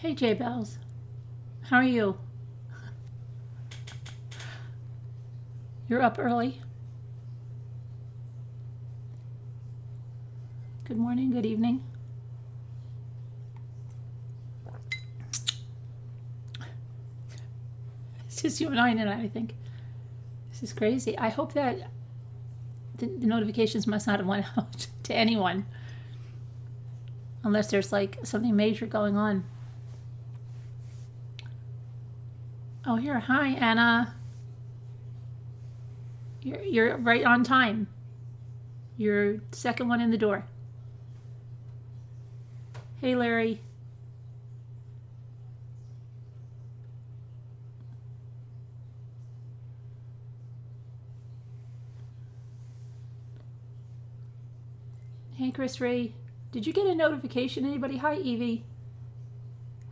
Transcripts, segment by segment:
Hey, J Bells. How are you? You're up early. Good morning, good evening. It's just you and I tonight, I think. This is crazy. I hope that the notifications must not have went out to anyone. Unless there's like something major going on. Oh, here. Hi, Anna. You're right on time. You're second one in the door. Hey, Larry. Hey, Chris Ray. Did you get a notification? Anybody? Hi, Evie.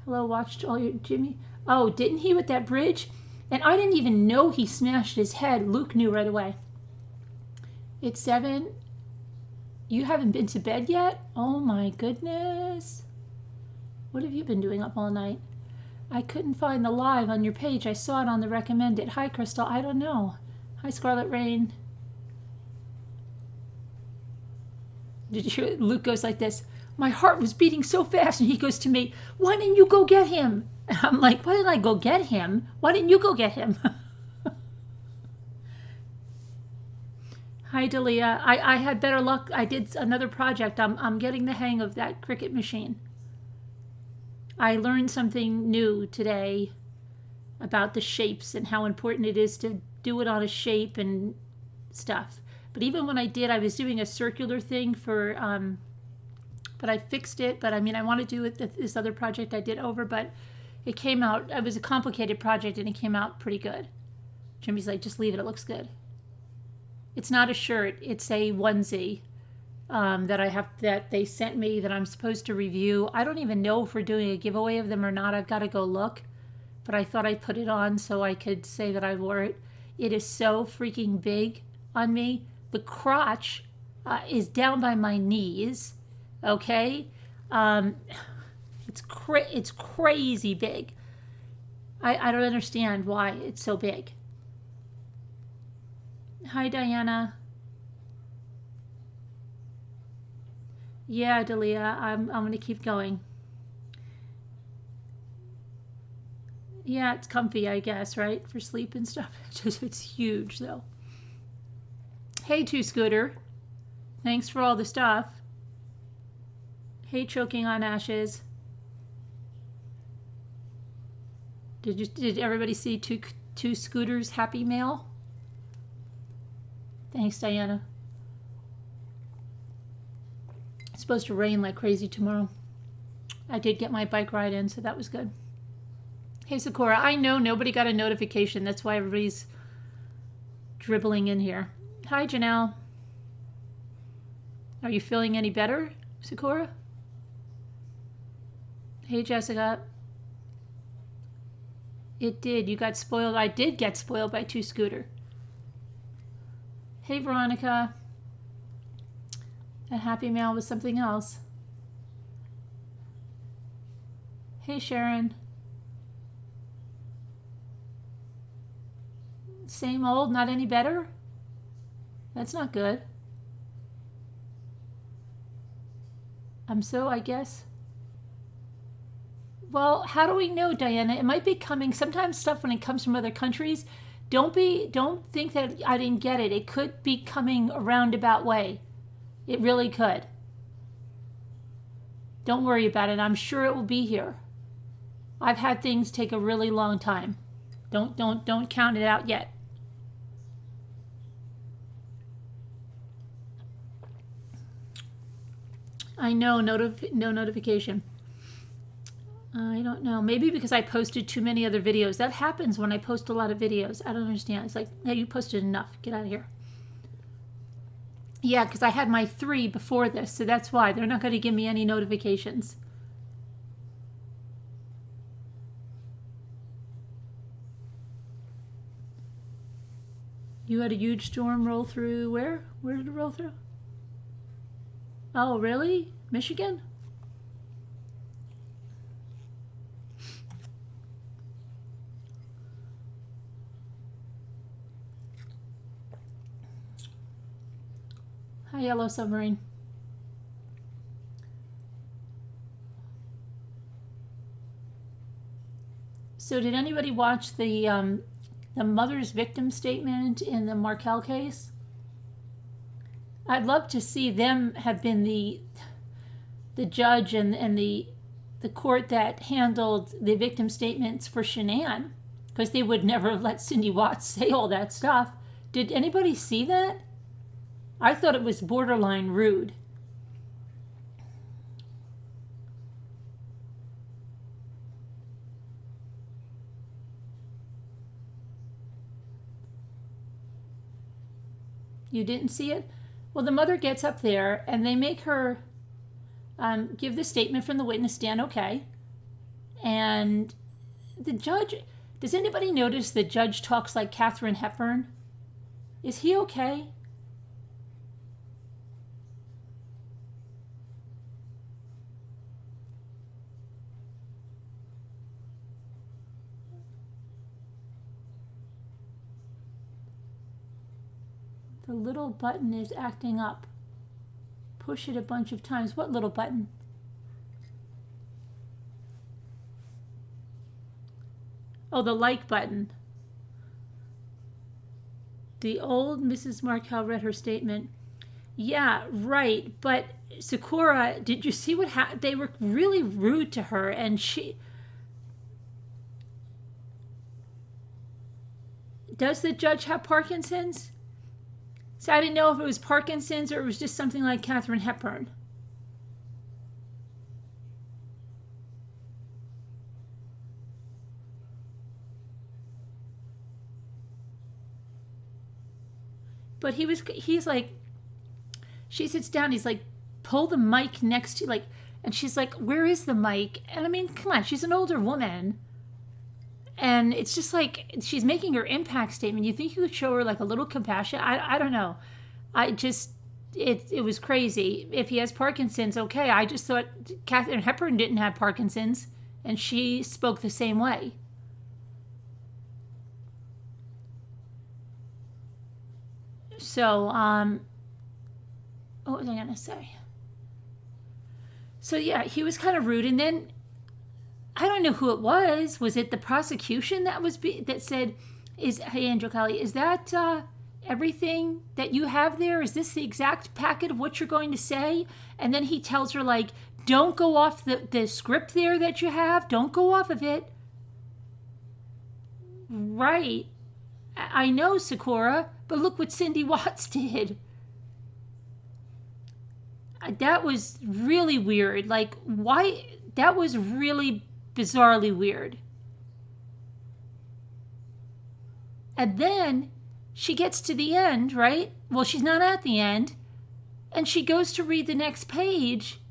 Hello, watched all your Jimmy. Oh, didn't he with that bridge? And I didn't even know he smashed his head. Luke knew right away. It's 7. You haven't been to bed yet? Oh my goodness. What have you been doing up all night? I couldn't find the live on your page. I saw it on the recommended. Hi, Crystal. I don't know. Hi, Scarlet Rain. Did you hear Luke goes like this? My heart was beating so fast, and he goes to me, why didn't you go get him? And I'm like, why didn't I go get him? Why didn't you go get him? Hi, Dalia. I had better luck. I did another project. I'm getting the hang of that Cricut machine. I learned something new today about the shapes and how important it is to do it on a shape and stuff. But even when I did, I was doing a circular thing for, but I fixed it. But I mean, I want to do it this other project I did over, but it came out, it was a complicated project and it came out pretty good. Jimmy's like, just leave it, it looks good. It's not a shirt, it's a onesie that they sent me that I'm supposed to review. I don't even know if we're doing a giveaway of them or not. I've got to go look. But I thought I'd put it on so I could say that I wore it. It is so freaking big on me. The crotch is down by my knees. Okay? It's crazy big. I don't understand why it's so big. Hi, Diana. Yeah, Dalia, I'm going to keep going. Yeah, it's comfy, I guess, right? For sleep and stuff. It's huge, though. Hey, Two Scooter. Thanks for all the stuff. Hey, Choking on Ashes. Did everybody see two Scooters Happy Mail? Thanks, Diana. It's supposed to rain like crazy tomorrow. I did get my bike ride in, so that was good. Hey, Sakura, I know nobody got a notification. That's why everybody's dribbling in here. Hi, Janelle. Are you feeling any better, Sakura? Hey, Jessica. It did. You got spoiled. I did get spoiled by Two Scooter. Hey, Veronica. A Happy Mail was something else. Hey, Sharon. Same old, not any better? That's not good. I guess. Well, how do we know, Diana? It might be coming. Sometimes stuff when it comes from other countries, don't think that I didn't get it. It could be coming a roundabout way. It really could. Don't worry about it. I'm sure it will be here. I've had things take a really long time. Don't count it out yet. I know, no notification. I don't know. Maybe because I posted too many other videos. That happens when I post a lot of videos. I don't understand. It's like, hey, you posted enough. Get out of here. Yeah, because I had my 3 before this, so that's why. They're not going to give me any notifications. You had a huge storm roll through where? Where did it roll through? Oh, really? Michigan? Hi, Yellow Submarine. So did anybody watch the mother's victim statement in the Markel case? I'd love to see them have been the judge and the court that handled the victim statements for Shanann, because they would never have let Cindy Watts say all that stuff. Did anybody see that? I thought it was borderline rude. You didn't see it? Well, the mother gets up there and they make her give the statement from the witness stand, okay. And the judge, does anybody notice the judge talks like Katharine Hepburn? Is he okay? The little button is acting up. Push it a bunch of times. What little button? Oh, the like button. The old Mrs. Markel read her statement. Yeah, right. But Sakura, did you see what happened? They were really rude to her, and she... Does the judge have Parkinson's? So I didn't know if it was Parkinson's or it was just something like Katharine Hepburn. But he's like, she sits down, he's like, pull the mic next to, like, and she's like, where is the mic? And I mean, come on, she's an older woman. And it's just like, she's making her impact statement. You think you could show her like a little compassion? I don't know. It was crazy. If he has Parkinson's, okay. I just thought Katharine Hepburn didn't have Parkinson's, and she spoke the same way. So, what was I going to say? So yeah, he was kind of rude. And then, I don't know who it was. Was it the prosecution that said, hey, Andrew Kelly, is that everything that you have there? Is this the exact packet of what you're going to say? And then he tells her, like, don't go off the script there that you have. Don't go off of it. Right. I know, Sakura, but look what Cindy Watts did. That was really weird. Like, why? That was really bizarrely weird. And then she gets to the end, right? Well, she's not at the end. And she goes to read the next page.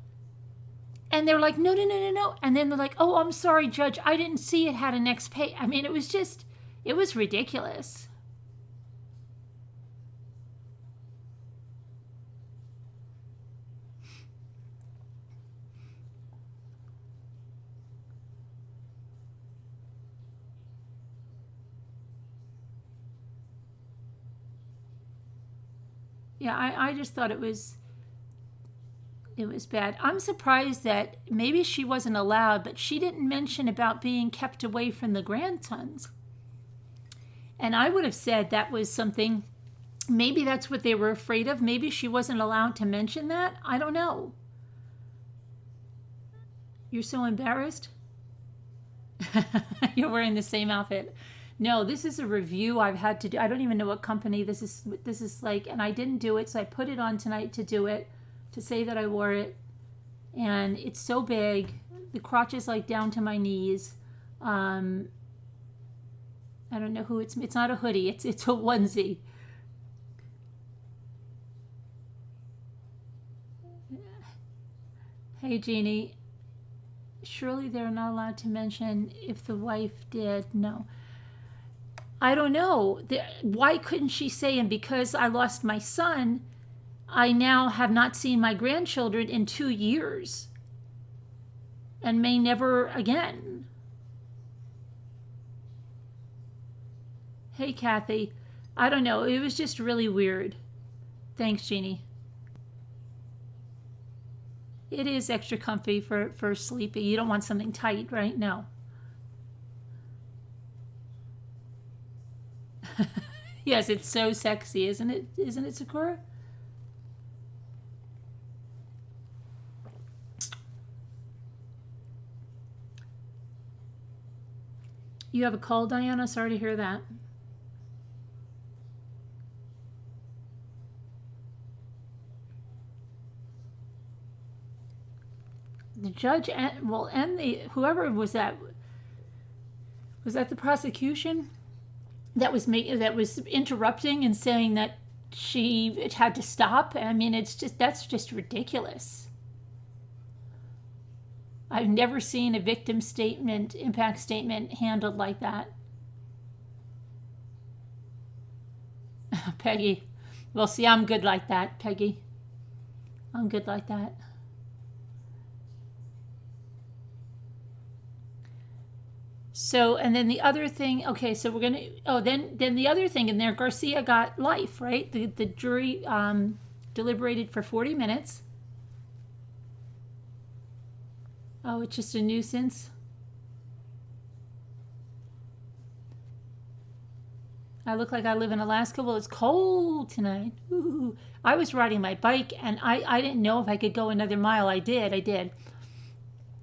And they're like, no. And then they're like, oh, I'm sorry, Judge. I didn't see it had a next page. I mean, it was ridiculous. Yeah, I just thought it was bad. I'm surprised that maybe she wasn't allowed, but she didn't mention about being kept away from the grandsons. And I would have said that was something, maybe that's what they were afraid of. Maybe she wasn't allowed to mention that. I don't know. You're so embarrassed? You're wearing the same outfit. No, this is a review I've had to do. I don't even know what company this is like, and I didn't do it, so I put it on tonight to do it, to say that I wore it. And it's so big. The crotch is like down to my knees. I don't know who it's not a hoodie. It's a onesie. Hey, Jeannie. Surely they're not allowed to mention if the wife did. No. I don't know. Why couldn't she say, and because I lost my son, I now have not seen my grandchildren in 2 years and may never again. Hey, Kathy. I don't know. It was just really weird. Thanks, Jeannie. It is extra comfy for sleepy. You don't want something tight, right? No. Yes, it's so sexy, isn't it? Isn't it, Sakura? You have a cold, Diana? Sorry to hear that. The judge and whoever was that the prosecution that was interrupting and saying that it had to stop? I mean, that's just ridiculous. I've never seen a victim impact statement handled like that. Peggy. Well, see, I'm good like that, Peggy. I'm good like that. So, and then the other thing, okay, so we're going to, then the other thing in there, Garcia got life, right? The jury deliberated for 40 minutes. Oh, it's just a nuisance. I look like I live in Alaska. Well, it's cold tonight. Ooh. I was riding my bike, and I didn't know if I could go another mile. I did.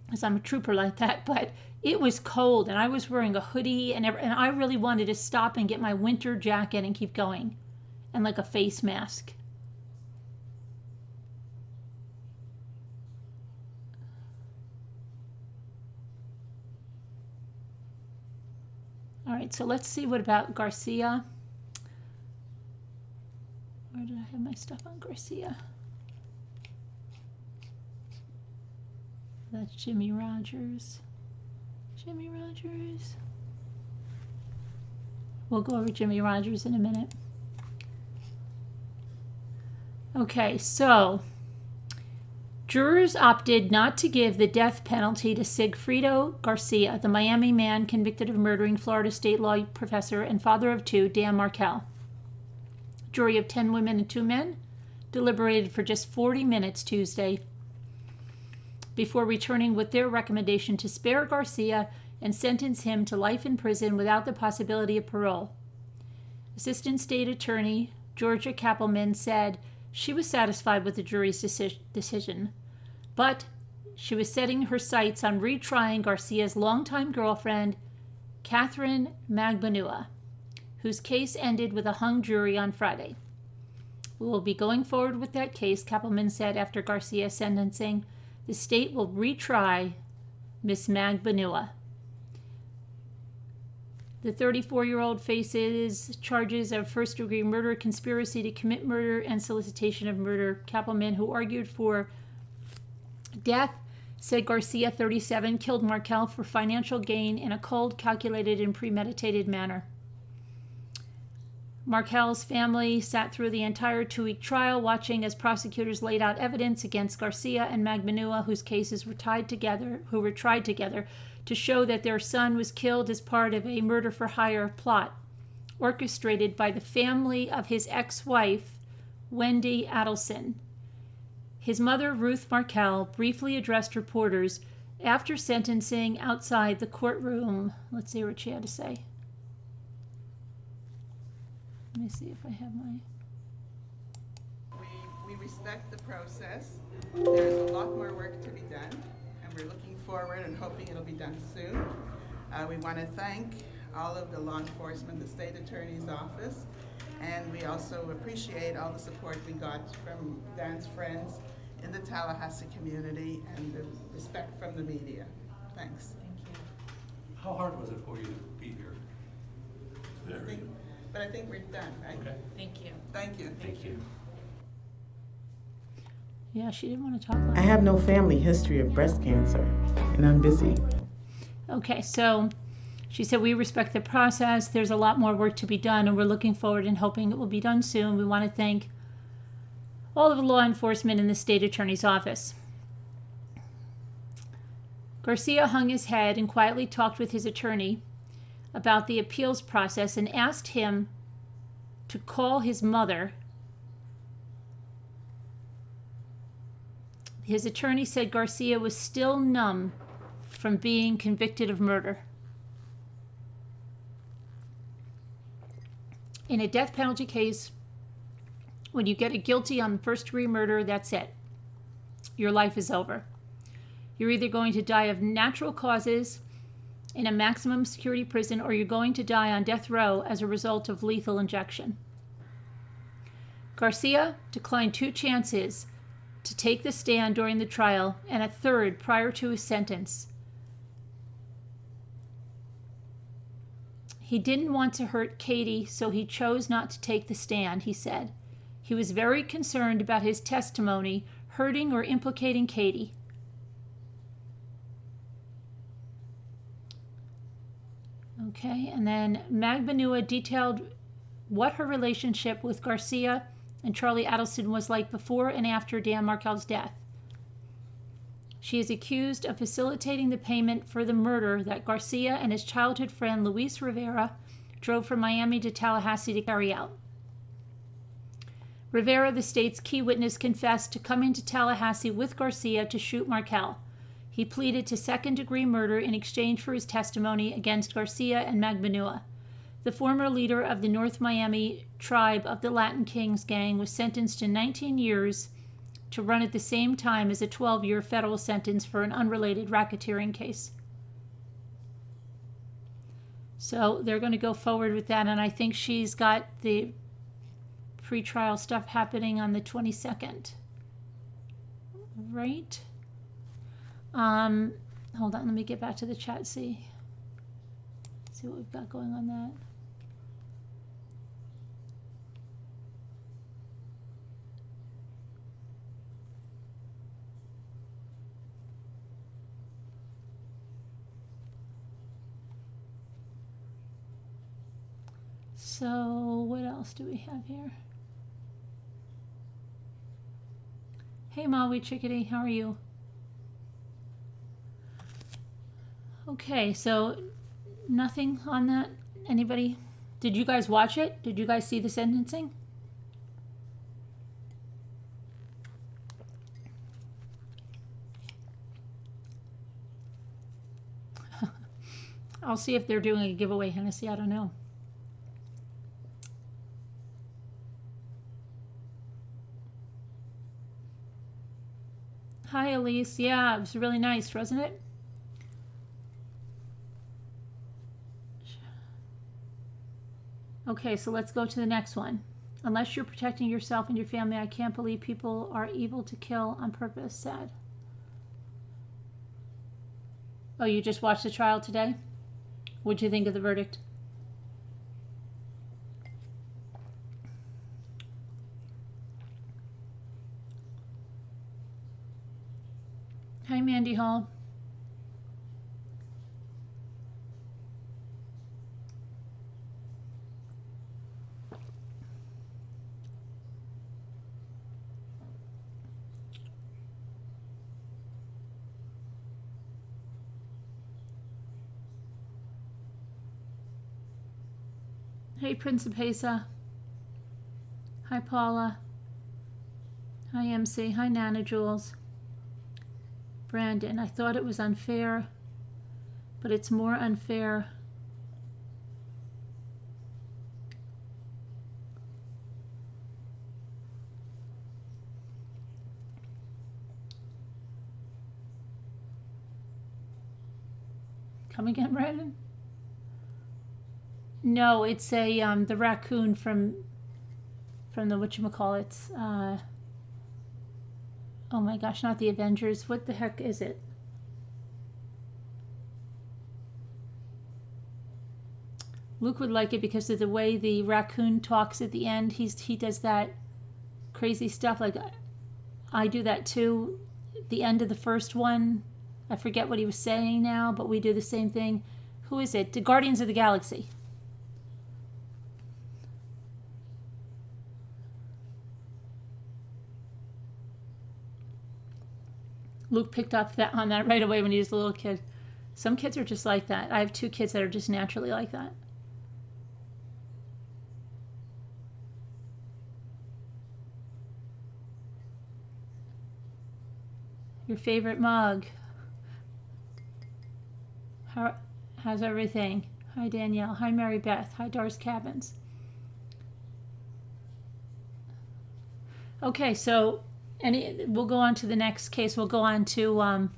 Because I'm a trooper like that. But it was cold, and I was wearing a hoodie, and I really wanted to stop and get my winter jacket and keep going, and like a face mask. All right, so let's see what about Garcia. Where did I have my stuff on Garcia? That's Jimmy Rodgers. Jimmy Rodgers. We'll go over Jimmy Rodgers in a minute. Okay, so jurors opted not to give the death penalty to Sigfredo Garcia, the Miami man convicted of murdering Florida State law professor and father of two, Dan Markel. Jury of 10 women and 2 men deliberated for just 40 minutes Tuesday before returning with their recommendation to spare Garcia and sentence him to life in prison without the possibility of parole. Assistant State Attorney Georgia Kappelman said she was satisfied with the jury's decision, but she was setting her sights on retrying Garcia's longtime girlfriend, Catherine Magbanua, whose case ended with a hung jury on Friday. We will be going forward with that case, Kappelman said after Garcia's sentencing. The state will retry Miss Magbanua. The 34-year-old faces charges of first-degree murder, conspiracy to commit murder, and solicitation of murder. Kappelman, who argued for death, said Garcia, 37, killed Markel for financial gain in a cold, calculated, and premeditated manner. Markel's family sat through the entire 2-week trial, watching as prosecutors laid out evidence against Garcia and Magbanua, whose cases were tried together, to show that their son was killed as part of a murder-for-hire plot orchestrated by the family of his ex-wife, Wendy Adelson. His mother, Ruth Markel, briefly addressed reporters after sentencing outside the courtroom. Let's see what she had to say. Let me see if I have my... We respect the process. There's a lot more work to be done, and we're looking forward and hoping it'll be done soon. We want to thank all of the law enforcement, the state attorney's office, and we also appreciate all the support we got from Dan's friends in the Tallahassee community and the respect from the media. Thanks. Thank you. How hard was it for you to be here? But I think we're done, right? Okay. Thank you. Thank you. Thank you. Yeah, she didn't want to talk about it. I have no family history of breast cancer, and I'm busy. Okay, so she said, we respect the process. There's a lot more work to be done, and we're looking forward and hoping it will be done soon. We want to thank all of the law enforcement in the state attorney's office. Garcia hung his head and quietly talked with his attorney about the appeals process and asked him to call his mother. His attorney said Garcia was still numb from being convicted of murder. In a death penalty case, when you get a guilty on first-degree murder, that's it. Your life is over. You're either going to die of natural causes in a maximum security prison, or you're going to die on death row as a result of lethal injection. Garcia declined 2 chances to take the stand during the trial and a third prior to his sentence. He didn't want to hurt Katie, so he chose not to take the stand, he said. He was very concerned about his testimony hurting or implicating Katie. Okay, and then Magbanua detailed what her relationship with Garcia and Charlie Adelson was like before and after Dan Markel's death. She is accused of facilitating the payment for the murder that Garcia and his childhood friend Luis Rivera drove from Miami to Tallahassee to carry out. Rivera, the state's key witness, confessed to coming to Tallahassee with Garcia to shoot Markel. He pleaded to second-degree murder in exchange for his testimony against Garcia and Magbanua. The former leader of the North Miami tribe of the Latin Kings gang was sentenced to 19 years to run at the same time as a 12-year federal sentence for an unrelated racketeering case. So they're going to go forward with that, and I think she's got the pretrial stuff happening on the 22nd. Right? Hold on, let me get back to the chat, see what we've got going on that. So what else do we have here? Hey Maui Chickadee, how are you? Okay, so nothing on that. Anybody? Did you guys watch it? Did you guys see the sentencing? I'll see if they're doing a giveaway, Hennessy. I don't know. Hi, Elise. Yeah, it was really nice, wasn't it? Okay, so let's go to the next one. Unless you're protecting yourself and your family, I can't believe people are able to kill on purpose. Sad. Oh, you just watched the trial today? What'd you think of the verdict? Hi, Mandy Hall. Hey, Principesa. Hi, Paula. Hi, MC. Hi, Nana Jules. Brandon, I thought it was unfair, but it's more unfair. Come again, Brandon? No, it's a the raccoon from the whatchamacallits. Oh my gosh, not the Avengers. What the heck is it? Luke would like it because of the way the raccoon talks at the end. He does that crazy stuff. Like I do that too. At the end of the first one, I forget what he was saying now, but we do the same thing. Who is it? The Guardians of the Galaxy. Luke picked up on that right away when he was a little kid. Some kids are just like that. I have 2 kids that are just naturally like that. Your favorite mug. How's everything? Hi, Danielle. Hi, Mary Beth. Hi, Doris Cabins. Okay, so we'll go on to the next case. We'll go on to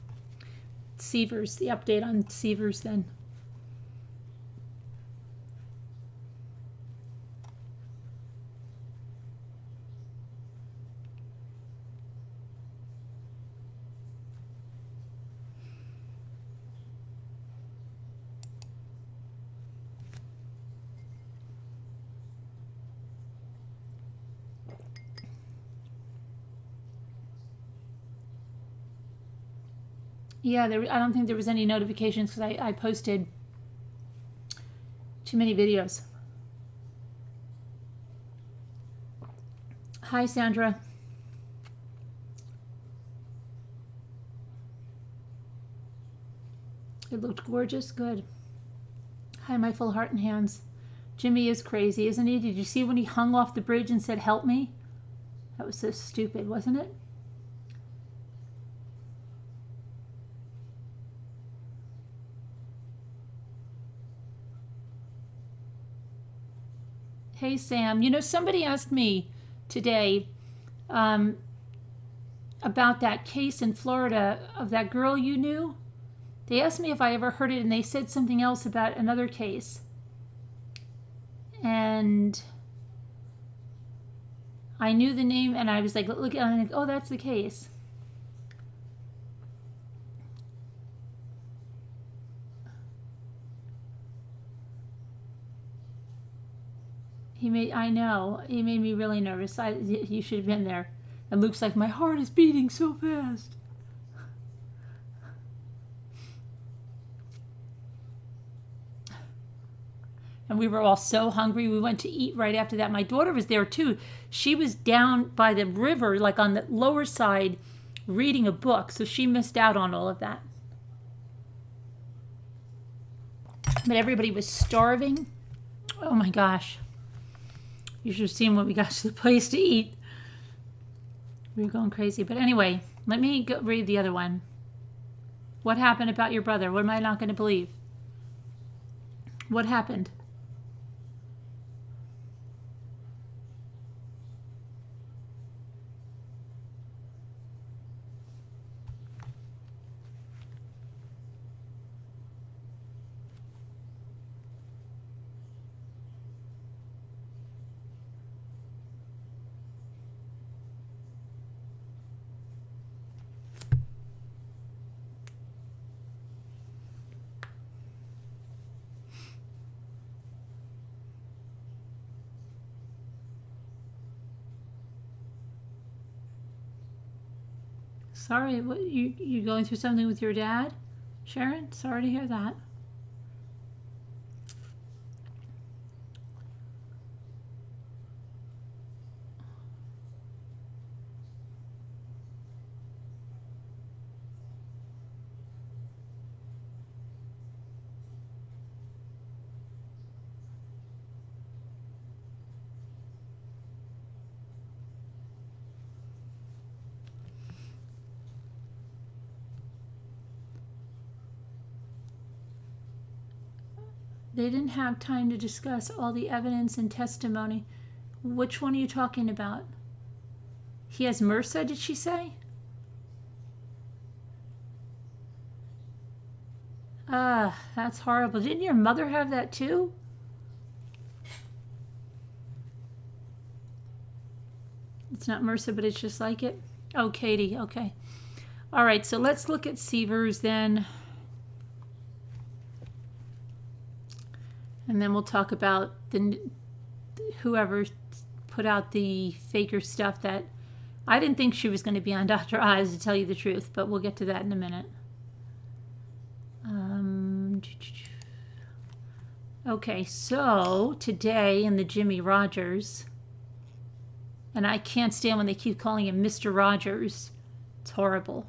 Severs, the update on Severs then. Yeah, I don't think there was any notifications because I posted too many videos. Hi, Sandra. It looked gorgeous. Good. Hi, my full heart and hands. Jimmy is crazy, isn't he? Did you see when he hung off the bridge and said, "Help me"? That was so stupid, wasn't it? Hey, Sam. You know, somebody asked me today about that case in Florida of that girl you knew. They asked me if I ever heard it, and they said something else about another case. And I knew the name, and I was like, look, I'm like, oh, that's the case. I know, he made me really nervous. You should have been there. And Luke's like, my heart is beating so fast. And we were all so hungry. We went to eat right after that. My daughter was there too. She was down by the river, like on the lower side, reading a book. So she missed out on all of that. But everybody was starving. Oh my gosh. You should have seen when we got to the place to eat. We were going crazy. But anyway, let me go read the other one. What happened about your brother? What am I not going to believe? What happened? Sorry, what, you going through something with your dad? Sharon, sorry to hear that. They didn't have time to discuss all the evidence and testimony. Which one are you talking about? He has MRSA, did she say? That's horrible. Didn't your mother have that too? It's not MRSA, but it's just like it. Oh, Katie, okay. All right, so let's look at Severs then. And then we'll talk about whoever put out the faker stuff that I didn't think she was going to be on Dr. Oz, to tell you the truth, but we'll get to that in a minute. Okay, so today in the Jimmy Rodgers, and I can't stand when they keep calling him Mr. Rodgers. It's horrible.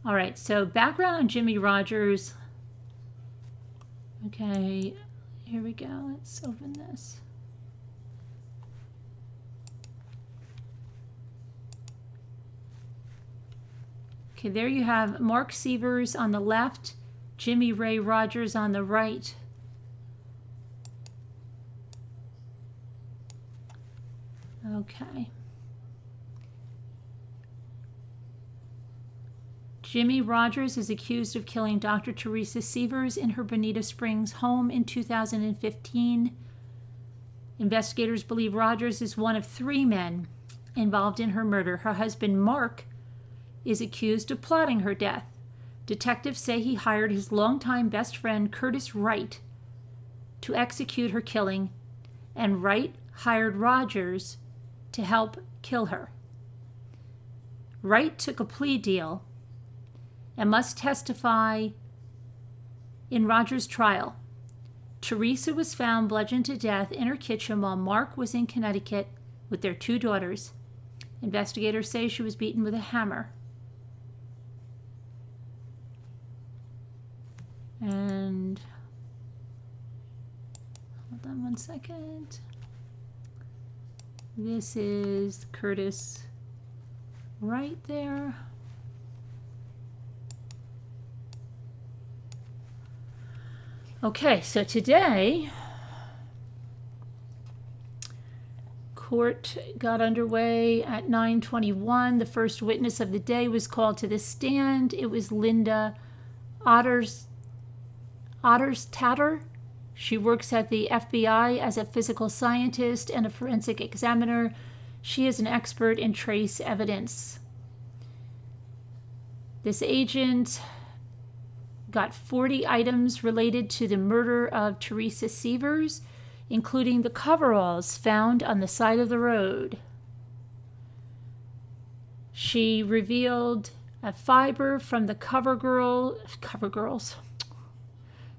All right, so background on Jimmy Rodgers. Okay, here we go. Let's open this. Okay, there you have Mark Sievers on the left, Jimmy Ray Rodgers on the right. Okay. Jimmy Rodgers is accused of killing Dr. Teresa Sievers in her Bonita Springs home in 2015. Investigators believe Rodgers is one of 3 men involved in her murder. Her husband, Mark, is accused of plotting her death. Detectives say he hired his longtime best friend, Curtis Wright, to execute her killing, and Wright hired Rodgers to help kill her. Wright took a plea deal and must testify in Rodgers' trial. Teresa was found bludgeoned to death in her kitchen while Mark was in Connecticut with their 2 daughters. Investigators say she was beaten with a hammer. And hold on one second. This is Curtis right there. Okay, so today, court got underway at 9:21. The first witness of the day was called to the stand. It was Linda Otterstatter. She works at the FBI as a physical scientist and a forensic examiner. She is an expert in trace evidence. This agent got 40 items related to the murder of Teresa Sievers, including the coveralls found on the side of the road. She revealed a fiber from the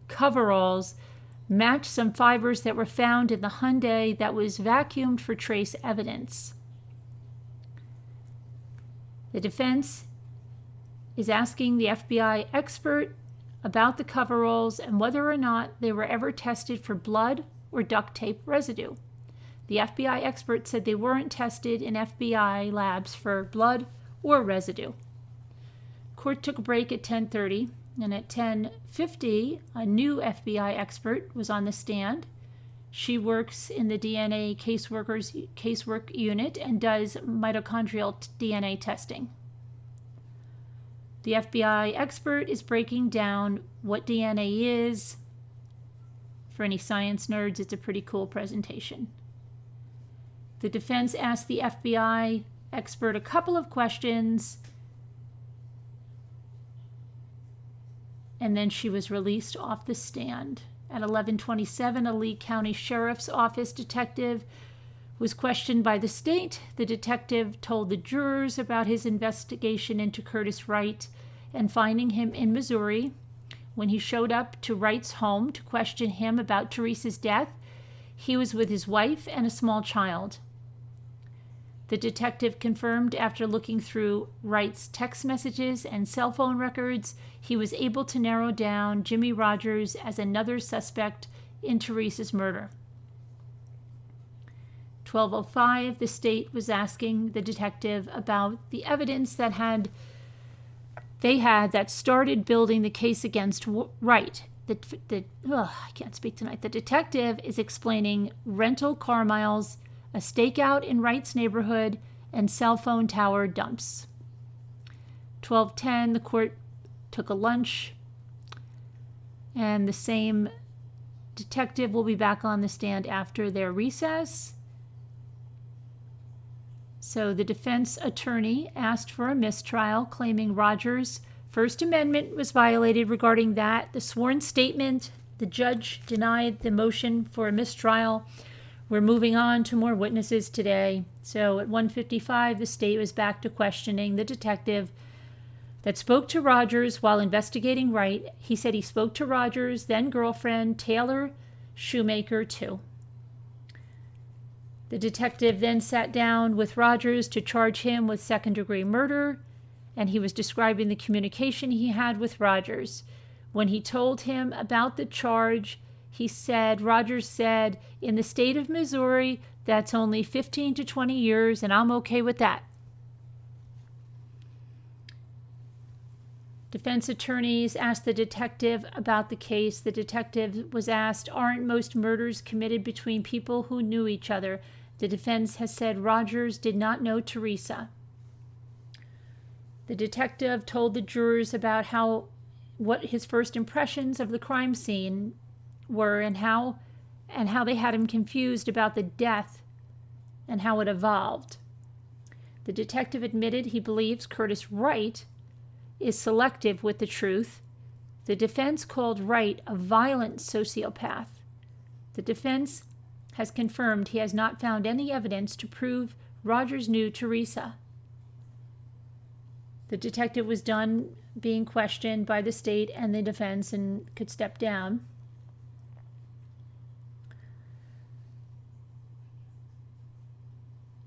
coveralls matched some fibers that were found in the Hyundai that was vacuumed for trace evidence. The defense is asking the FBI expert about the coveralls and whether or not they were ever tested for blood or duct tape residue. The FBI expert said they weren't tested in FBI labs for blood or residue. Court took a break at 10:30, and at 10:50, a new FBI expert was on the stand. She works in the DNA casework unit and does mitochondrial DNA testing. The FBI expert is breaking down what DNA is. For any science nerds, it's a pretty cool presentation. The defense asked the FBI expert a couple of questions, and then she was released off the stand. At 11:27, a Lee County Sheriff's Office detective was questioned by the state. The detective told the jurors about his investigation into Curtis Wright and finding him in Missouri. When he showed up to Wright's home to question him about Teresa's death, he was with his wife and a small child. The detective confirmed after looking through Wright's text messages and cell phone records, he was able to narrow down Jimmy Rodgers as another suspect in Teresa's murder. 12:05, the state was asking the detective about the evidence that they had that started building the case against Wright. I can't speak tonight. The detective is explaining rental car miles, a stakeout in Wright's neighborhood, and cell phone tower dumps. 12:10, the court took a lunch, and the same detective will be back on the stand after their recess. So the defense attorney asked for a mistrial, claiming Rodgers' First Amendment was violated regarding that. The sworn statement, the judge denied the motion for a mistrial. We're moving on to more witnesses today. So at 1:55, the state was back to questioning the detective that spoke to Rodgers while investigating Wright. He said he spoke to Rodgers' then girlfriend, Taylor Shoemaker, too. The detective then sat down with Rodgers to charge him with second-degree murder, and he was describing the communication he had with Rodgers. When he told him about the charge, Rodgers said, "In the state of Missouri, that's only 15 to 20 years, and I'm okay with that." Defense attorneys asked the detective about the case. The detective was asked, aren't most murders committed between people who knew each other? The defense has said Rodgers did not know Teresa. The detective told the jurors about what his first impressions of the crime scene were and how they had him confused about the death and how it evolved. The detective admitted he believes Curtis Wright is selective with the truth. The defense called Wright a violent sociopath. The defense has confirmed he has not found any evidence to prove Rodgers knew Teresa. The detective was done being questioned by the state and the defense and could step down.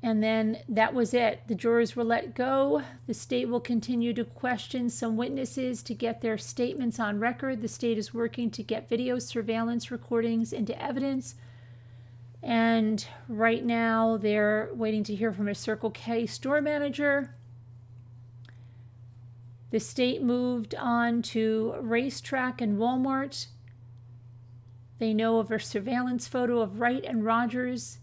And then that was it. The jurors were let go. The state will continue to question some witnesses to get their statements on record. The state is working to get video surveillance recordings into evidence. And right now they're waiting to hear from a Circle K store manager. The state moved on to Racetrack and Walmart. They know of a surveillance photo of Wright and Rodgers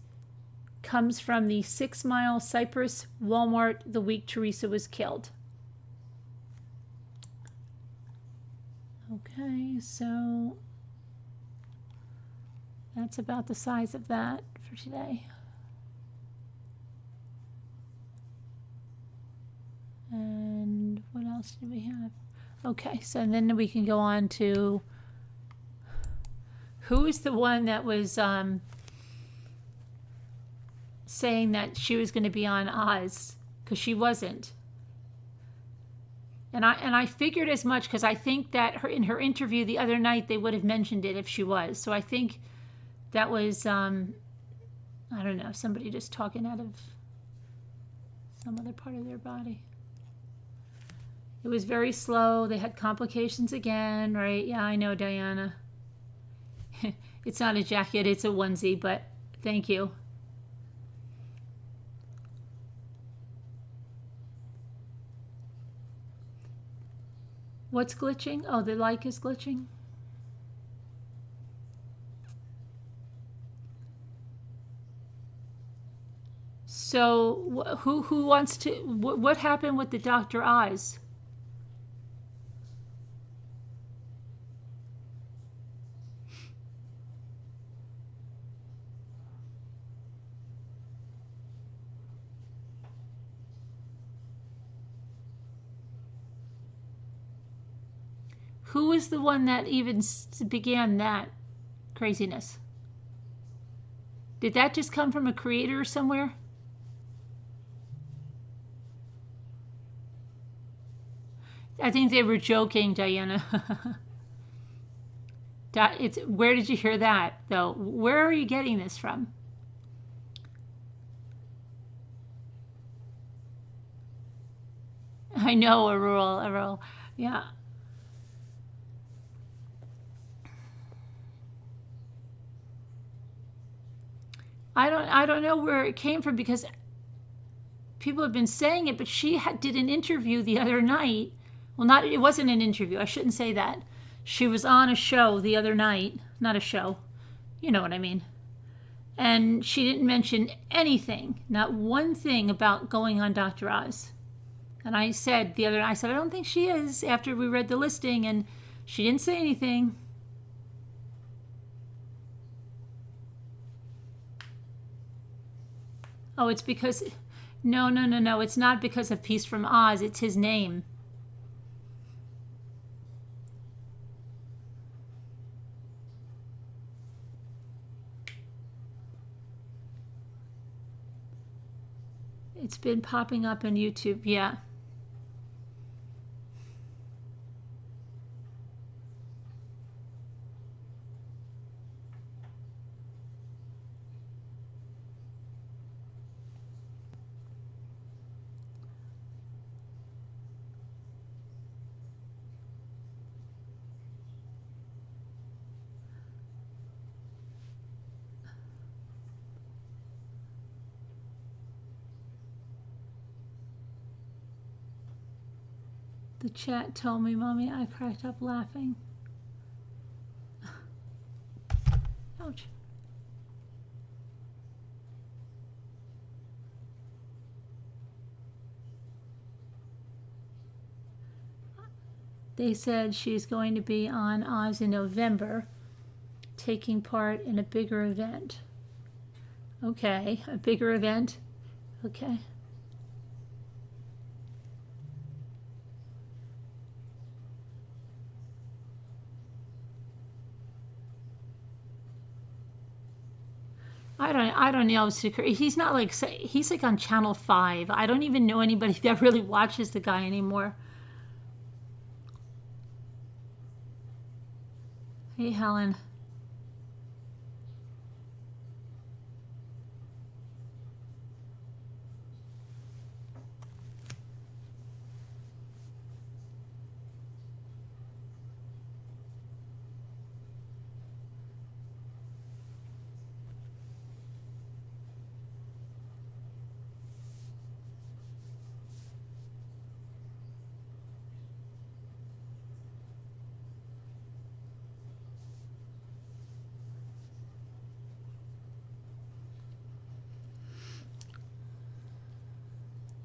comes from the 6 Mile Cypress Walmart the week Teresa was killed. Okay, so that's about the size of that for today. And what else do we have? Okay, so then we can go on to who is the one that was saying that she was going to be on Oz, because she wasn't. And I figured as much, because I think that in her interview the other night they would have mentioned it if she was. So I think that was I don't know, somebody just talking out of some other part of their body. It was very slow. They had complications again, right? Yeah, I know, Diana. It's not a jacket, it's a onesie, but thank you. What's glitching? Oh, the like is glitching. So who wants to, what happened with the Dr. Oz? Who was the one that even began that craziness? Did that just come from a creator somewhere? I think they were joking, Diana. Where did you hear that, though? Where are you getting this from? I know, Aurora. Yeah. I don't know where it came from, because people have been saying it, but she did an interview the other night. Well, it wasn't an interview. I shouldn't say that. She was on a show the other night. Not a show. You know what I mean. And she didn't mention anything, not one thing about going on Dr. Oz. And I said the other night, I don't think she is, after we read the listing, and she didn't say anything. Oh, it's because, no, it's not because of Peace from Oz, it's his name. It's been popping up on YouTube, yeah. The chat told me, Mommy, I cracked up laughing. Ouch. They said she's going to be on Oz in November, taking part in a bigger event. Okay, a bigger event? Okay. I don't know. He's not like, he's like on Channel 5. I don't even know anybody that really watches the guy anymore. Hey, Helen.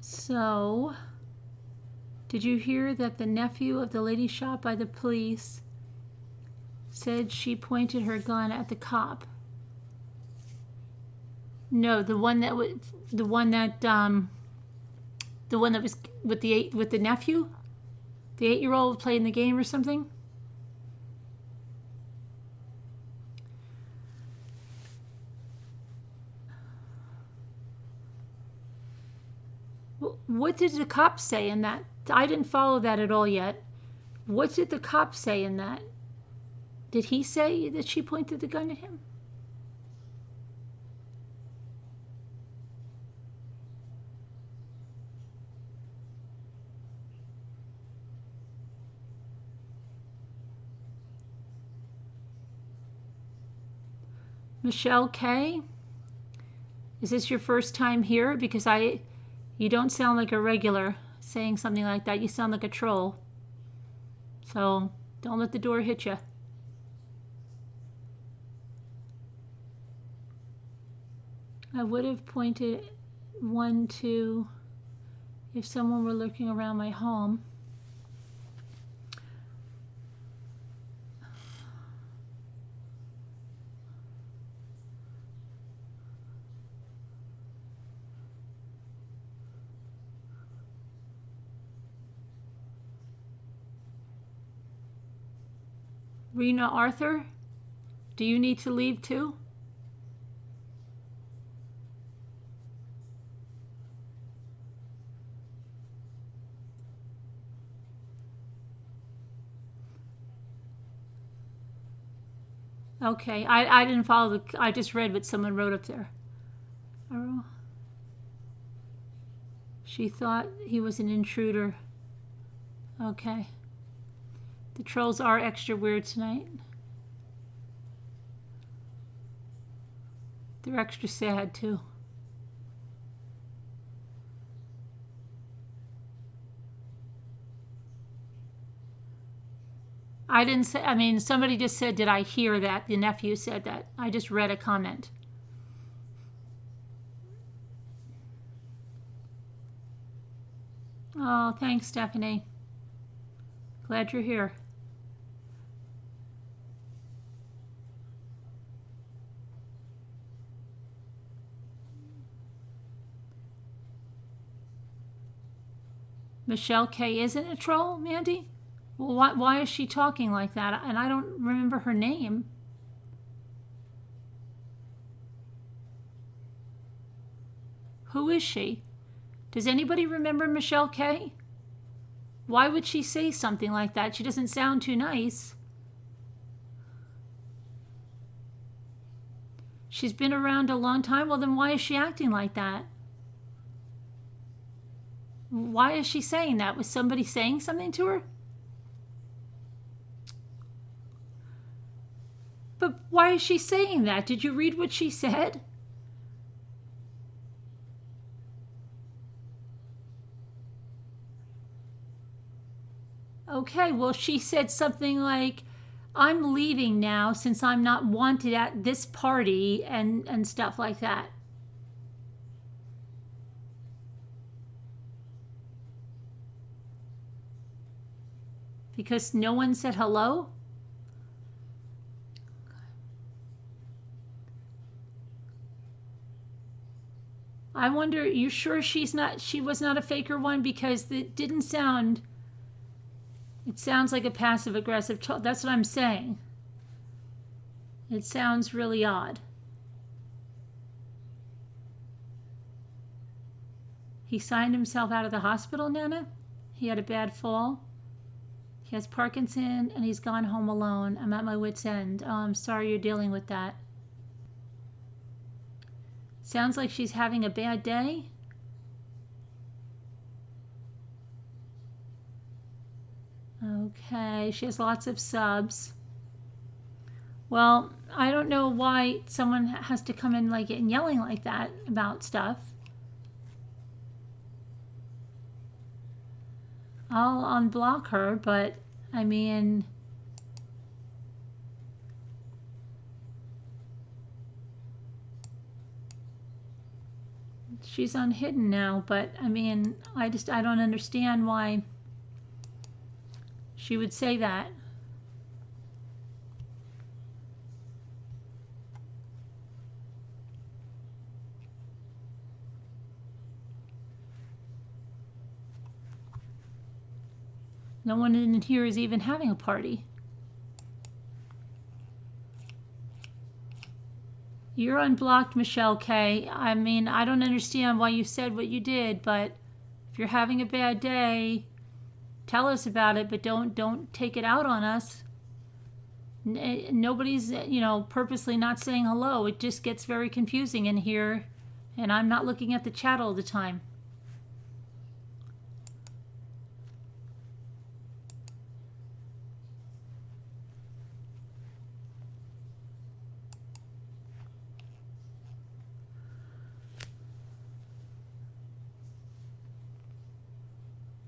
So, did you hear that the nephew of the lady shot by the police said she pointed her gun at the cop? No, the one that was the one that was with the nephew, the 8-year-old playing the game or something. What did the cops say in that? I didn't follow that at all yet. What did the cops say in that? Did he say that she pointed the gun at him? Michelle K, is this your first time here? Because you don't sound like a regular saying something like that. You sound like a troll. So don't let the door hit you. I would have pointed 1, 2 if someone were lurking around my home. Rena Arthur, do you need to leave too? Okay, I didn't follow I just read what someone wrote up there. She thought he was an intruder. Okay. The trolls are extra weird tonight. They're extra sad too. I didn't say, I mean, somebody just said, did I hear that? The nephew said that. I just read a comment. Oh, thanks, Stephanie. Glad you're here. Michelle K isn't a troll, Mandy? Well, why is she talking like that? And I don't remember her name. Who is she? Does anybody remember Michelle K? Why would she say something like that? She doesn't sound too nice. She's been around a long time. Well, then why is she acting like that? Why is she saying that? Was somebody saying something to her? But why is she saying that? Did you read what she said? Okay, well, she said something like, I'm leaving now since I'm not wanted at this party and stuff like that. Because no one said hello? I wonder, you sure she was not a faker one? Because it didn't sound, it sounds like a passive aggressive child. That's what I'm saying. It sounds really odd. He signed himself out of the hospital, Nana? He had a bad fall. He has Parkinson and he's gone home alone. I'm at my wit's end. Oh, I'm sorry you're dealing with that. Sounds like she's having a bad day. Okay, she has lots of subs. Well, I don't know why someone has to come in like and yelling like that about stuff. I'll unblock her, but I mean, she's unhidden now, but I mean, I don't understand why she would say that. No one in here is even having a party. You're unblocked, Michelle K. I mean, I don't understand why you said what you did, but if you're having a bad day, tell us about it, but don't take it out on us. Nobody's, purposely not saying hello. It just gets very confusing in here, and I'm not looking at the chat all the time.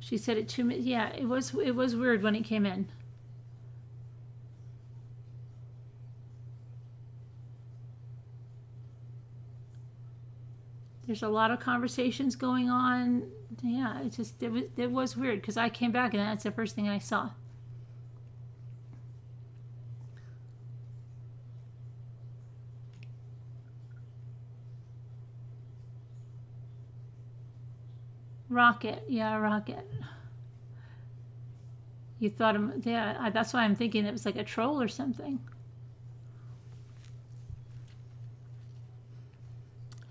She said it 2 minutes. Yeah, it was weird when it came in. There's a lot of conversations going on. Yeah, it was weird because I came back and that's the first thing I saw. Rocket, yeah, Rocket. You thought him, yeah, that's why I'm thinking it was like a troll or something.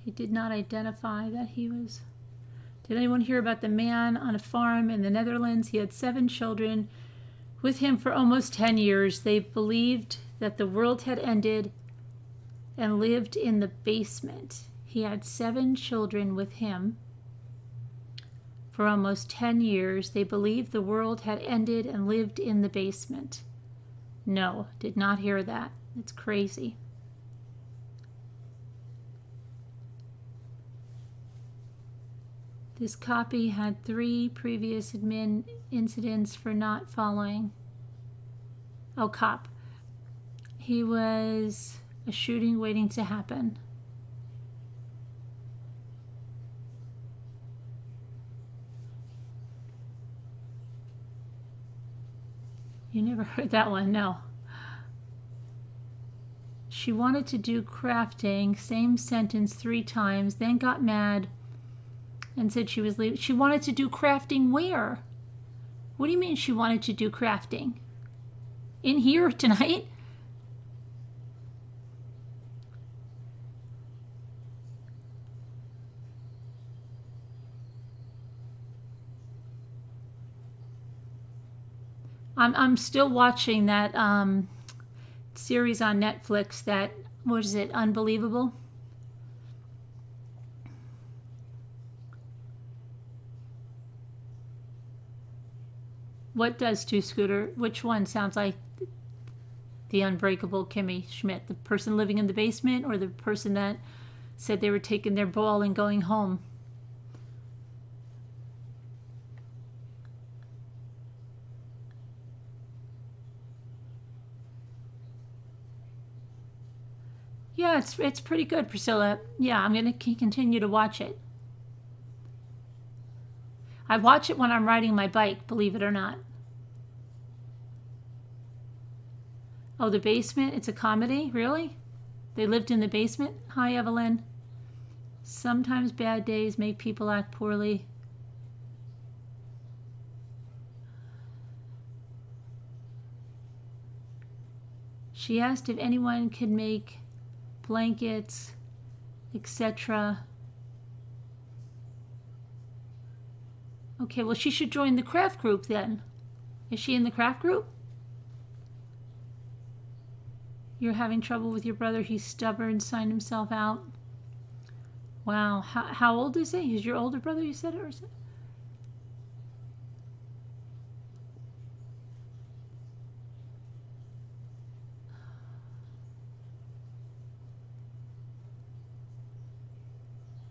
He did not identify that he was. Did anyone hear about the man on a farm in the Netherlands? He had 7 children with him for almost 10 years. They believed that the world had ended and lived in the basement. He had 7 children with him. For almost 10 years, they believed the world had ended and lived in the basement. No, did not hear that. It's crazy. This copy had 3 previous admin incidents for not following. Oh, cop. He was a shooting waiting to happen. You never heard that one, no. She wanted to do crafting, same sentence 3 times, then got mad and said she was leaving. She wanted to do crafting where? What do you mean she wanted to do crafting? In here tonight? I'm still watching that series on Netflix that, what is it, Unbelievable? What does to Scooter? Which one sounds like the unbreakable Kimmy Schmidt? The person living in the basement or the person that said they were taking their ball and going home? Yeah, it's pretty good, Priscilla. Yeah, I'm going to continue to watch it. I watch it when I'm riding my bike, believe it or not. Oh, The Basement? It's a comedy? Really? They lived in the basement? Hi, Evelyn. Sometimes bad days make people act poorly. She asked if anyone could make blankets, etc. Okay, well, she should join the craft group then. Is she in the craft group? You're having trouble with your brother. He's stubborn, signed himself out. Wow. How old is he? Is your older brother, you said, or is it?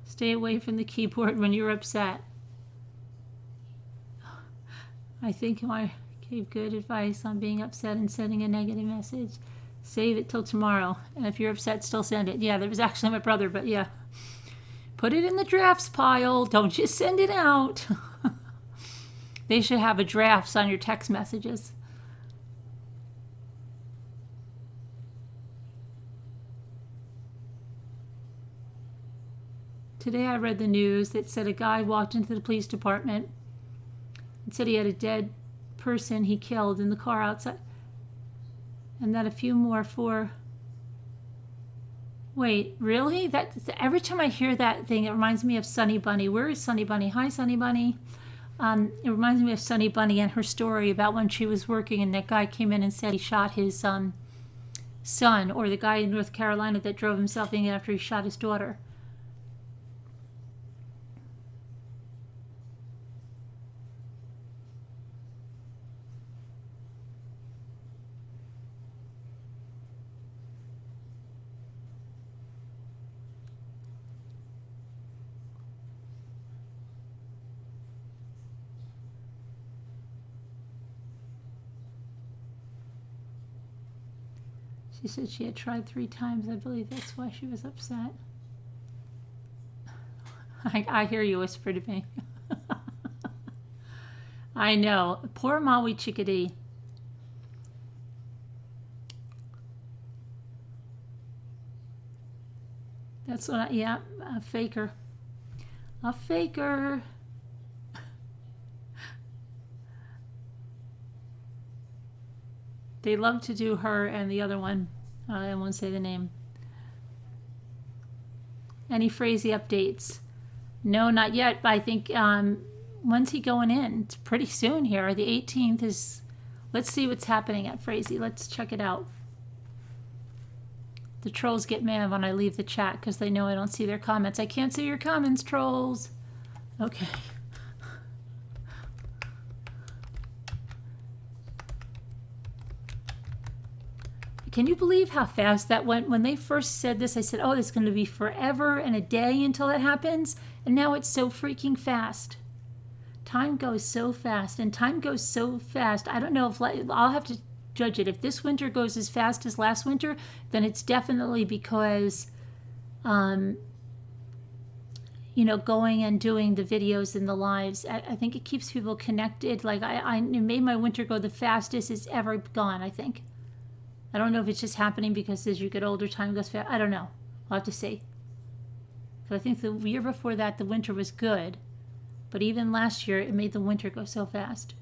Stay away from the keyboard when you're upset. I think I gave good advice on being upset and sending a negative message. Save it till tomorrow. And if you're upset, still send it. Yeah, that was actually my brother, but yeah. Put it in the drafts pile. Don't just send it out. They should have a drafts on your text messages. Today I read the news that said a guy walked into the police department and said he had a dead person he killed in the car outside. And that a few more for... Wait, really? That every time I hear that thing, it reminds me of Sunny Bunny. Where is Sunny Bunny? Hi, Sunny Bunny. It reminds me of Sunny Bunny and her story about when she was working and that guy came in and said he shot his son, or the guy in North Carolina that drove himself in after he shot his daughter. She said she had tried 3 times. I believe that's why she was upset. I hear you whisper to me. I know. Poor Maui Chickadee. That's what yeah, a faker. A faker. They love to do her and the other one. I won't say the name. Any Frazee updates? No, not yet. But I think when's he going in? It's pretty soon here. The 18th is. Let's see what's happening at Frazee. Let's check it out. The trolls get mad when I leave the chat because they know I don't see their comments. I can't see your comments, trolls. Okay. Can you believe how fast that went? When they first said this, I said, oh, it's going to be forever and a day until that happens. And now it's so freaking fast. Time goes so fast, and time goes so fast. I don't know if I'll have to judge it. If this winter goes as fast as last winter, then it's definitely because, you know, going and doing the videos and the lives. I think it keeps people connected. Like it made my winter go the fastest it's ever gone, I think. I don't know if it's just happening because as you get older, time goes fast. I don't know. I'll have to see. But I think the year before that, the winter was good. But even last year, it made the winter go so fast.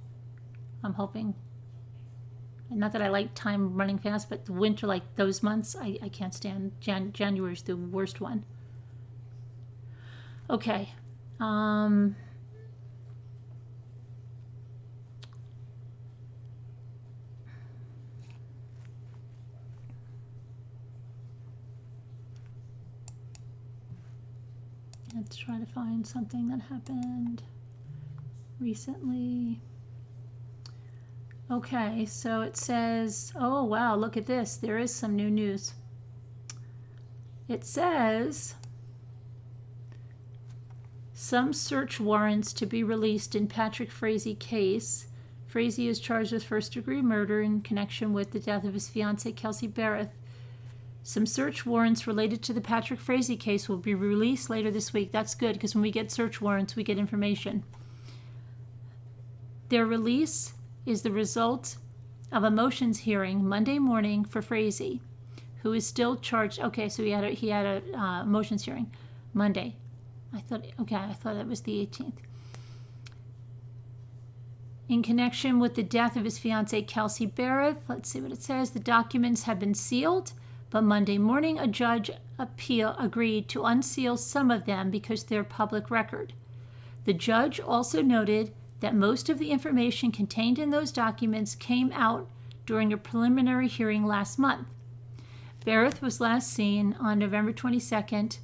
I'm hoping. And not that I like time running fast, but the winter, like those months, I can't stand. January is the worst one. Okay. Let's try to find something that happened recently. Okay, so it says, oh wow, look at this. There is some new news. It says, some search warrants to be released in Patrick Frazee case. Frazee is charged with first-degree murder in connection with the death of his fiancée, Kelsey Barrett. Some search warrants related to the Patrick Frazee case will be released later this week. That's good, because when we get search warrants, we get information. Their release is the result of a motions hearing Monday morning for Frazee, who is still charged. Okay, so he had a motions hearing Monday. I thought it was the 18th. In connection with the death of his fiancée, Kelsey Barrett, let's see what it says. The documents have been sealed, but Monday morning a judge agreed to unseal some of them because they're public record. The judge also noted that most of the information contained in those documents came out during a preliminary hearing last month. Barrett was last seen on November 22nd,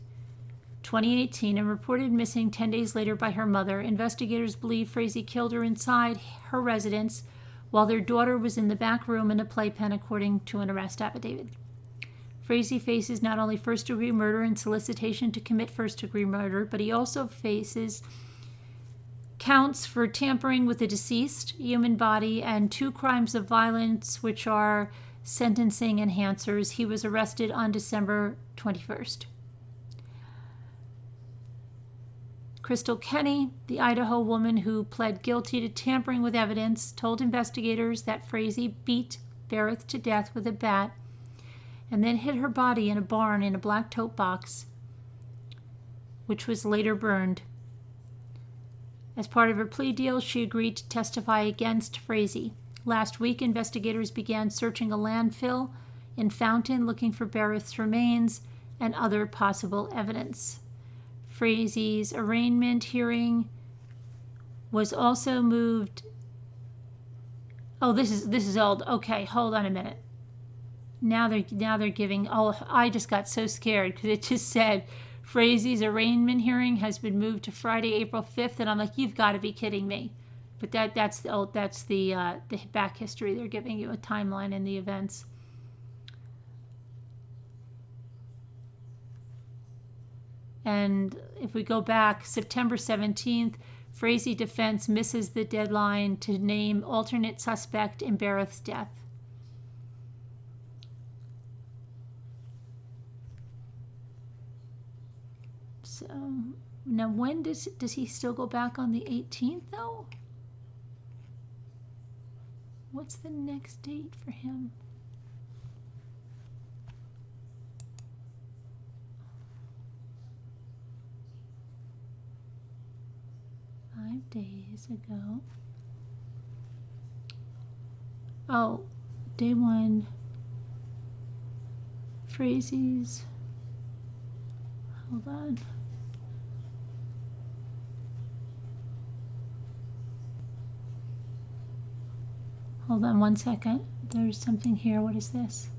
2018, and reported missing 10 days later by her mother. Investigators believe Frazee killed her inside her residence while their daughter was in the back room in a playpen, according to an arrest affidavit. Frazee faces not only first-degree murder and solicitation to commit first-degree murder, but he also faces counts for tampering with a deceased human body and 2 crimes of violence, which are sentencing enhancers. He was arrested on December 21st. Crystal Kenny, the Idaho woman who pled guilty to tampering with evidence, told investigators that Frazee beat Barrett to death with a bat and then hid her body in a barn in a black tote box, which was later burned. As part of her plea deal, she agreed to testify against Frazee. Last week, investigators began searching a landfill in Fountain looking for Barrett's remains and other possible evidence. Frazee's arraignment hearing was also moved. Oh, this is old. Okay, hold on a minute. Now they're giving. Oh, I just got so scared because it just said Frazee's arraignment hearing has been moved to Friday, April 5th, and I'm like, you've got to be kidding me. But that's the back history. They're giving you a timeline in the events. And if we go back, September 17th, Frazee defense misses the deadline to name alternate suspect in Barrett's death. So now when does he still go back on the 18th though? What's the next date for him? Five days ago. Oh, day 1. Frazee's. Hold on. Hold on 1 second. There's something here. What is this?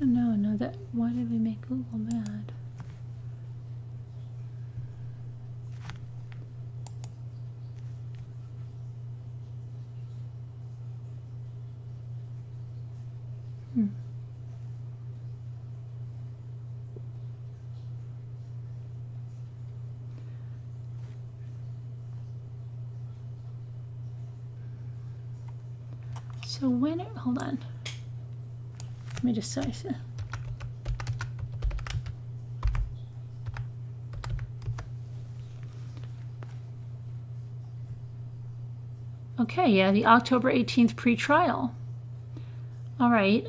No, that, why did we make Google mad? So when, hold on. Let me just say so. Okay, yeah, the October 18th pretrial. All right.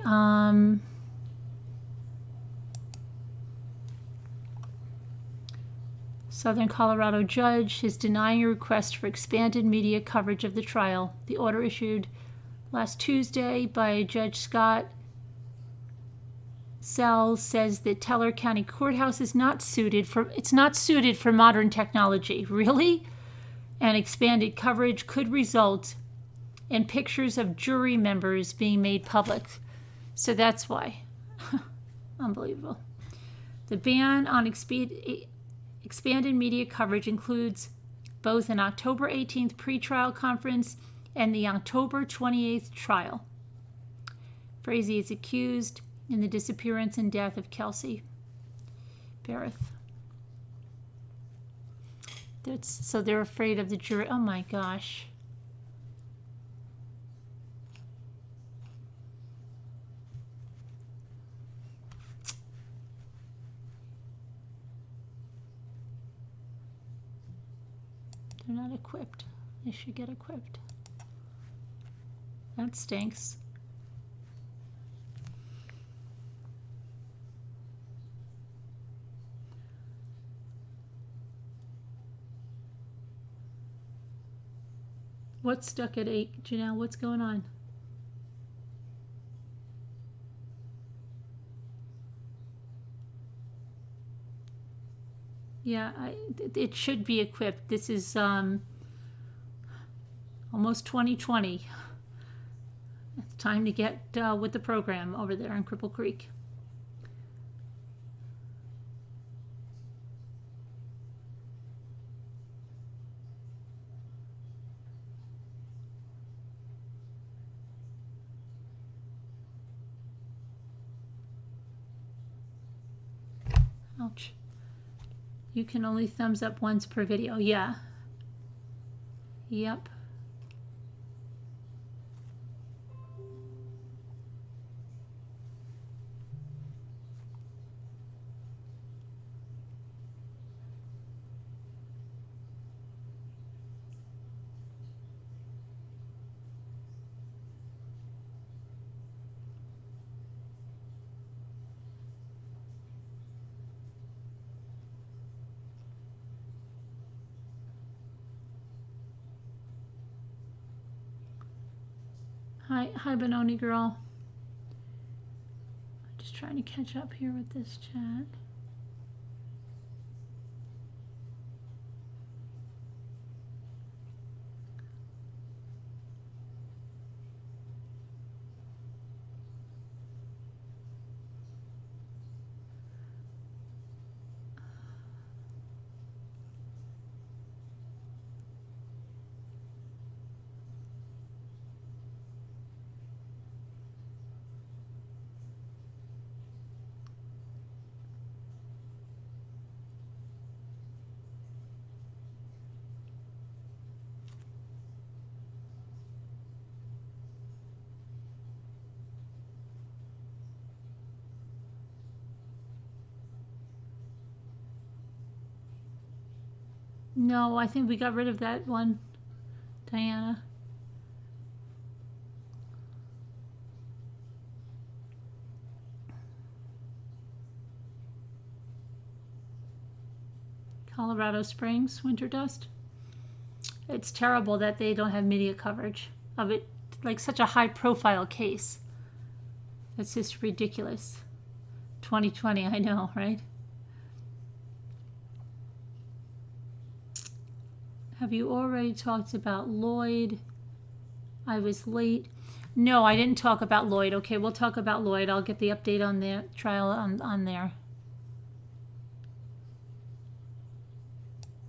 Southern Colorado judge is denying a request for expanded media coverage of the trial. The order issued last Tuesday by Judge Scott Sells says that Teller County Courthouse is not suited for modern technology. Really? And expanded coverage could result in pictures of jury members being made public. So that's why. Unbelievable. The ban on expanded Expanded media coverage includes both an October 18th pretrial conference and the October 28th trial. Frazee is accused in the disappearance and death of Kelsey Barrett. So they're afraid of the jury. Oh my gosh. They're not equipped. They should get equipped. That stinks. What's stuck at 8, Janelle? What's going on? Yeah, it should be equipped. This is almost 2020. It's time to get with the program over there in Cripple Creek. Ouch. You can only thumbs up once per video. Yeah. Yep. Hi, Benoni girl. Just trying to catch up here with this chat. No, I think we got rid of that one, Diana. Colorado Springs, winter dust. It's terrible that they don't have media coverage of it, like such a high profile case. That's just ridiculous. 2020, I know, right? Have you already talked about Loyd? I was late. No, I didn't talk about Loyd. Okay, we'll talk about Loyd. I'll get the update on the trial on there.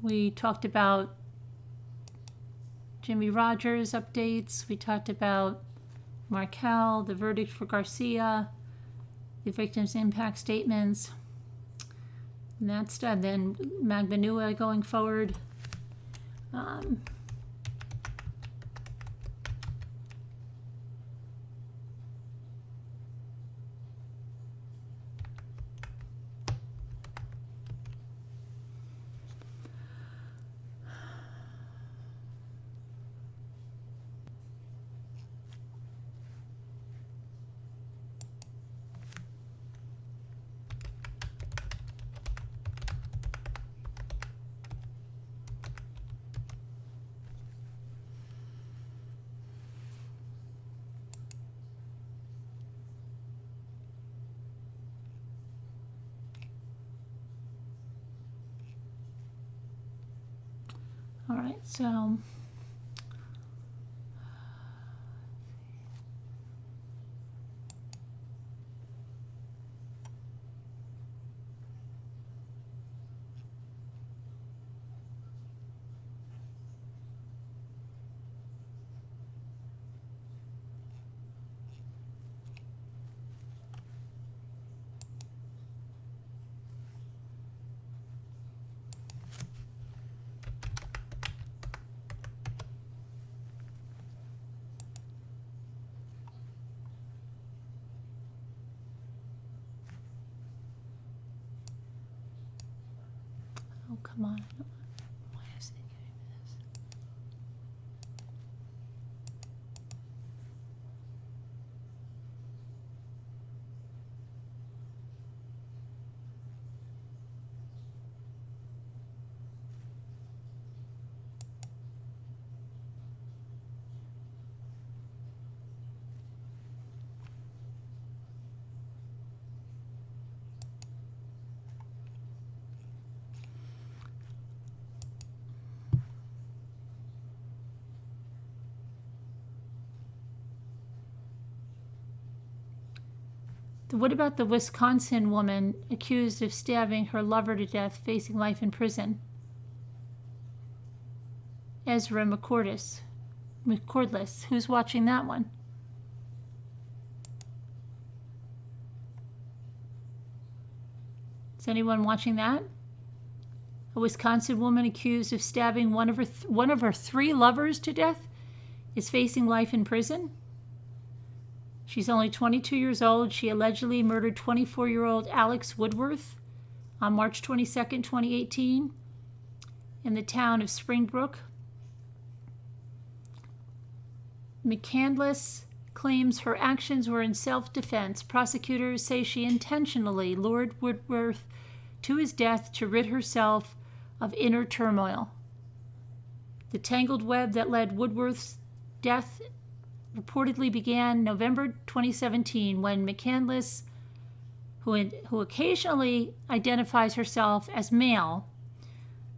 We talked about Jimmy Rodgers updates. We talked about Markel, the verdict for Garcia, the victims' impact statements. And that's done. Then Magbanua going forward. All right, so Oh, come on. Why is it giving me this? What about the Wisconsin woman accused of stabbing her lover to death, facing life in prison? Ezra McCordless. Who's watching that one? Is anyone watching that? A Wisconsin woman accused of stabbing one of her 3 lovers to death is facing life in prison. She's only 22 years old. She allegedly murdered 24-year-old Alex Woodworth on March 22nd, 2018, in the town of Springbrook. McCandless claims her actions were in self-defense. Prosecutors say she intentionally lured Woodworth to his death to rid herself of inner turmoil. The tangled web that led Woodworth's death reportedly began November 2017 when McCandless, who occasionally identifies herself as male,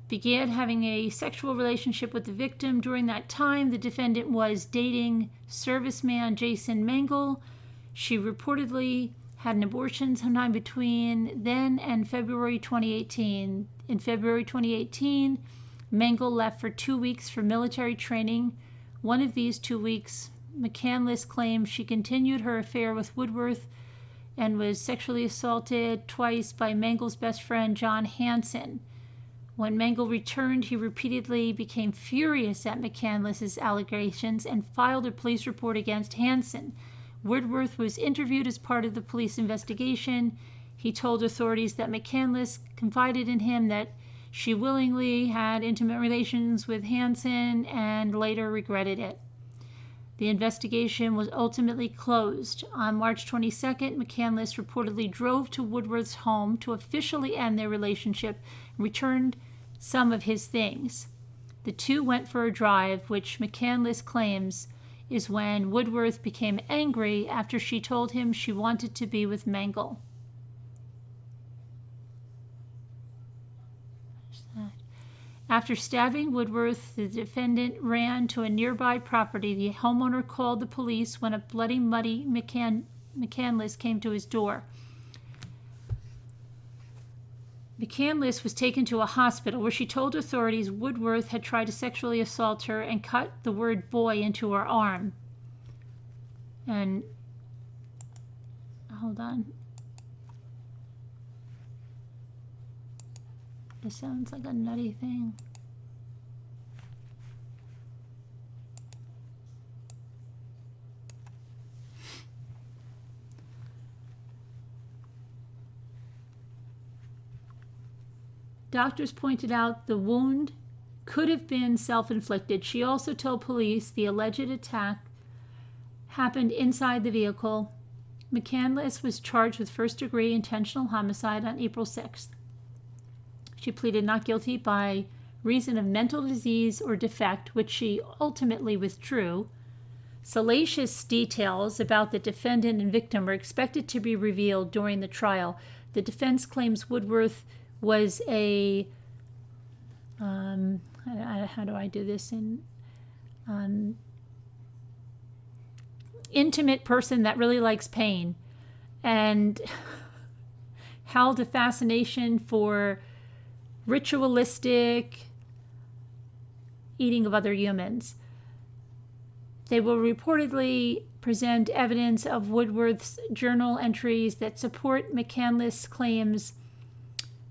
began having a sexual relationship with the victim. During that time, the defendant was dating serviceman Jason Mengel. She reportedly had an abortion sometime between then and February 2018. In February 2018, Mengel left for 2 weeks for military training. One of these 2 weeks, McCandless claims she continued her affair with Woodworth and was sexually assaulted twice by Mengel's best friend, John Hansen. When Mengel returned, he repeatedly became furious at McCandless's allegations and filed a police report against Hansen. Woodworth was interviewed as part of the police investigation. He told authorities that McCandless confided in him that she willingly had intimate relations with Hansen and later regretted it. The investigation was ultimately closed. On March 22nd, McCandless reportedly drove to Woodworth's home to officially end their relationship and returned some of his things. The two went for a drive, which McCandless claims is when Woodworth became angry after she told him she wanted to be with Mengel. After stabbing Woodworth, the defendant ran to a nearby property. The homeowner called the police when a bloody, muddy McCandless came to his door. McCandless was taken to a hospital where she told authorities Woodworth had tried to sexually assault her and cut the word boy into her arm. And, hold on. This sounds like a nutty thing. Doctors pointed out the wound could have been self-inflicted. She also told police the alleged attack happened inside the vehicle. McCandless was charged with first-degree intentional homicide on April 6th. She pleaded not guilty by reason of mental disease or defect, which she ultimately withdrew. Salacious details about the defendant and victim were expected to be revealed during the trial. The defense claims Woodworth was a how do I do this in intimate person that really likes pain and held a fascination for ritualistic eating of other humans. They will reportedly present evidence of Woodworth's journal entries that support McCandless' claims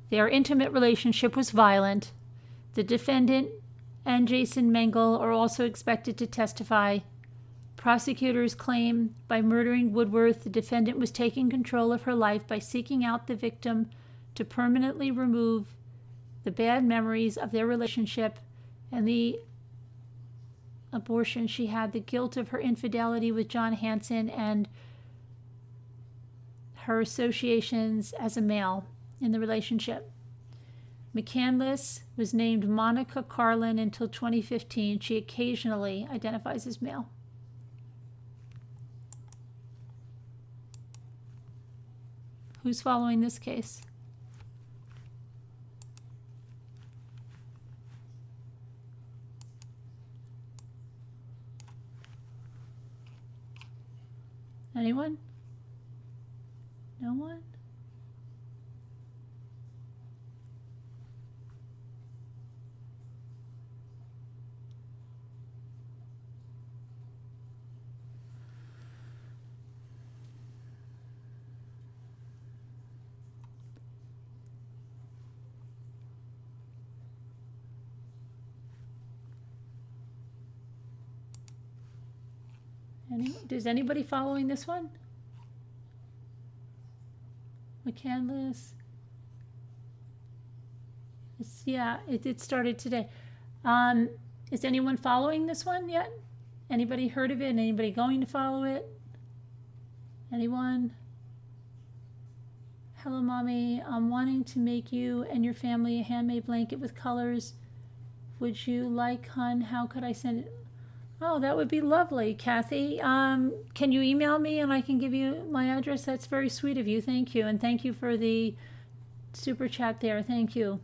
their intimate relationship was violent. The defendant and Jason Mengel are also expected to testify. Prosecutors claim by murdering Woodworth, the defendant was taking control of her life by seeking out the victim to permanently remove the bad memories of their relationship and the abortion she had, the guilt of her infidelity with John Hanson, and her associations as a male in the relationship. McCandless was named Monica Carlin until 2015. She occasionally identifies as male. Who's following this case? Anyone? No one? Is anybody following this one? McCandless. It started today. Is anyone following this one yet? Anybody heard of it? Anybody going to follow it? Anyone? Hello, Mommy. I'm wanting to make you and your family a handmade blanket with colors. Would you like, hon? How could I send it? Oh, that would be lovely, Kathy. Can you email me and I can give you my address? That's very sweet of you. Thank you. And thank you for the super chat there. Thank you.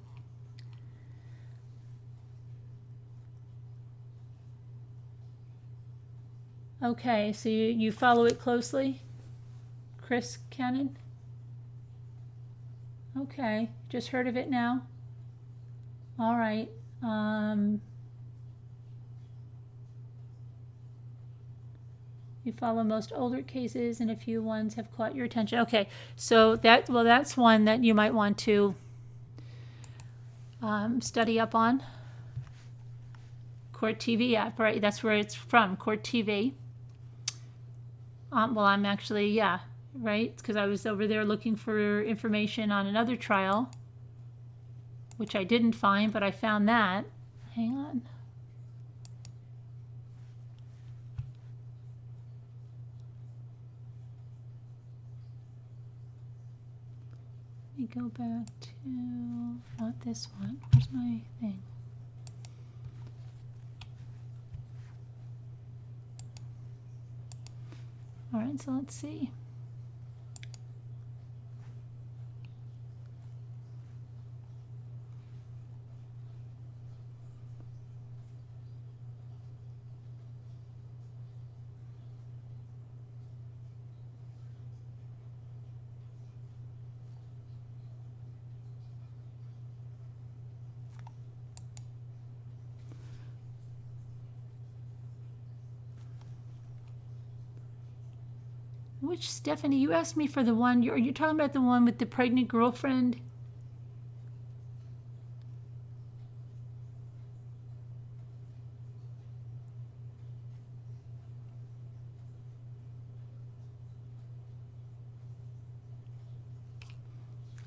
Okay, so you follow it closely? Chris Cannon? Okay, just heard of it now? All right. You follow most older cases and a few ones have caught your attention. Okay, so that's one that you might want to study up on. Court TV app, right? That's where it's from, Court TV. Well, I'm actually, right? Because I was over there looking for information on another trial, which I didn't find, but I found that. Hang on. Let me go back to, not this one. Where's my thing? All right, so let's see. Which, Stephanie, you asked me for the one, are you talking about the one with the pregnant girlfriend?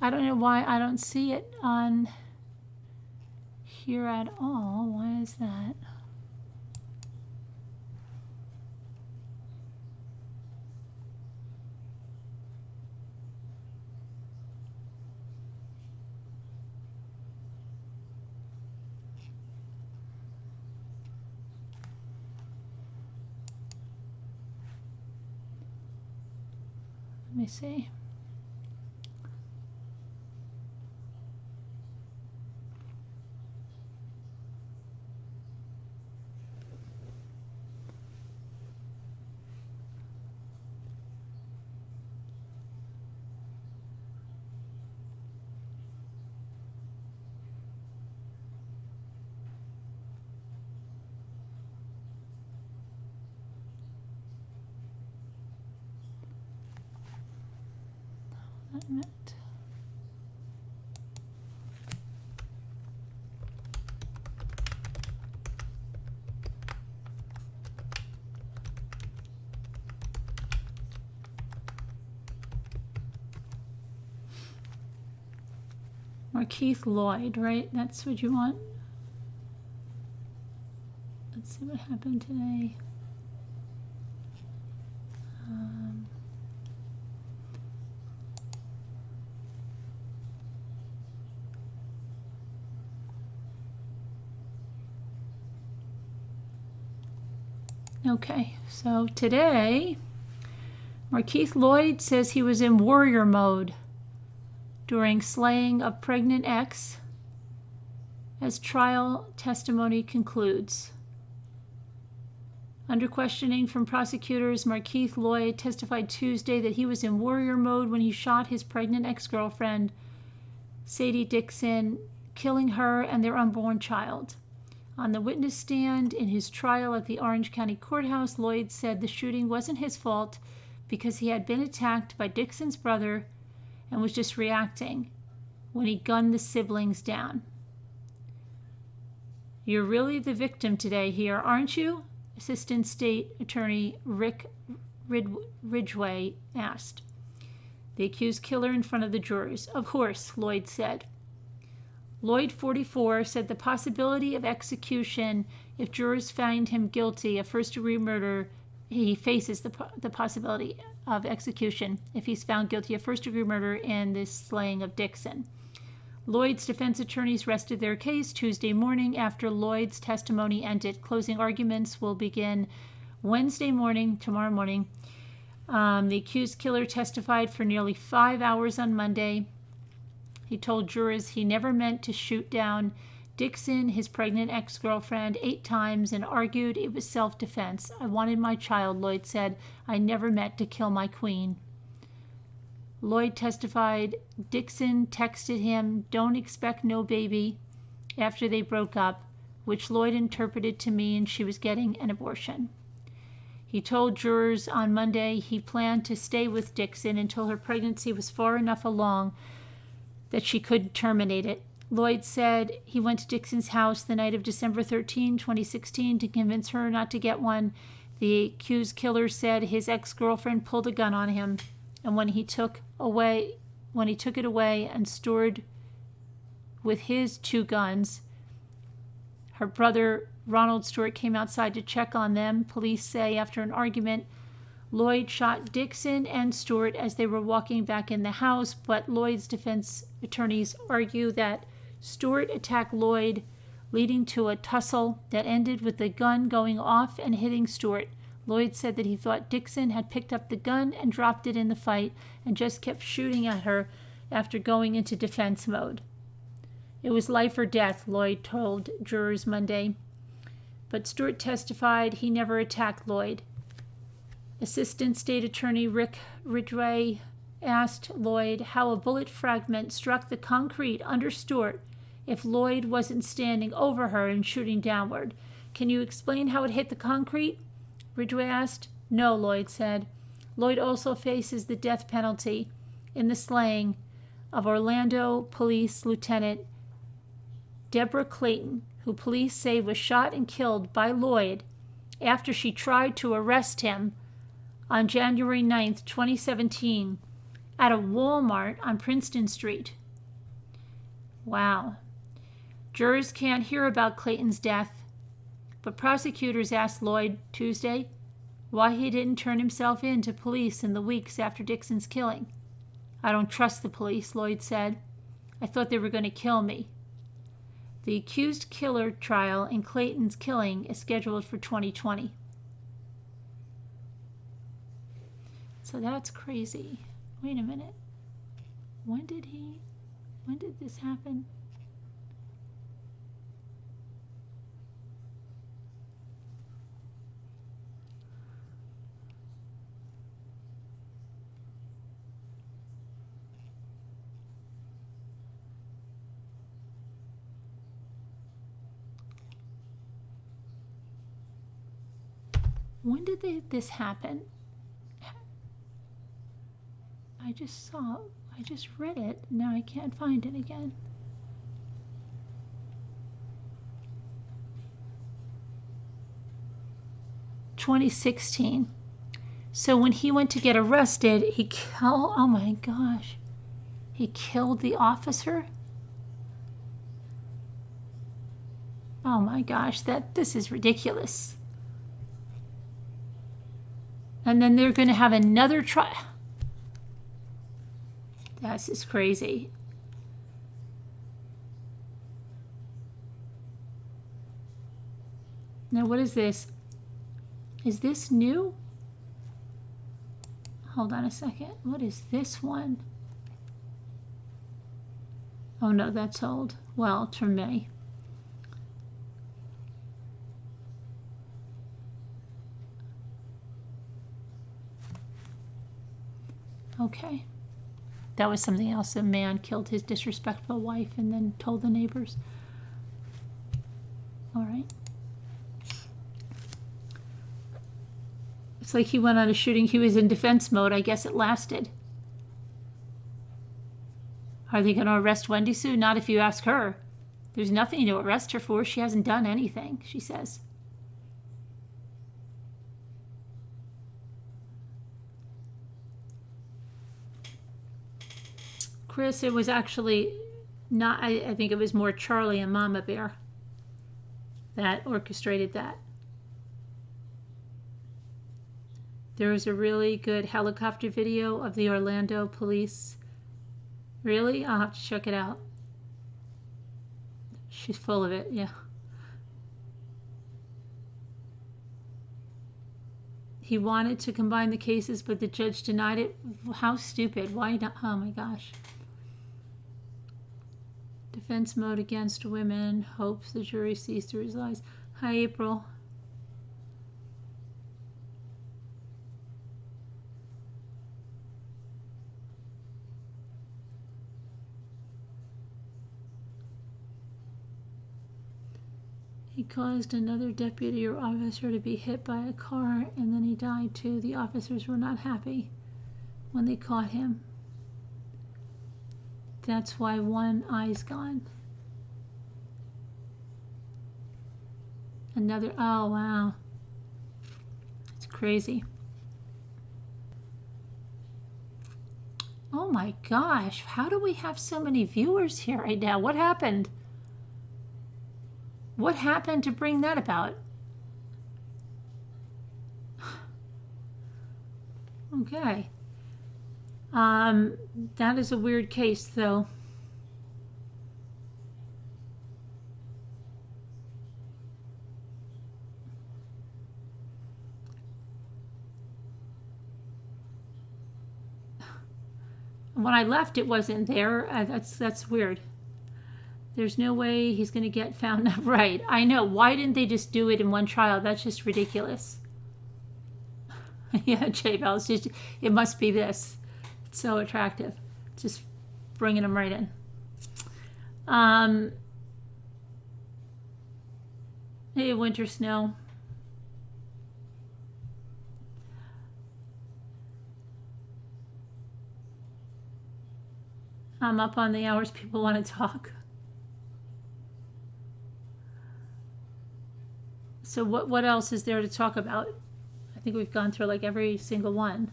I don't know why I don't see it on here at all. Why is that? Let me see. Not a minute. Markeith Loyd, right? That's what you want? Let's see what happened today. Okay, so today, Markeith Loyd says he was in warrior mode during slaying of pregnant ex as trial testimony concludes. Under questioning from prosecutors, Markeith Loyd testified Tuesday that he was in warrior mode when he shot his pregnant ex-girlfriend, Sadie Dixon, killing her and their unborn child. On the witness stand in his trial at the Orange County Courthouse, Loyd said the shooting wasn't his fault because he had been attacked by Dixon's brother and was just reacting when he gunned the siblings down. "You're really the victim today here, aren't you?" Assistant State Attorney Rick Ridgway asked the accused killer in front of the jurors. "Of course," Loyd said. Loyd, 44, said the possibility of execution if jurors find him guilty of first-degree murder. He faces the possibility of execution if he's found guilty of first-degree murder in this slaying of Dixon. Loyd's defense attorneys rested their case Tuesday morning after Loyd's testimony ended. Closing arguments will begin Wednesday morning, tomorrow morning. The accused killer testified for nearly 5 hours on Monday. He told jurors he never meant to shoot down Dixon, his pregnant ex-girlfriend, 8 times and argued it was self-defense. "I wanted my child," Loyd said. "I never meant to kill my queen." Loyd testified Dixon texted him, "Don't expect no baby," after they broke up, which Loyd interpreted to mean she was getting an abortion. He told jurors on Monday he planned to stay with Dixon until her pregnancy was far enough along that she could terminate it. Loyd said he went to Dixon's house the night of December 13, 2016 to convince her not to get one. The accused killer said his ex-girlfriend pulled a gun on him, and when he took it away and stored with his 2 guns, her brother Ronald Stewart came outside to check on them. Police say after an argument, Loyd shot Dixon and Stewart as they were walking back in the house, but Loyd's defense attorneys argue that Stewart attacked Loyd, leading to a tussle that ended with the gun going off and hitting Stewart. Loyd said that he thought Dixon had picked up the gun and dropped it in the fight and just kept shooting at her after going into defense mode. "It was life or death," Loyd told jurors Monday. But Stewart testified he never attacked Loyd. Assistant State Attorney Rick Ridgway asked Loyd how a bullet fragment struck the concrete under Stewart if Loyd wasn't standing over her and shooting downward. "Can you explain how it hit the concrete?" Ridgway asked. "No," Loyd said. Loyd also faces the death penalty in the slaying of Orlando Police Lieutenant Deborah Clayton, who police say was shot and killed by Loyd after she tried to arrest him on January 9th, 2017, at a Walmart on Princeton Street. Wow. Jurors can't hear about Clayton's death, but prosecutors asked Loyd Tuesday why he didn't turn himself in to police in the weeks after Dixon's killing. "I don't trust the police," Loyd said. "I thought they were going to kill me." The accused killer trial in Clayton's killing is scheduled for 2020. So that's crazy. Wait a minute. When did this happen? When did this happen? I just read it. Now I can't find it again. "2016. So when he went to get arrested, he killed the officer? Oh my gosh, this is ridiculous. And then they're going to have another trial. That's just crazy. Now, what is this? Is this new? Hold on a second. What is this one? Oh no, that's old. Well, it's from May. Okay. That was something else. A man killed his disrespectful wife and then told the neighbors. All right. It's like he went on a shooting. He was in defense mode. I guess it lasted. Are they going to arrest Wendy Sue? Not if you ask her. There's nothing to arrest her for. She hasn't done anything, she says. Chris, it was actually not, I think it was more Charlie and Mama Bear that orchestrated that. There was a really good helicopter video of the Orlando police. Really? I'll have to check it out. She's full of it, yeah. He wanted to combine the cases, but the judge denied it. How stupid. Why not? Oh my gosh. Defense mode against women. Hopes the jury sees through his lies. Hi, April. He caused another deputy or officer to be hit by a car, and then he died too. The officers were not happy when they caught him. That's why one eye's gone. Another, oh wow. It's crazy. Oh my gosh, how do we have so many viewers here right now? What happened? What happened to bring that about? Okay. That is a weird case, though. When I left, it wasn't there. That's weird. There's no way he's going to get found out. Right. I know. Why didn't they just do it in one trial? That's just ridiculous. Yeah, J-Bell. It must be this. It's so attractive. Just bringing them right in. Hey, winter snow. I'm up on the hours people want to talk. So what else is there to talk about? I think we've gone through like every single one.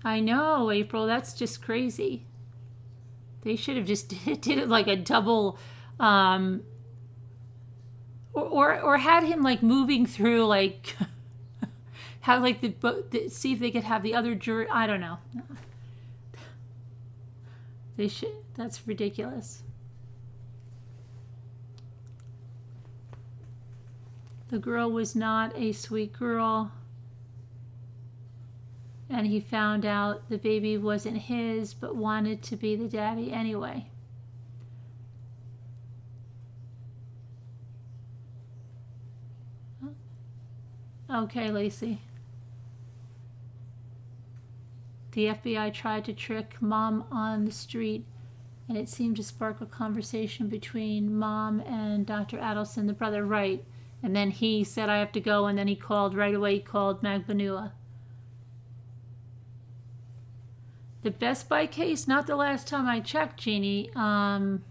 I know, April, that's just crazy. They should have just did it like a double, or had him like moving through, like have like see if they could have the other jury. I don't know. They should. That's ridiculous. The girl was not a sweet girl. And he found out the baby wasn't his, but wanted to be the daddy anyway. Okay, Lacey. The FBI tried to trick Mom on the street, and it seemed to spark a conversation between Mom and Dr. Adelson, the brother, right. And then he said, I have to go, and then he called right away. He called Magbanua. The Best Buy case, not the last time I checked, Jeannie. I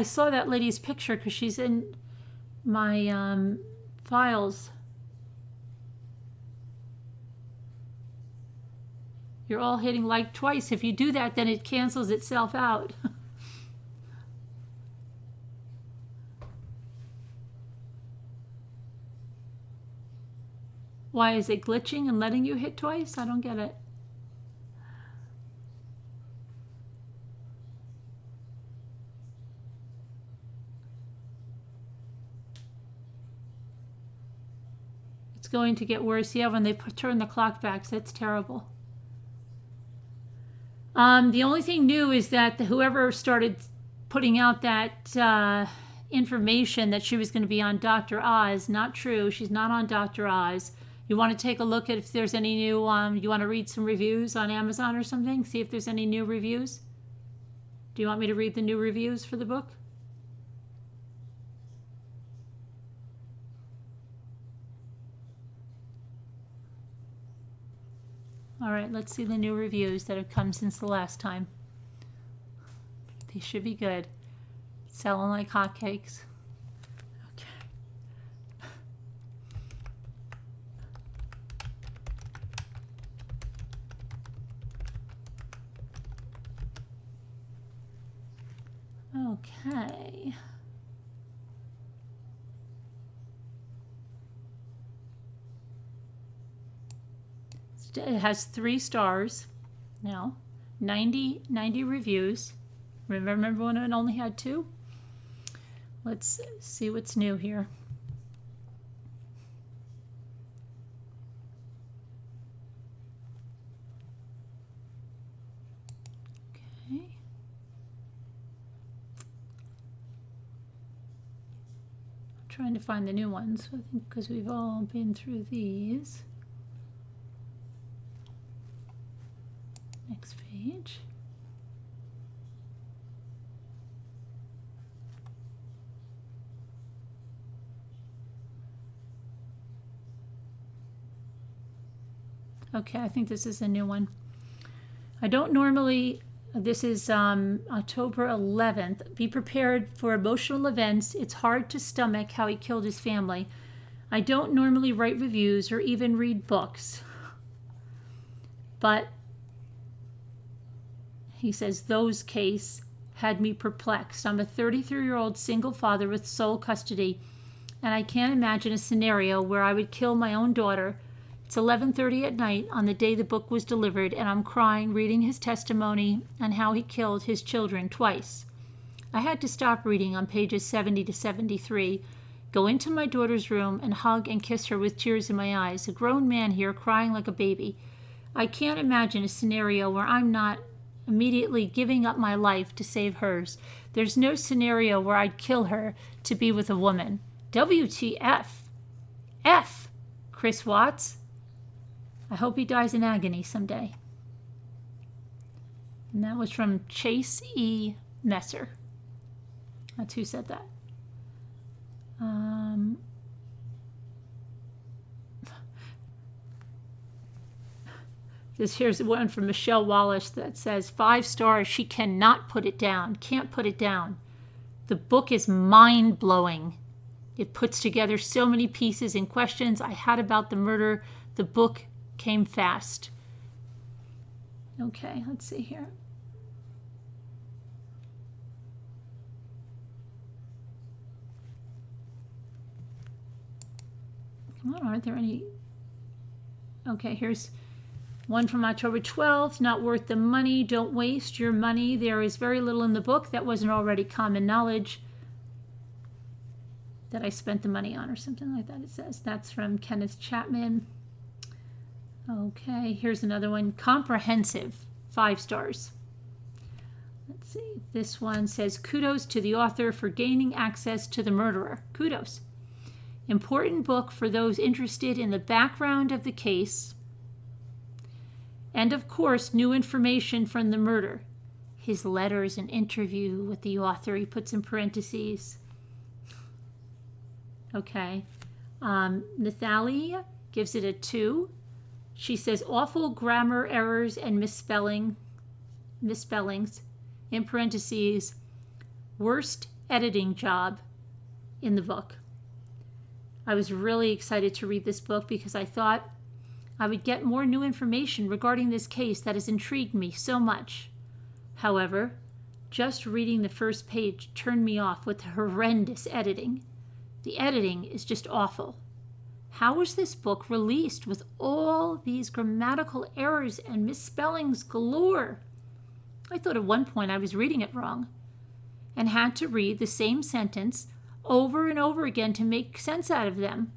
saw that lady's picture because she's in my Files. You're all hitting like twice. If you do that, then it cancels itself out. Why is it glitching and letting you hit twice? I don't get it. It's going to get worse. Yeah, when they turn the clock back, so that's terrible. The only thing new is that whoever started putting out that information that she was going to be on Dr. Oz, not true. She's not on Dr. Oz. You want to take a look at if there's any new, you want to read some reviews on Amazon or something? See if there's any new reviews? Do you want me to read the new reviews for the book? All right, let's see the new reviews that have come since the last time. They should be good. Selling like hotcakes. Okay. It has 3 stars now, 90 reviews. Remember when it only had 2? Let's see what's new here. Okay. I'm trying to find the new ones, I think, because we've all been through these. Next page. Okay, I think this is a new one. I don't normally, this is October 11th. Be prepared for emotional events. It's hard to stomach how he killed his family. I don't normally write reviews or even read books. But he says, those case had me perplexed. I'm a 33-year-old single father with sole custody, and I can't imagine a scenario where I would kill my own daughter. It's 11:30 at night on the day the book was delivered, and I'm crying reading his testimony on how he killed his children twice. I had to stop reading on pages 70 to 73, go into my daughter's room and hug and kiss her with tears in my eyes, a grown man here crying like a baby. I can't imagine a scenario where I'm not immediately giving up my life to save hers. There's no scenario where I'd kill her to be with a woman. WTF. F. Chris Watts. I hope he dies in agony someday. And that was from Chase E. Messer. That's who said that. Here's one from Michelle Wallace that says, 5 stars, she cannot put it down, can't put it down. The book is mind-blowing. It puts together so many pieces and questions I had about the murder. The book came fast. Okay, let's see here. Come on, aren't there any? Okay, here's one from October 12th, not worth the money. Don't waste your money. There is very little in the book that wasn't already common knowledge that I spent the money on, or something like that, it says. That's from Kenneth Chapman. Okay, here's another one. Comprehensive, 5 stars. Let's see. This one says, kudos to the author for gaining access to the murderer. Kudos. Important book for those interested in the background of the case. And of course, new information from the murder. His letters and interview with the author, he puts in parentheses. Okay. Nathalie gives it a 2. She says, awful grammar errors and misspellings, in parentheses, worst editing job in the book. I was really excited to read this book because I thought I would get more new information regarding this case that has intrigued me so much. However, just reading the first page turned me off with the horrendous editing. The editing is just awful. How was this book released with all these grammatical errors and misspellings galore? I thought at one point I was reading it wrong and had to read the same sentence over and over again to make sense out of them.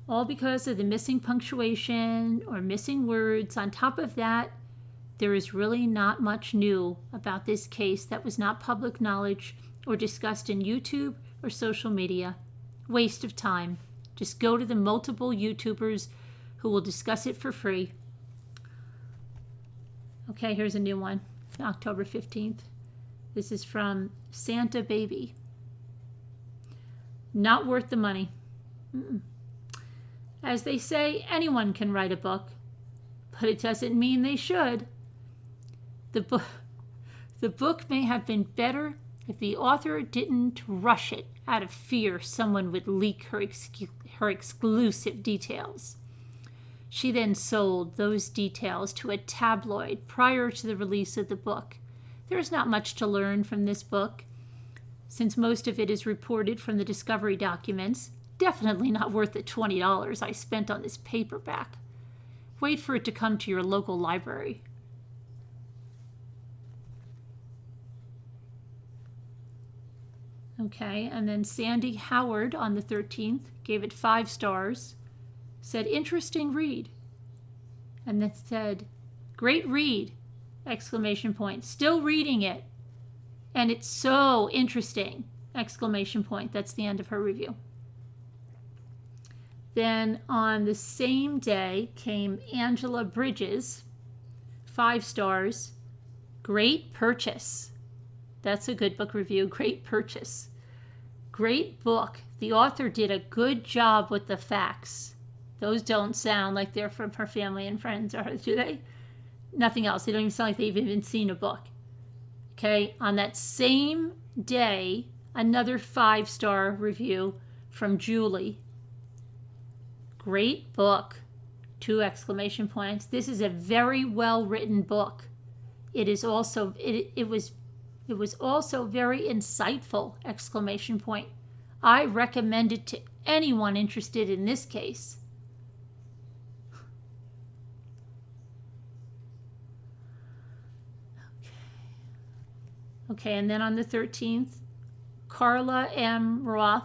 All because of the missing punctuation or missing words. On top of that, there is really not much new about this case that was not public knowledge or discussed in YouTube or social media. Waste of time. Just go to the multiple YouTubers who will discuss it for free. Okay, here's a new one, October 15th. This is from Santa Baby. Not worth the money. As they say, anyone can write a book, but it doesn't mean they should. The book may have been better if the author didn't rush it out of fear someone would leak her exclusive details. She then sold those details to a tabloid prior to the release of the book. There is not much to learn from this book, since most of it is reported from the discovery documents. Definitely not worth the $20 I spent on this paperback. Wait for it to come to your local library. Okay, and then Sandy Howard on the 13th gave it 5 stars, said interesting read, and then said great read, exclamation point, still reading it, and it's so interesting, exclamation point. That's the end of her review. Then on the same day came Angela Bridges, 5 stars, great purchase. That's a good book review, great purchase. Great book. The author did a good job with the facts. Those don't sound like they're from her family and friends, or do they? Nothing else. They don't even sound like they've even seen a book. Okay, on that same day, another 5-star review from Julie. Great book. 2 exclamation points. This is a very well written book. It is also it was also very insightful, exclamation point. I recommend it to anyone interested in this case. Okay, and then on the 13th, Carla M. Roth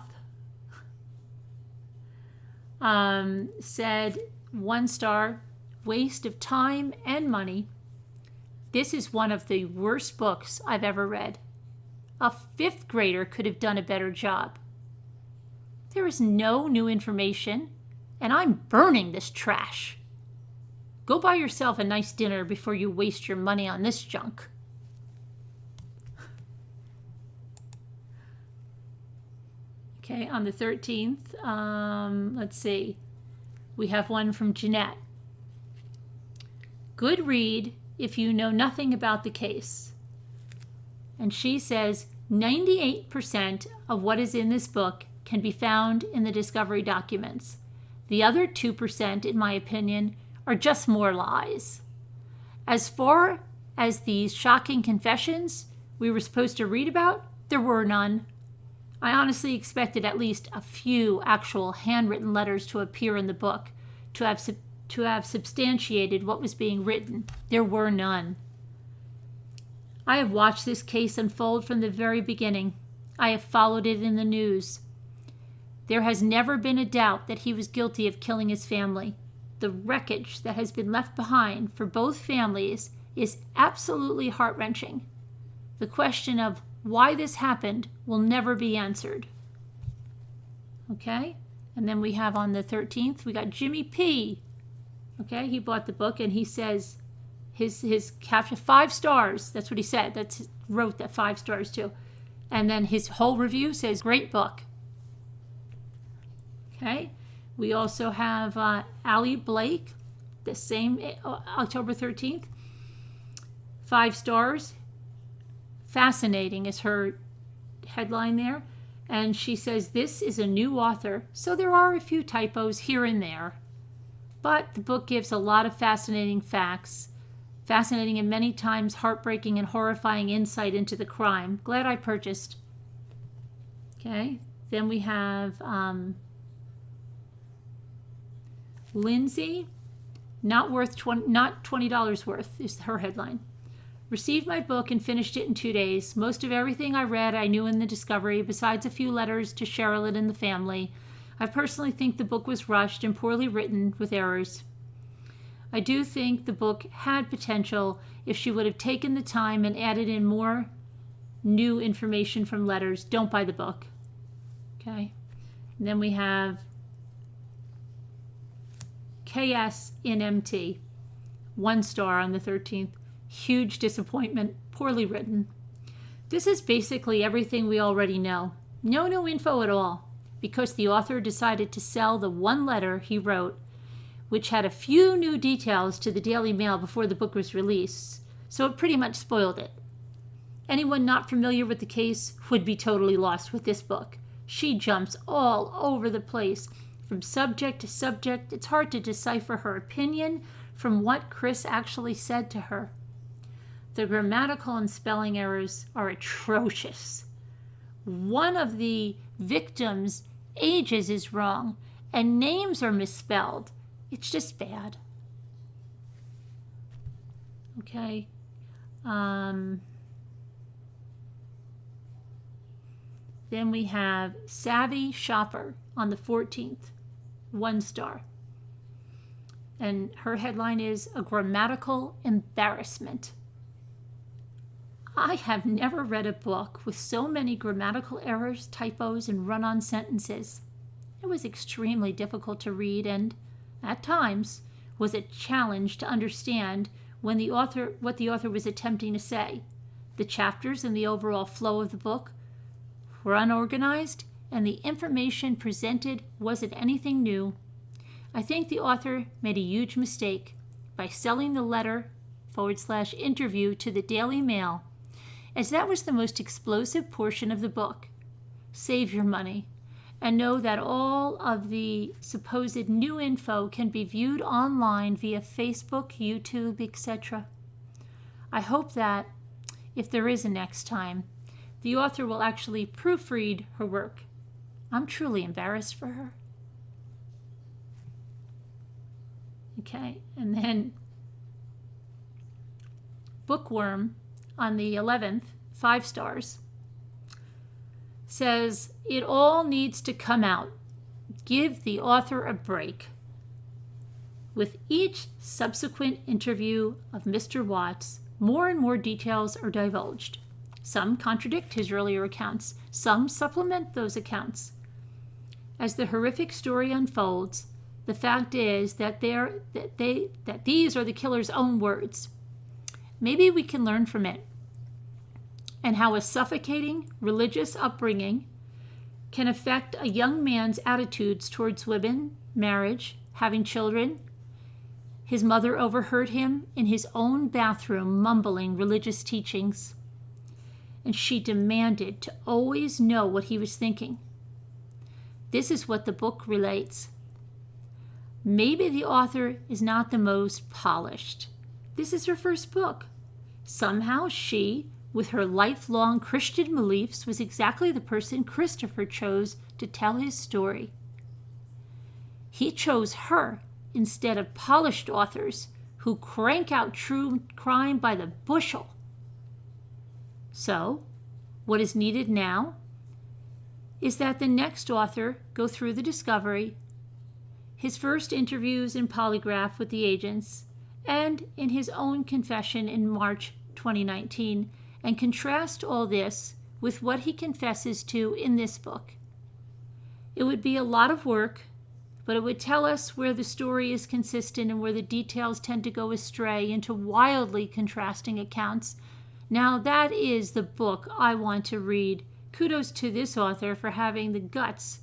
said 1 star, waste of time and money. This is one of the worst books I've ever read. A 5th grader could have done a better job. There is no new information, and I'm burning this trash. Go buy yourself a nice dinner before you waste your money on this junk. Okay, on the 13th, let's see. We have one from Jeanette. Good read if you know nothing about the case. And she says 98% of what is in this book can be found in the discovery documents. The other 2%, in my opinion, are just more lies. As far as these shocking confessions we were supposed to read about, there were none. I honestly expected at least a few actual handwritten letters to appear in the book to have substantiated what was being written. There were none. I have watched this case unfold from the very beginning. I have followed it in the news. There has never been a doubt that he was guilty of killing his family. The wreckage that has been left behind for both families is absolutely heart-wrenching. The question of why this happened will never be answered. Okay? And then we have on the 13th, we got Jimmy P. Okay, he bought the book and he says his caption, 5 stars. That's what he said. That's wrote that 5 stars too. And then his whole review says, great book. Okay, we also have Allie Blake, the same October 13th. 5 stars. Fascinating is her headline there. And she says this is a new author, so there are a few typos here and there. But the book gives a lot of fascinating facts, fascinating and many times heartbreaking and horrifying insight into the crime. Glad I purchased. Okay, then we have Lindsay, not $20 worth is her headline. Received my book and finished it in 2 days. Most of everything I read I knew in the discovery, besides a few letters to Cheryl and the family. I personally think the book was rushed and poorly written with errors. I do think the book had potential if she would have taken the time and added in more new information from letters. Don't buy the book. Okay. And then we have KS in MT. 1 star on the 13th. Huge disappointment. Poorly written. This is basically everything we already know. No new info at all, because the author decided to sell the one letter he wrote, which had a few new details to the Daily Mail before the book was released, so it pretty much spoiled it. Anyone not familiar with the case would be totally lost with this book. She jumps all over the place, from subject to subject. It's hard to decipher her opinion from what Chris actually said to her. The grammatical and spelling errors are atrocious. One of the victims' ages is wrong, and names are misspelled. It's just bad. Okay. Then we have Savvy Shopper on the 14th. 1 star. And her headline is A Grammatical Embarrassment. I have never read a book with so many grammatical errors, typos, and run-on sentences. It was extremely difficult to read and, at times, was a challenge to understand what the author was attempting to say. The chapters and the overall flow of the book were unorganized, and the information presented wasn't anything new. I think the author made a huge mistake by selling the letter/interview to the Daily Mail, as that was the most explosive portion of the book. Save your money, and know that all of the supposed new info can be viewed online via Facebook, YouTube, etc. I hope that, if there is a next time, the author will actually proofread her work. I'm truly embarrassed for her. Okay, and then Bookworm on the 11th, 5 stars, says, it all needs to come out. Give the author a break. With each subsequent interview of Mr. Watts, more and more details are divulged. Some contradict his earlier accounts. Some supplement those accounts. As the horrific story unfolds, the fact is that these are the killer's own words. Maybe we can learn from it, and how a suffocating religious upbringing can affect a young man's attitudes towards women, marriage, having children. His mother overheard him in his own bathroom mumbling religious teachings, and she demanded to always know what he was thinking. This is what the book relates. Maybe the author is not the most polished. This is her first book. Somehow she, with her lifelong Christian beliefs, was exactly the person Christopher chose to tell his story. He chose her instead of polished authors who crank out true crime by the bushel. So, what is needed now is that the next author go through the discovery, his first interviews and polygraph with the agents, and in his own confession in March 2019, and contrast all this with what he confesses to in this book. It would be a lot of work, but it would tell us where the story is consistent and where the details tend to go astray into wildly contrasting accounts. Now that is the book I want to read. Kudos to this author for having the guts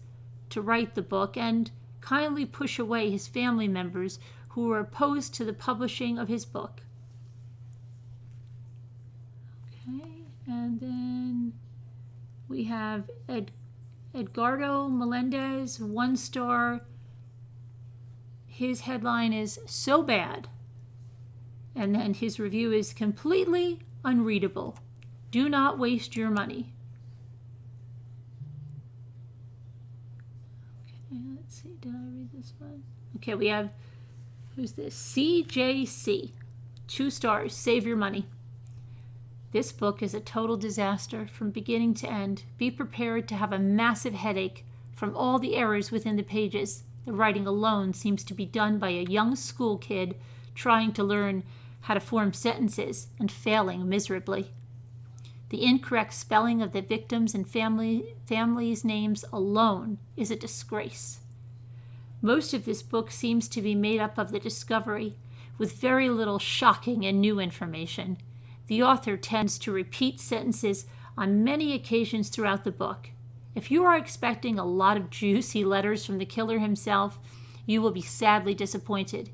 to write the book and kindly push away his family members who were opposed to the publishing of his book. Okay, and then we have Edgardo Melendez, 1 star. His headline is "So Bad." And then his review is "Completely unreadable. Do not waste your money." Okay, let's see. Did I read this one? Okay, we have, who's this? CJC. 2 stars. Save your money. This book is a total disaster from beginning to end. Be prepared to have a massive headache from all the errors within the pages. The writing alone seems to be done by a young school kid trying to learn how to form sentences and failing miserably. The incorrect spelling of the victims and families' names alone is a disgrace. Most of this book seems to be made up of the discovery, with very little shocking and new information. The author tends to repeat sentences on many occasions throughout the book. If you are expecting a lot of juicy letters from the killer himself, you will be sadly disappointed.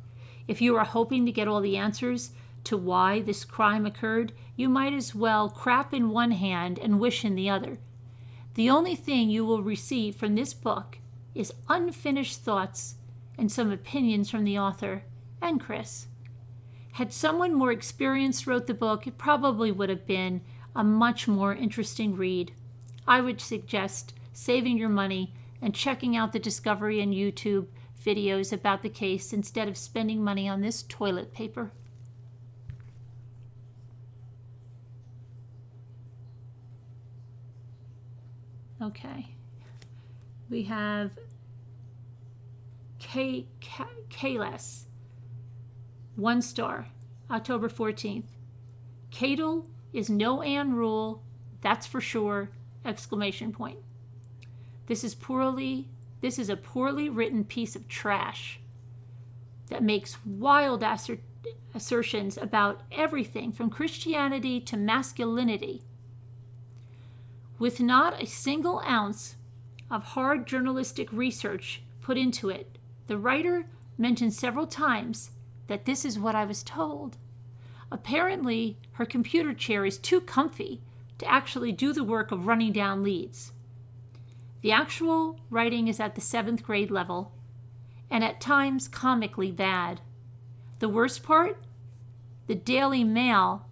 If you are hoping to get all the answers to why this crime occurred, you might as well crap in one hand and wish in the other. The only thing you will receive from this book is unfinished thoughts and some opinions from the author and Chris. Had someone more experienced wrote the book, it probably would have been a much more interesting read. I would suggest saving your money and checking out the Discovery and YouTube videos about the case instead of spending money on this toilet paper. Okay. We have Kales. 1 star, October 14th. Cadle is no Ann Rule, that's for sure, exclamation point. This is a poorly written piece of trash that makes wild assertions about everything from Christianity to masculinity, with not a single ounce of hard journalistic research put into it. The writer mentioned several times that this is what I was told. Apparently, her computer chair is too comfy to actually do the work of running down leads. The actual writing is at the 7th grade level, and at times comically bad. The worst part? The Daily Mail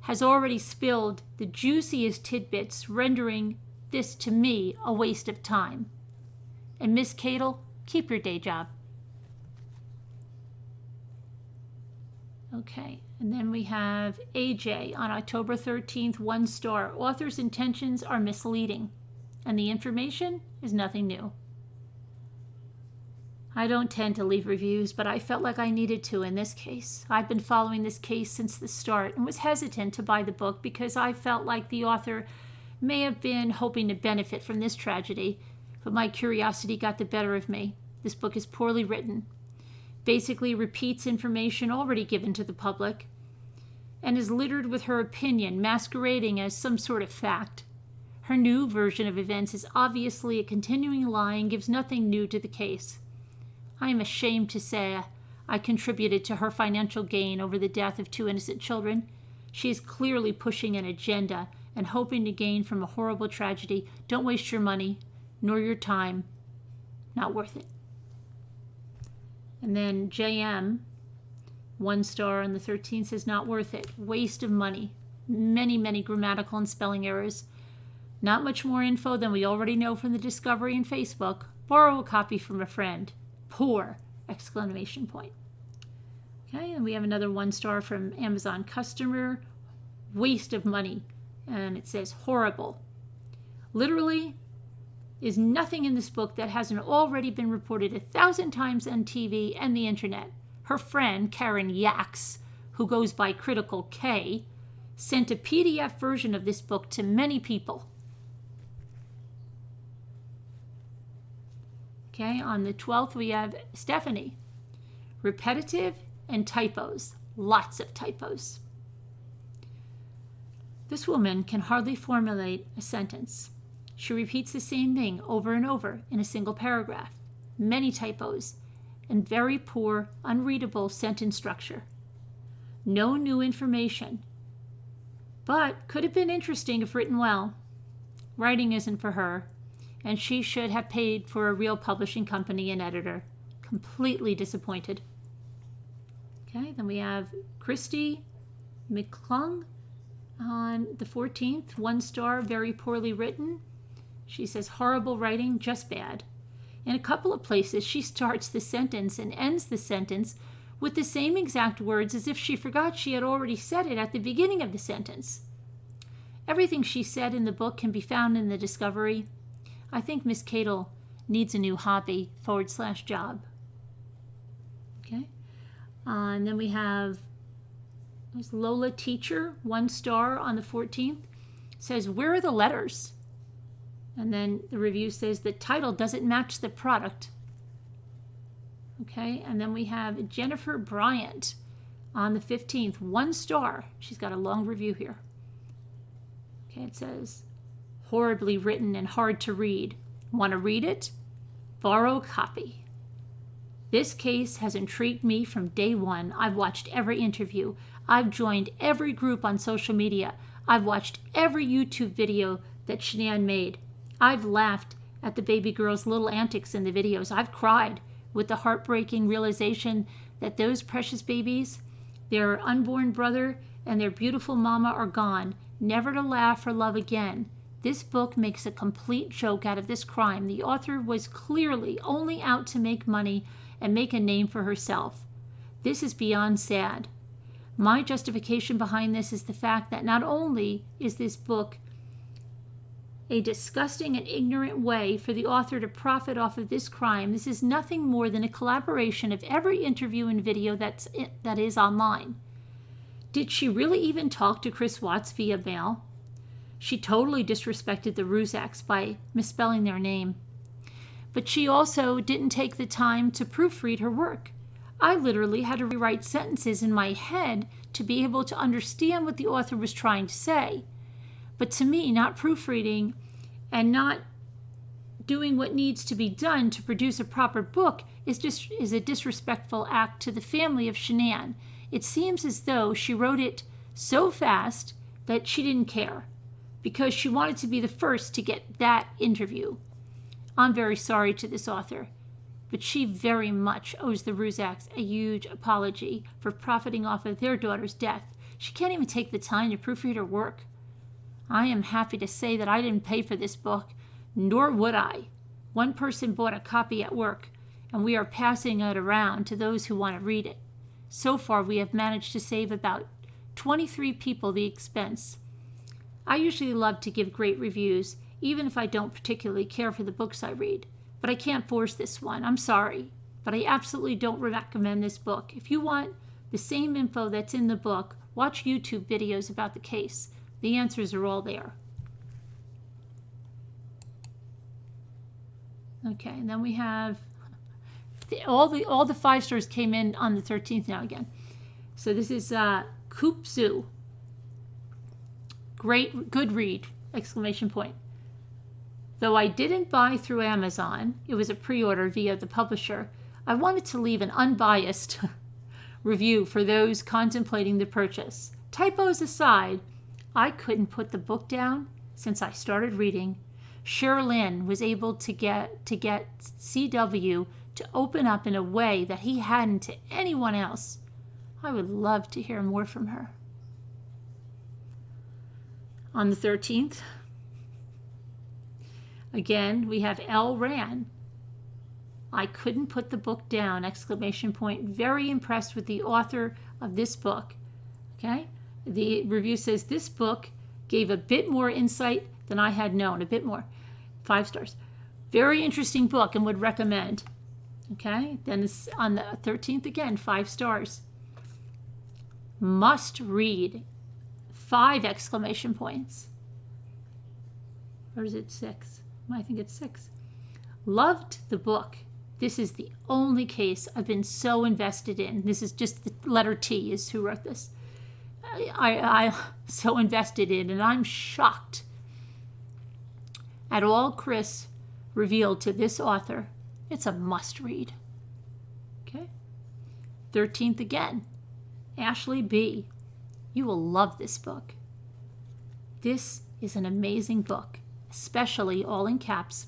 has already spilled the juiciest tidbits, rendering this to me a waste of time. And Miss Cadle, keep your day job. Okay, and then we have AJ on October 13th, 1 star. Author's intentions are misleading, and the information is nothing new. I don't tend to leave reviews, but I felt like I needed to in this case. I've been following this case since the start and was hesitant to buy the book because I felt like the author may have been hoping to benefit from this tragedy, but my curiosity got the better of me. This book is poorly written, basically repeats information already given to the public, and is littered with her opinion masquerading as some sort of fact. Her new version of events is obviously a continuing lie and gives nothing new to the case. I am ashamed to say I contributed to her financial gain over the death of 2 innocent children. She is clearly pushing an agenda and hoping to gain from a horrible tragedy. Don't waste your money, nor your time. Not worth it. And then JM, 1 star on the 13th, says not worth it. Waste of money. Many, many grammatical and spelling errors. Not much more info than we already know from the Discovery and Facebook. Borrow a copy from a friend. Poor! Exclamation point. Okay, and we have another 1 star from Amazon customer. Waste of money. And it says horrible. Literally, is nothing in this book that hasn't already been reported 1,000 times on TV and the internet. Her friend, Karen Yax, who goes by Critical K, sent a PDF version of this book to many people. Okay, on the 12th we have Stephanie. Repetitive and typos. Lots of typos. This woman can hardly formulate a sentence. She repeats the same thing over and over in a single paragraph. Many typos and very poor, unreadable sentence structure. No new information, but could have been interesting if written well. Writing isn't for her. and she should have paid for a real publishing company and editor. Completely disappointed. Okay, then we have Christy McClung on the 14th. 1 star, very poorly written. She says, horrible writing, just bad. In a couple of places, she starts the sentence and ends the sentence with the same exact words as if she forgot she had already said it at the beginning of the sentence. Everything she said in the book can be found in the discovery. I think Miss Cadle needs a new hobby / job. Okay. And then we have Lola Teacher, 1 star on the 14th. Says, where are the letters? And then the review says the title doesn't match the product. Okay, and then we have Jennifer Bryant on the 15th, 1 star. She's got a long review here. Okay, it says, horribly written and hard to read. Want to read it? Borrow a copy. This case has intrigued me from day one. I've watched every interview. I've joined every group on social media. I've watched every YouTube video that Shanann made. I've laughed at the baby girl's little antics in the videos. I've cried with the heartbreaking realization that those precious babies, their unborn brother, and their beautiful mama are gone, never to laugh or love again. This book makes a complete joke out of this crime. The author was clearly only out to make money and make a name for herself. This is beyond sad. My justification behind this is the fact that not only is this book a disgusting and ignorant way for the author to profit off of this crime, this is nothing more than a collaboration of every interview and video that is online. Did she really even talk to Chris Watts via mail? She totally disrespected the Ruzaks by misspelling their name. But she also didn't take the time to proofread her work. I literally had to rewrite sentences in my head to be able to understand what the author was trying to say. But to me, not proofreading and not doing what needs to be done to produce a proper book is a disrespectful act to the family of Shanann. It seems as though she wrote it so fast that she didn't care because she wanted to be the first to get that interview. I'm very sorry to this author, but she very much owes the Ruzaks a huge apology for profiting off of their daughter's death. She can't even take the time to proofread her work. I am happy to say that I didn't pay for this book, nor would I. One person bought a copy at work, and we are passing it around to those who want to read it. So far, we have managed to save about 23 people the expense. I usually love to give great reviews, even if I don't particularly care for the books I read. But I can't force this one. I'm sorry. But I absolutely don't recommend this book. If you want the same info that's in the book, watch YouTube videos about the case. The answers are all there. Okay, and then we have all the 5 stars came in on the 13th now again. So this is Coop Zoo. Great, good read! Exclamation point. Though I didn't buy through Amazon, it was a pre-order via the publisher, I wanted to leave an unbiased review for those contemplating the purchase. Typos aside, I couldn't put the book down since I started reading. Sherilyn was able to get CW to open up in a way that he hadn't to anyone else. I would love to hear more from her. On the 13th, again, we have L. Ran. I couldn't put the book down! Exclamation point. Very impressed with the author of this book. Okay? The review says this book gave a bit more insight than I had known. A bit more. 5 stars. Very interesting book and would recommend. Okay? Then it's on the 13th again, 5 stars. Must read. 5 exclamation points. Or is it 6? I think it's 6. Loved the book. This is the only case I've been so invested in. This is just the letter T is who wrote this. I'm so invested in, and I'm shocked at all Chris revealed to this author. It's a must read. Okay. 13th again. Ashley B. You will love this book. This is an amazing book, especially all in caps.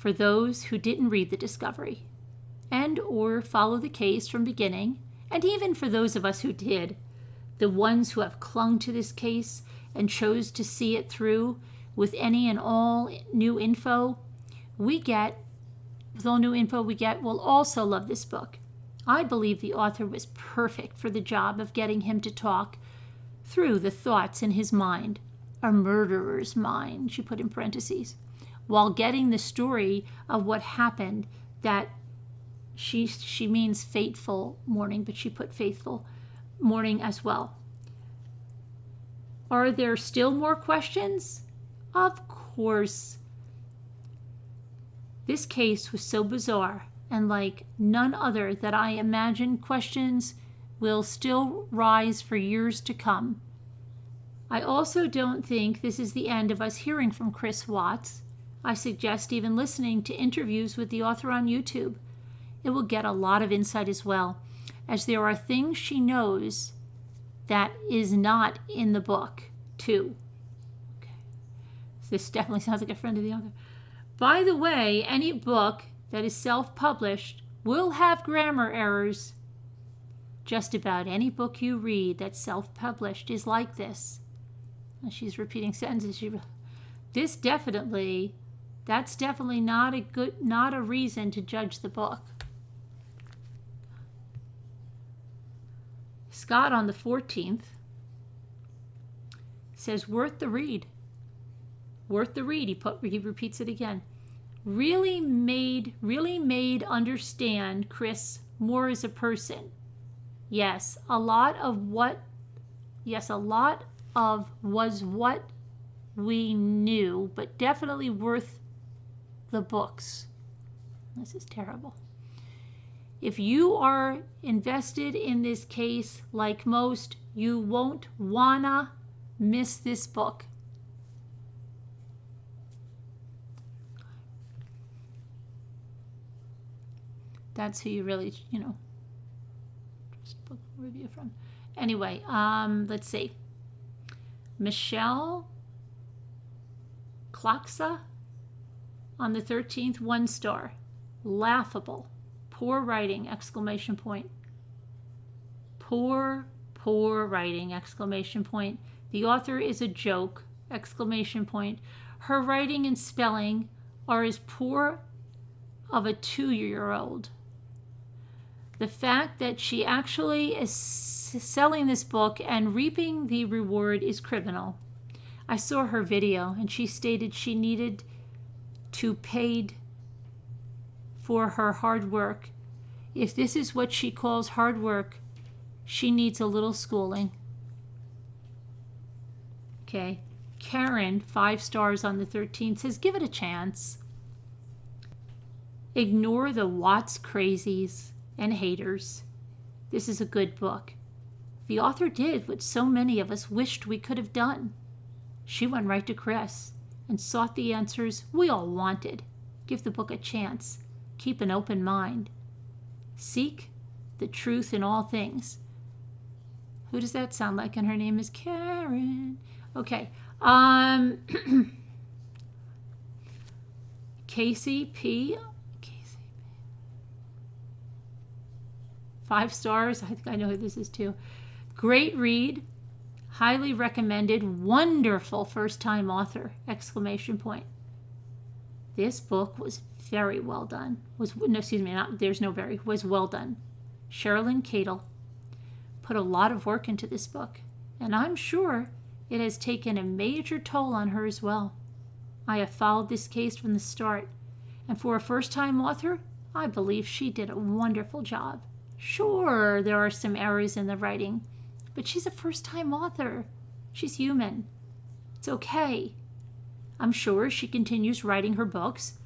for those who didn't read the discovery and or follow the case from beginning, and even for those of us who did, the ones who have clung to this case and chose to see it through with any and all new info we get, will also love this book. I believe the author was perfect for the job of getting him to talk through the thoughts in his mind, a murderer's mind, she put in parentheses, while getting the story of what happened. That she means fateful morning, but she put faithful morning as well. Are there still more questions? Of course. This case was so bizarre and like none other that I imagine questions will still rise for years to come. I also don't think this is the end of us hearing from Chris Watts. I suggest even listening to interviews with the author on YouTube. It will get a lot of insight as well, as there are things she knows that is not in the book, too. Okay. This definitely sounds like a friend of the author. By the way, any book that is self-published will have grammar errors. Just about any book you read that's self-published is like this. And she's repeating sentences. That's definitely not a reason to judge the book. Scott on the 14th says, worth the read. Worth the read. He repeats it again. Really made understand Chris more as a person. Yes, a lot of was what we knew, but definitely worth the books. This is terrible. If you are invested in this case, like most, you won't wanna miss this book. That's who you really, just book review from. Anyway, let's see. Michelle Kloxa on the 13th, 1 star. Laughable. Poor writing, exclamation point. Poor writing, exclamation point. The author is a joke, exclamation point. Her writing and spelling are as poor of a 2-year-old. The fact that she actually is selling this book and reaping the reward is criminal. I saw her video and she stated she needed to pay for her hard work. If this is what she calls hard work, she needs a little schooling. Okay. Karen, 5 stars on the 13th, says, give it a chance. Ignore the Watts crazies and haters. This is a good book. The author did what so many of us wished we could have done. She went right to Chris and sought the answers we all wanted. Give the book a chance. Keep an open mind. Seek the truth in all things. Who does that sound like? And her name is Karen. Okay. Casey P. 5 stars. I think I know who this is too. Great read. Highly recommended. Wonderful first-time author! Exclamation point. This book was very well done. Was well done. Sherilyn Cadle put a lot of work into this book, and I'm sure it has taken a major toll on her as well. I have followed this case from the start, and for a first-time author, I believe she did a wonderful job. Sure, there are some errors in the writing, but she's a first-time author. She's human. It's okay. I'm sure she continues writing her books.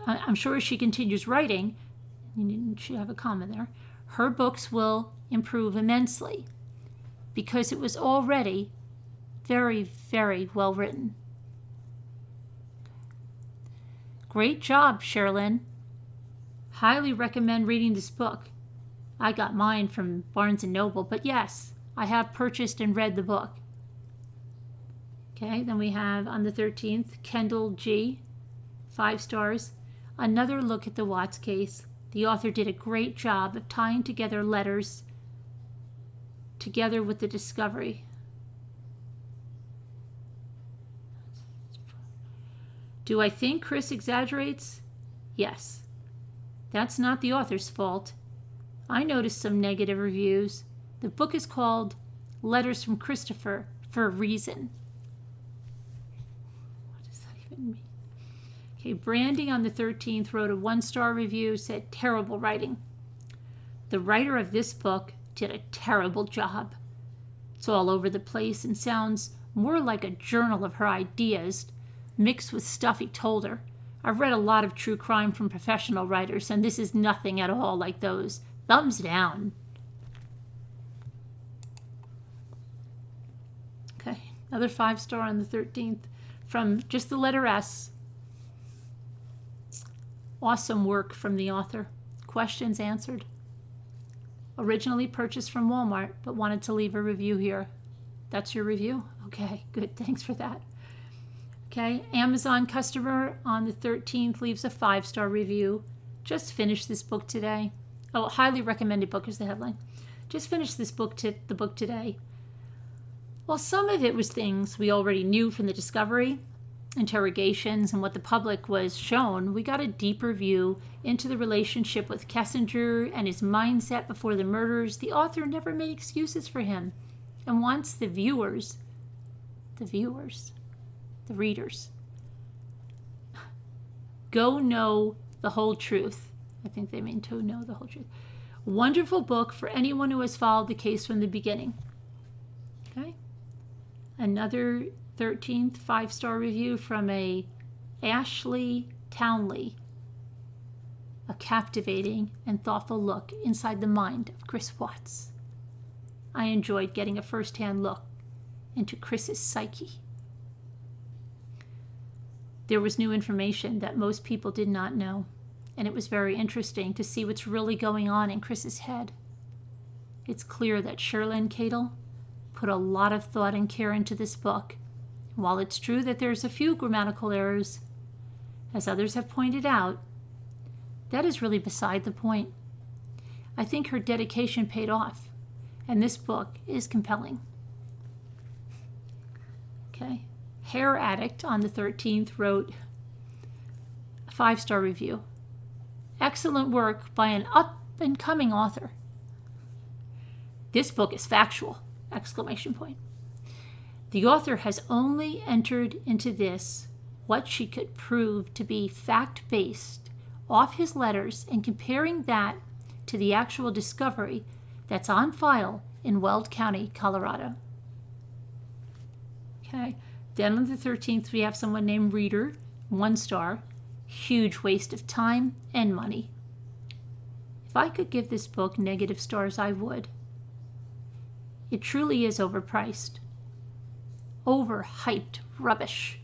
I'm sure she continues writing. You should have a comma there. Her books will improve immensely because it was already very, very well written. Great job, Sherilyn. Highly recommend reading this book. I got mine from Barnes & Noble, but yes, I have purchased and read the book. Okay, then we have on the 13th, Kendall G, 5 stars. Another look at the Watts case. The author did a great job of tying together letters together with the discovery. Do I think Chris exaggerates? Yes. That's not the author's fault. I noticed some negative reviews. The book is called Letters from Christopher for a reason. What does that even mean? Okay, Brandy on the 13th wrote a 1-star review, said terrible writing. The writer of this book did a terrible job. It's all over the place and sounds more like a journal of her ideas mixed with stuff he told her. I've read a lot of true crime from professional writers, and this is nothing at all like those. Thumbs down. Okay, another 5-star on the 13th from just the letter S. Awesome work from the author. Questions answered. Originally purchased from Walmart, but wanted to leave a review here. That's your review? Okay, good. Thanks for that. Okay, Amazon customer on the 13th leaves a 5-star review. Just finished this book today. Oh, highly recommended book is the headline. Just finished this book today. While some of it was things we already knew from the discovery, interrogations, and what the public was shown, we got a deeper view into the relationship with Kessinger and his mindset before the murders. The author never made excuses for him and wants the readers, go know the whole truth. I think they mean to know the whole truth. Wonderful book for anyone who has followed the case from the beginning. Okay. Another 13th 5-star review from a Ashley Townley. A captivating and thoughtful look inside the mind of Chris Watts. I enjoyed getting a first-hand look into Chris's psyche. There was new information that most people did not know, and it was very interesting to see what's really going on in Chris's head. It's clear that Sherlyn Cadle put a lot of thought and care into this book. While it's true that there's a few grammatical errors, as others have pointed out, that is really beside the point. I think her dedication paid off, and this book is compelling. Okay. Hair Addict on the 13th wrote a 5-star review. Excellent work by an up-and-coming author. This book is factual! ! The author has only entered into this what she could prove to be fact-based off his letters and comparing that to the actual discovery that's on file in Weld County, Colorado. Okay. Then on the 13th, we have someone named Reader, 1 star. Huge waste of time and money. If I could give this book negative stars, I would. It truly is overpriced. Overhyped rubbish.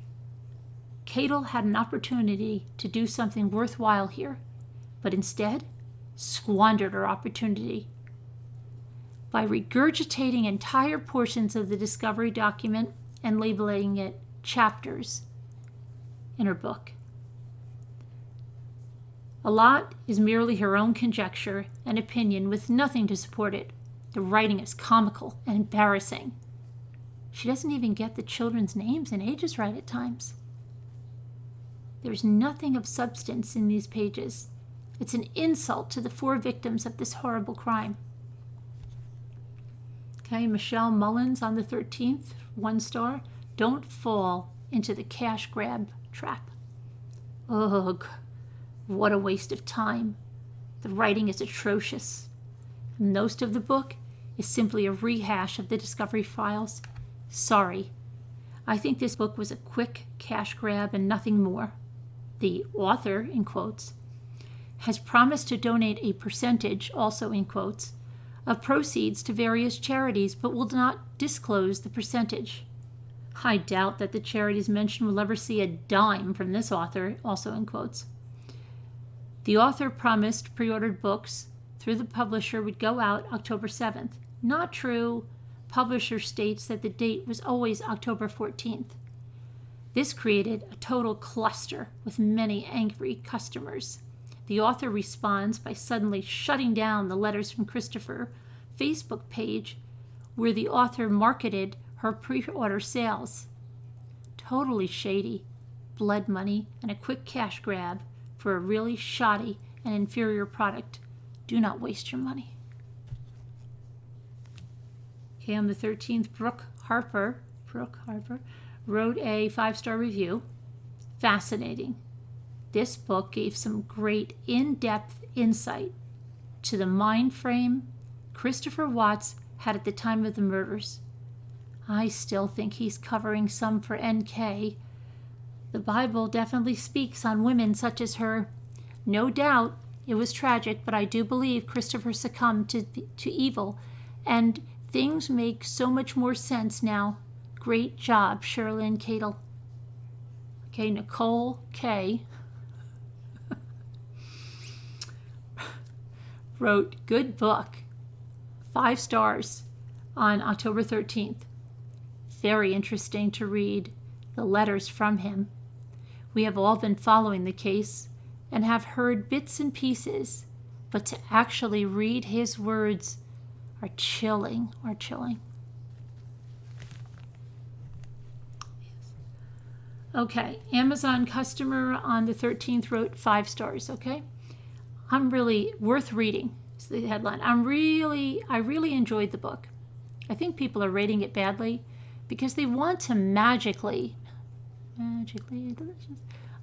Cadle had an opportunity to do something worthwhile here, but instead squandered her opportunity by regurgitating entire portions of the discovery document and labeling it chapters in her book. A lot is merely her own conjecture and opinion with nothing to support it. The writing is comical and embarrassing. She doesn't even get the children's names and ages right at times. There's nothing of substance in these pages. It's an insult to the 4 victims of this horrible crime. Okay, Michelle Mullins on the 13th, 1 star. Don't fall into the cash grab trap. Ugh, what a waste of time. The writing is atrocious. Most of the book is simply a rehash of the discovery files. Sorry. I think this book was a quick cash grab and nothing more. The author, in quotes, has promised to donate a percentage, also in quotes, of proceeds to various charities, but will not disclose the percentage. I doubt that the charities mentioned will ever see a dime from this author, also in quotes. The author promised pre-ordered books through the publisher would go out October 7th. Not true. Publisher states that the date was always October 14th. This created a total cluster with many angry customers. The author responds by suddenly shutting down the Letters from Christopher Facebook page where the author marketed her pre-order sales. Totally shady, blood money, and a quick cash grab for a really shoddy and inferior product. Do not waste your money. Okay, on the 13th, Brooke Harper wrote a 5-star review. Fascinating. This book gave some great in-depth insight to the mind frame Christopher Watts had at the time of the murders. I still think he's covering some for NK. The Bible definitely speaks on women such as her. No doubt it was tragic, but I do believe Christopher succumbed to evil, and things make so much more sense now. Great job, Sherilyn Cadle. Okay, Nicole K. wrote, good book, 5 stars, on October 13th. Very interesting to read the letters from him. We have all been following the case and have heard bits and pieces, but to actually read his words are chilling. Okay, Amazon customer on the 13th wrote 5 stars, okay? I'm really worth reading, is the headline. I really enjoyed the book. I think people are rating it badly because they want to magically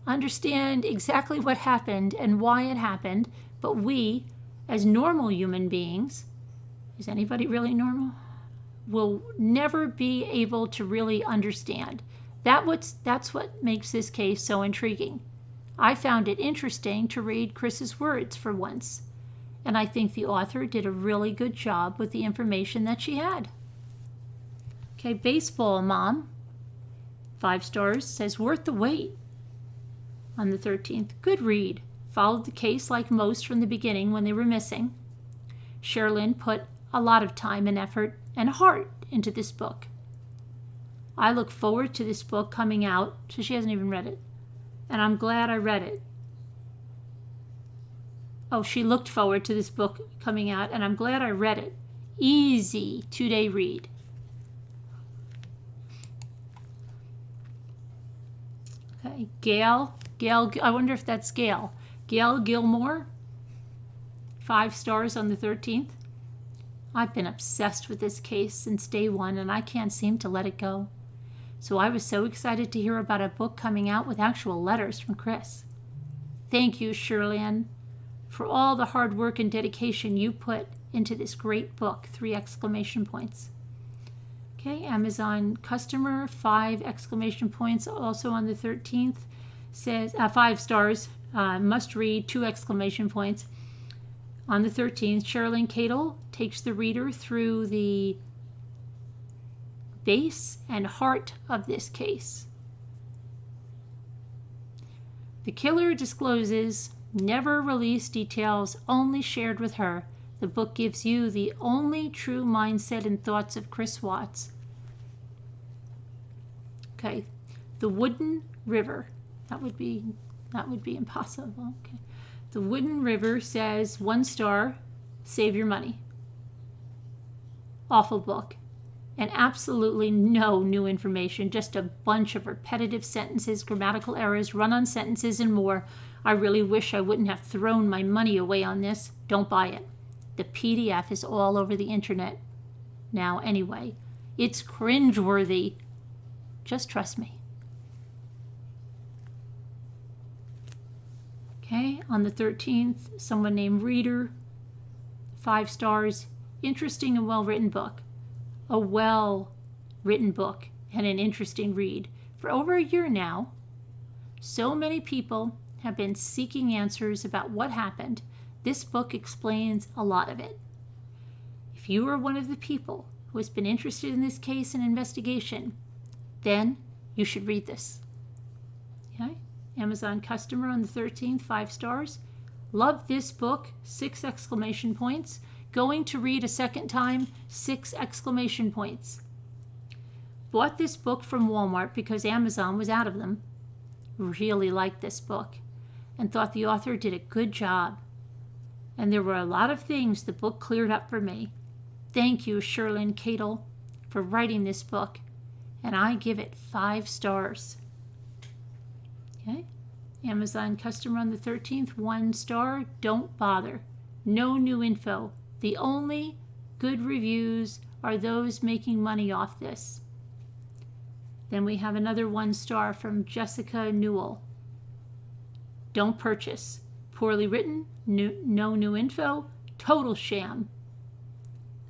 understand exactly what happened and why it happened, but we, as normal human beings, is anybody really normal? Will never be able to really understand. That's what makes this case so intriguing. I found it interesting to read Chris's words for once, and I think the author did a really good job with the information that she had. Okay, Baseball Mom, 5 stars, says worth the wait. On the 13th, good read. Followed the case like most from the beginning when they were missing. Sherilyn put a lot of time and effort and heart into this book. I look forward to this book coming out, so she hasn't even read it. And I'm glad I read it. Oh, she looked forward to this book coming out, and I'm glad I read it. Easy 2-day read. Okay, Gail, I wonder if that's Gail. Gail Gilmore, 5 stars on the 13th. I've been obsessed with this case since day one, and I can't seem to let it go. So I was so excited to hear about a book coming out with actual letters from Chris. Thank you, Sherilyn, for all the hard work and dedication you put into this great book, 3 exclamation points. Okay, Amazon customer, 5 exclamation points, also on the 13th, says 5 stars, must read, 2 exclamation points. On the 13th, Sherilyn Cadle takes the reader through the base and heart of this case. The killer discloses never released details, only shared with her. The book gives you the only true mindset and thoughts of Chris Watts. Okay, the Wooden River. That would be impossible. Okay, the Wooden River says 1 star. Save your money. Awful book. And absolutely no new information, just a bunch of repetitive sentences, grammatical errors, run-on sentences, and more. I really wish I wouldn't have thrown my money away on this. Don't buy it. The PDF is all over the internet now anyway. It's cringeworthy. Just trust me. Okay, on the 13th, someone named Reader, 5 stars, interesting and well-written book. A well-written book and an interesting read. For over a year now, so many people have been seeking answers about what happened. This book explains a lot of it. If you are one of the people who has been interested in this case and investigation, then you should read this. Okay? Amazon customer on the 13th, 5 stars. Love this book, 6 exclamation points. Going to read a second time, 6 exclamation points. Bought this book from Walmart because Amazon was out of them. Really liked this book and thought the author did a good job. And there were a lot of things the book cleared up for me. Thank you, Sherlyn Cadle, for writing this book. And I give it 5 stars. Okay. Amazon customer on the 13th, 1 star. Don't bother. No new info. The only good reviews are those making money off this. Then we have another 1 star from Jessica Newell. Don't purchase. Poorly written, no new info, total sham.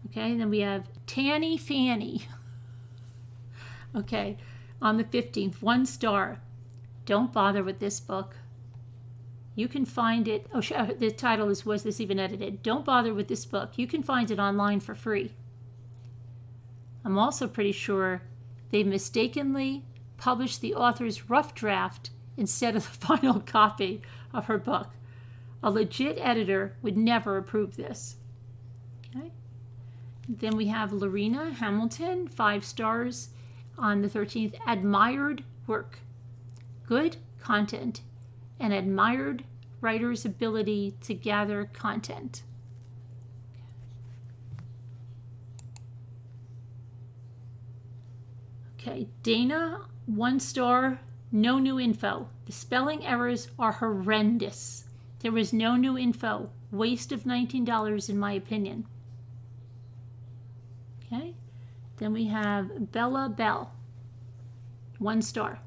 Okay, then we have Tanny Fanny. Okay, on the 15th, 1 star. Don't bother with this book. You can find it, the title is, was this even edited? Don't bother with this book. You can find it online for free. I'm also pretty sure they mistakenly published the author's rough draft instead of the final copy of her book. A legit editor would never approve this. Okay. Then we have Lorena Hamilton, 5 stars on the 13th. Admired work. Good content and admired writer's ability to gather content. Okay, Dana, 1 star, no new info. The spelling errors are horrendous. There was no new info. Waste of $19 in my opinion. Okay, then we have Bella Bell, 1 star.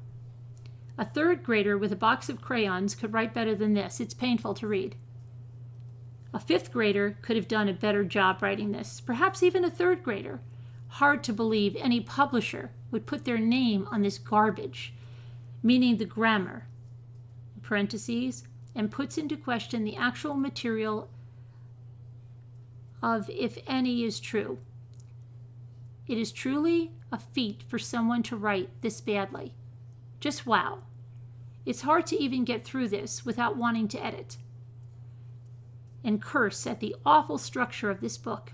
A 3rd grader with a box of crayons could write better than this. It's painful to read. A 5th grader could have done a better job writing this. Perhaps even a 3rd grader. Hard to believe any publisher would put their name on this garbage, meaning the grammar, in parentheses, and puts into question the actual material of if any is true. It is truly a feat for someone to write this badly. Just wow. It's hard to even get through this without wanting to edit and curse at the awful structure of this book.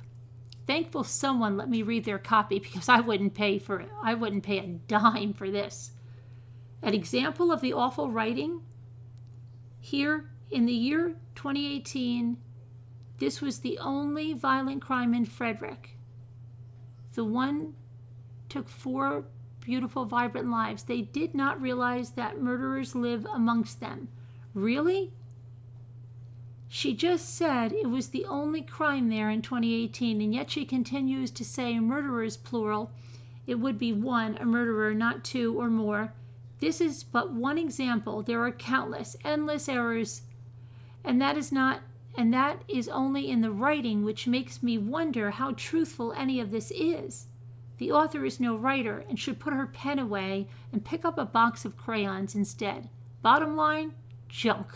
Thankful someone let me read their copy because I wouldn't pay for it. I wouldn't pay a dime for this. An example of the awful writing here in the year 2018, this was the only violent crime in Frederick. The one took 4 beautiful, vibrant lives. They did not realize that murderers live amongst them. Really? She just said it was the only crime there in 2018, and yet she continues to say murderers, plural. It would be 1, a murderer, not 2 or more. This is but one example. There are countless, endless errors, and that is only in the writing, which makes me wonder how truthful any of this is. The author is no writer and should put her pen away and pick up a box of crayons instead. Bottom line, junk.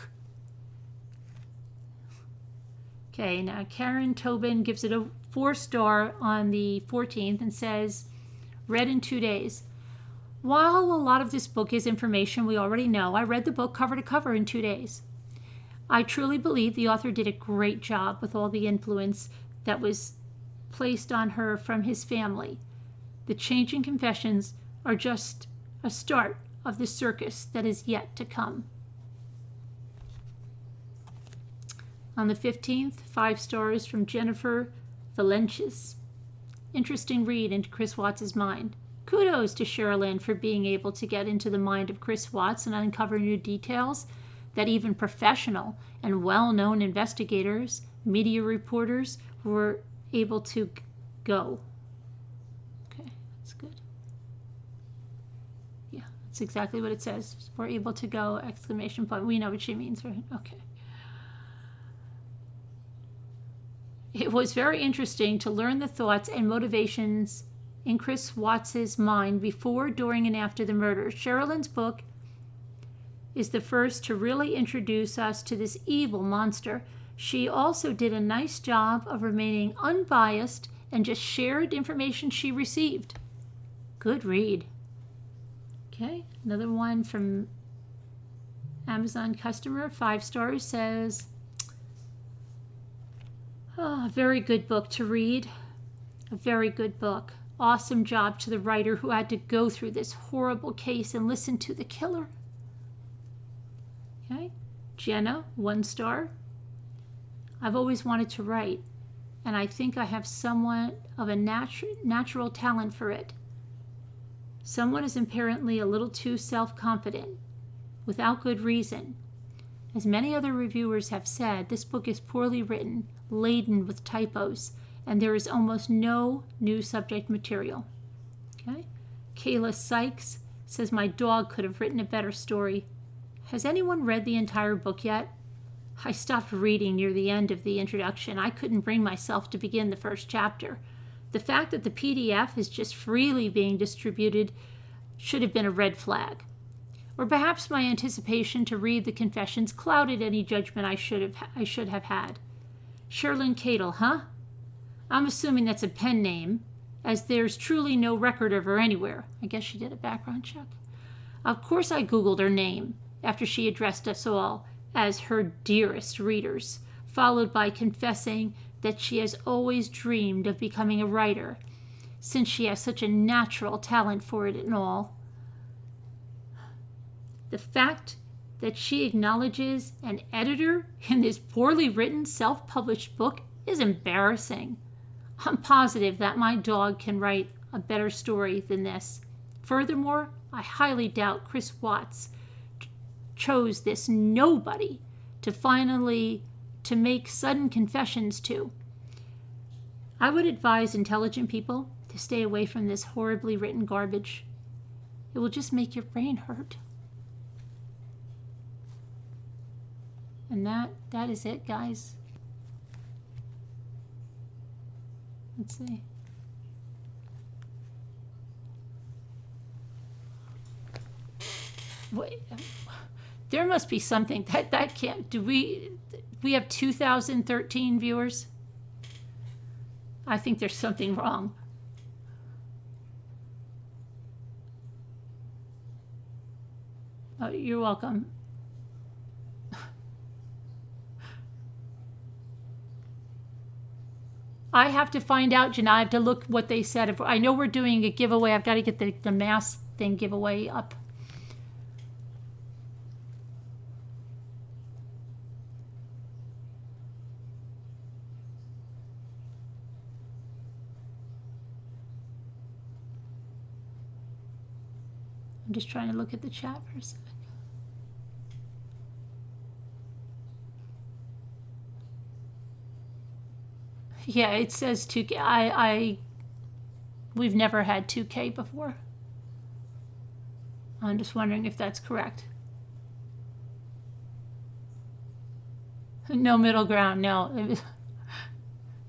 Okay, now Karen Tobin gives it a 4 star on the 14th and says, read in 2 days. While a lot of this book is information we already know, I read the book cover to cover in 2 days. I truly believe the author did a great job with all the influence that was placed on her from his family. The changing confessions are just a start of the circus that is yet to come. On the 15th, 5 stars from Jennifer Valencius. Interesting read into Chris Watts' mind. Kudos to Sherilyn for being able to get into the mind of Chris Watts and uncover new details that even professional and well-known investigators, media reporters were able to go. Okay, that's good. Yeah, that's exactly what it says. We're able to go, exclamation point. We know what she means, right? Okay. It was very interesting to learn the thoughts and motivations in Chris Watts' mind before, during, and after the murder. Sherilyn's book is the first to really introduce us to this evil monster. She also did a nice job of remaining unbiased and just shared information she received. Good read. Okay, another one from Amazon customer, 5 stars, says, oh, a very good book to read. A very good book. awesome job to the writer who had to go through this horrible case and listen to the killer. Okay. Jenna, 1 star. I've always wanted to write, and I think I have somewhat of a natural talent for it. Someone is apparently a little too self-confident, without good reason. As many other reviewers have said, this book is poorly written, laden with typos, and there is almost no new subject material. Okay? Kayla Sykes says, my dog could have written a better story. Has anyone read the entire book yet? I stopped reading near the end of the introduction. I couldn't bring myself to begin the first chapter. The fact that the PDF is just freely being distributed should have been a red flag. Or perhaps my anticipation to read the confessions clouded any judgment I should have had. Sherlyn Cadle, huh? I'm assuming that's a pen name, as there's truly no record of her anywhere. I guess she did a background check. Of course I Googled her name after she addressed us all as her dearest readers, followed by confessing that she has always dreamed of becoming a writer, since she has such a natural talent for it and all. The fact that she acknowledges an editor in this poorly written, self-published book is embarrassing. I'm positive that my dog can write a better story than this. Furthermore, I highly doubt Chris Watts chose this nobody to make sudden confessions to. I would advise intelligent people to stay away from this horribly written garbage. It will just make your brain hurt. And that is it, guys. Let's see. Wait, there must be something that can't. Do we have 2013 viewers? I think there's something wrong. Oh, you're welcome. I have to find out, Jen. I have to look what they said. If I know we're doing a giveaway, I've got to get the mass thing giveaway up. I'm just trying to look at the chat for a sec. Yeah, it says 2K. We've never had 2K before. I'm just wondering if that's correct. No middle ground, no.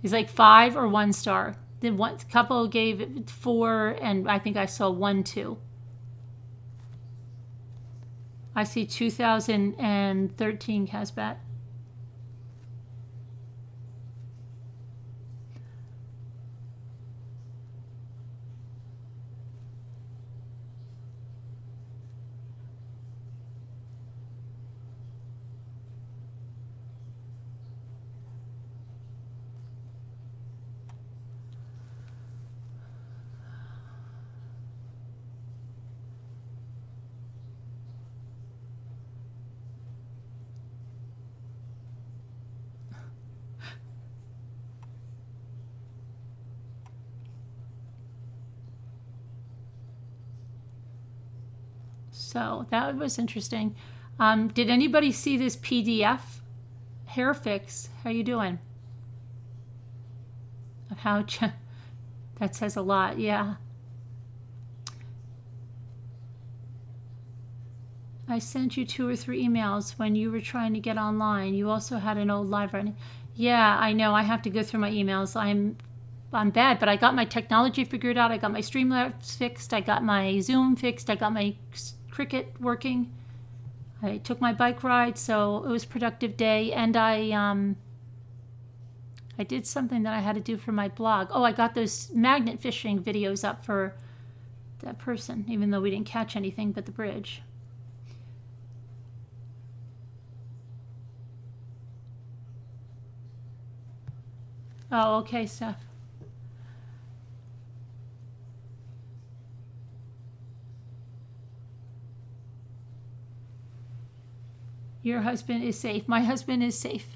It's like 5 or 1 star. Then one couple gave it 4, and I think I saw 1, 2. I see 2013 Casbat. So that was interesting. Did anybody see this PDF hair fix? How you doing? Of how that says a lot, yeah. I sent you 2 or 3 emails when you were trying to get online. You also had an old live running. Yeah, I know. I have to go through my emails. I'm bad, but I got my technology figured out. I got my Streamlabs fixed. I got my Zoom fixed. I got my Cricut working. I took my bike ride, so it was a productive day. And I did something that I had to do for my blog. Oh, I got those magnet fishing videos up for that person, even though we didn't catch anything but the bridge. Oh, okay, Steph. Your husband is safe. My husband is safe.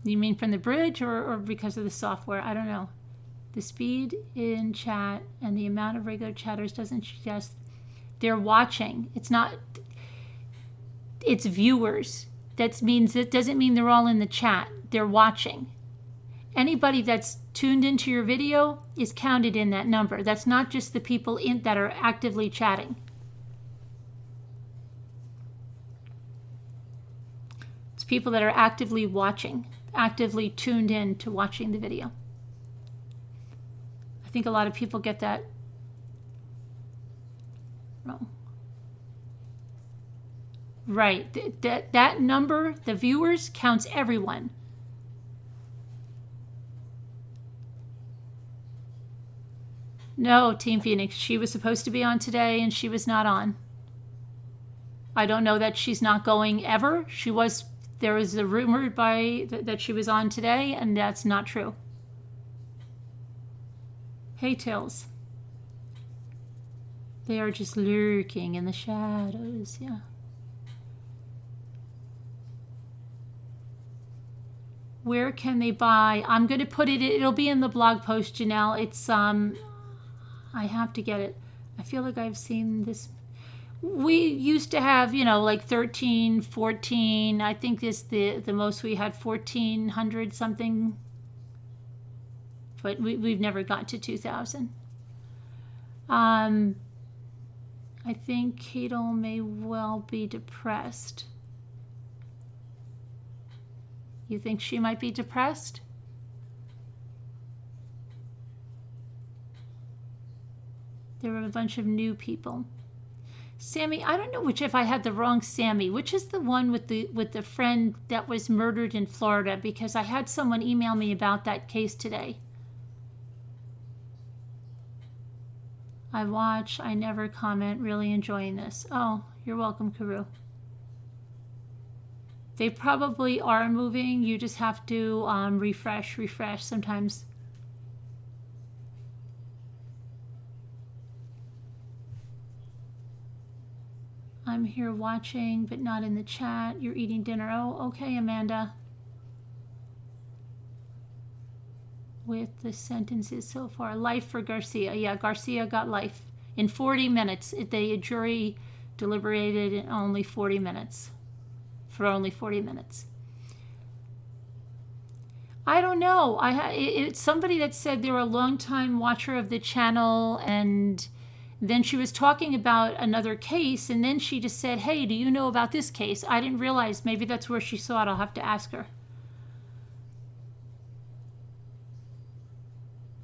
You mean from the bridge or because of the software? I don't know. The speed in chat and the amount of regular chatters doesn't suggest they're watching. It's not, it's viewers. That means, it doesn't mean they're all in the chat. They're watching. Anybody that's tuned into your video is counted in that number. That's not just the people that are actively chatting. It's people that are actively watching, actively tuned in to watching the video. I think a lot of people get that wrong. Right. That number, the viewers, counts everyone. No, Team Phoenix, she was supposed to be on today and she was not on. I don't know that she's not going ever. There was a rumor that she was on today, and that's not true. Hey, Tills. They are just lurking in the shadows, yeah. Where can they buy? I'm going to put it, it'll be in the blog post, Janelle. It's, I have to get it. I feel like I've seen this. We used to have, like 13, 14. I think the most we had 1,400 something. But we've never got to 2,000. I think Cadel may well be depressed. You think she might be depressed? There were a bunch of new people. Sammy, I don't know if I had the wrong Sammy. Which is the one with the friend that was murdered in Florida? Because I had someone email me about that case today. I watch, I never comment, really enjoying this. Oh, you're welcome, Karu. They probably are moving. You just have to refresh sometimes. I'm here watching, but not in the chat. You're eating dinner. Oh, okay, Amanda. With the sentences so far. Life for Garcia. Yeah, Garcia got life. In 40 minutes. The jury deliberated in only 40 minutes. For only 40 minutes. I don't know. It's somebody that said they were a long-time watcher of the channel, and then she was talking about another case, and then she just said, hey, do you know about this case? I didn't realize. Maybe that's where she saw it. I'll have to ask her.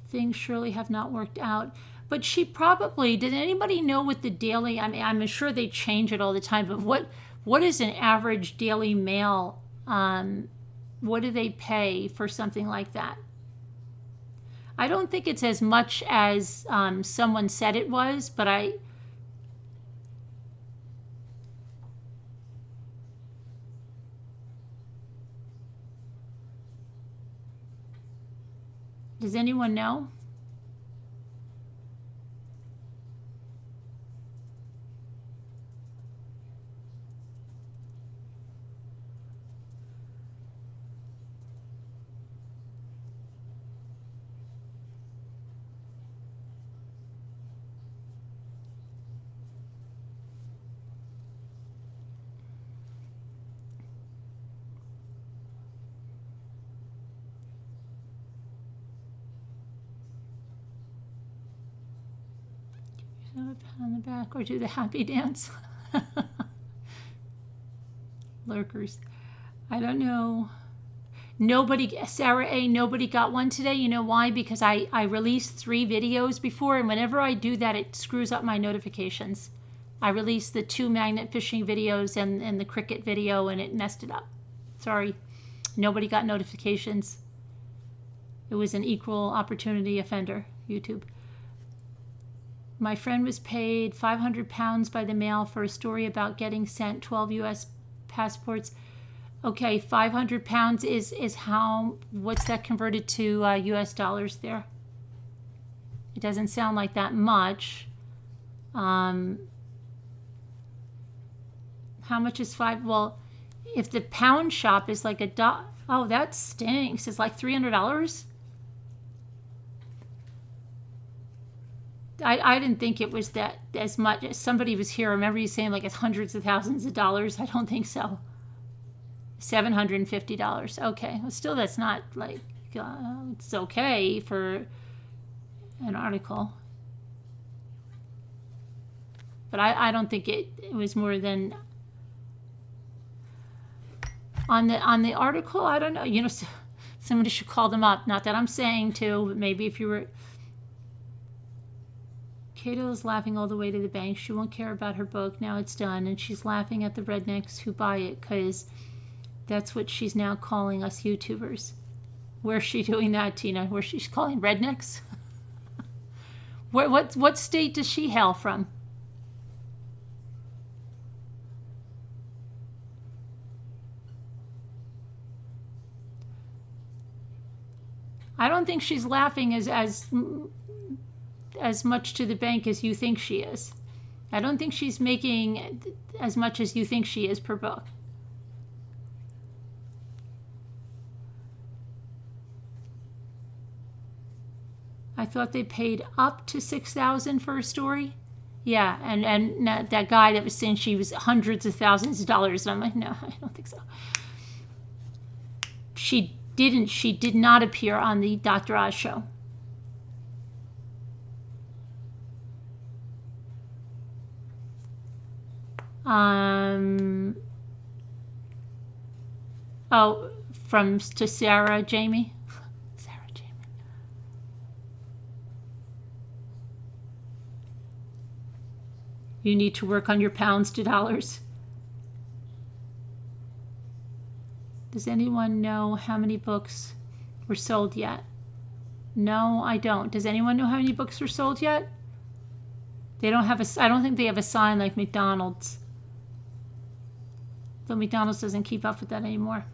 Things surely have not worked out. But she probably, did anybody know what the daily, I mean, I'm sure they change it all the time, but what is an average daily mail? What do they pay for something like that? I don't think it's as much as someone said it was, but does anyone know? On the back, or do the happy dance. Lurkers. I don't know. Sarah A, nobody got one today. You know why? Because I released 3 videos before, and whenever I do that, it screws up my notifications. I released the 2 magnet fishing videos and the cricket video, and it messed it up. Sorry. Nobody got notifications. It was an equal opportunity offender, YouTube. My friend was paid £500 by the mail for a story about getting sent 12 U.S. passports. Okay, £500 is how, what's that converted to U.S. dollars there? It doesn't sound like that much. How much is five? Well, if the pound shop is like oh, that stinks. It's like $300. I didn't think it was that as much. Somebody was here. I remember you saying like it's hundreds of thousands of dollars. I don't think so. $750. Okay. Well, still, that's not like, it's okay for an article. But I don't think it was more than, on the article, I don't know. You know, somebody should call them up. Not that I'm saying to, but maybe if you were. Cato is laughing all the way to the bank. She won't care about her book. Now it's done. And she's laughing at the rednecks who buy it because that's what she's now calling us YouTubers. Where's she doing that, Tina? Where she's calling rednecks? What state does she hail from? I don't think she's laughing as much to the bank as you think she is. I don't think she's making as much as you think she is per book. I thought they paid up to $6,000 for a story. Yeah, and that guy that was saying she was hundreds of thousands of dollars. And I'm like, no, I don't think so. She did not appear on the Dr. Oz show. Oh, to Sarah, Jamie. Sarah, Jamie. You need to work on your pounds to dollars. Does anyone know how many books were sold yet? No, I don't. Does anyone know how many books were sold yet? They don't have I don't think they have a sign like McDonald's. Though McDonald's doesn't keep up with that anymore.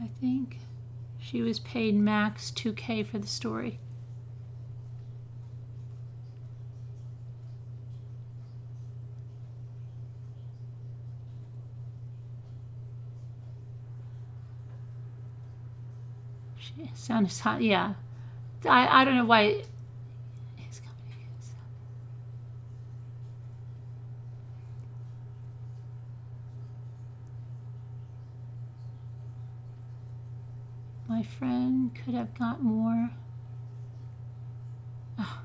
I think she was paid max $2,000 for the story. Sounds hot, yeah. I don't know why. My friend could have got more. Oh.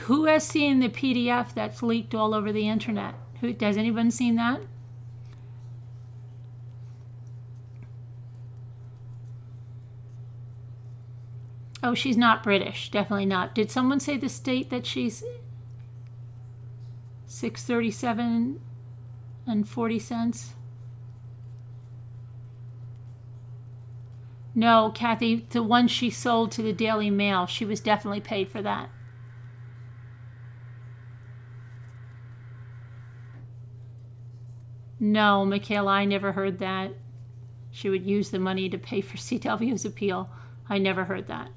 Who has seen the PDF that's leaked all over the internet? Has anyone seen that? Oh, she's not British. Definitely not. Did someone say the state that she's 637 and 40 cents? No, Kathy, the one she sold to the Daily Mail, she was definitely paid for that. No, Michaela, I never heard that. She would use the money to pay for CW's appeal. I never heard that.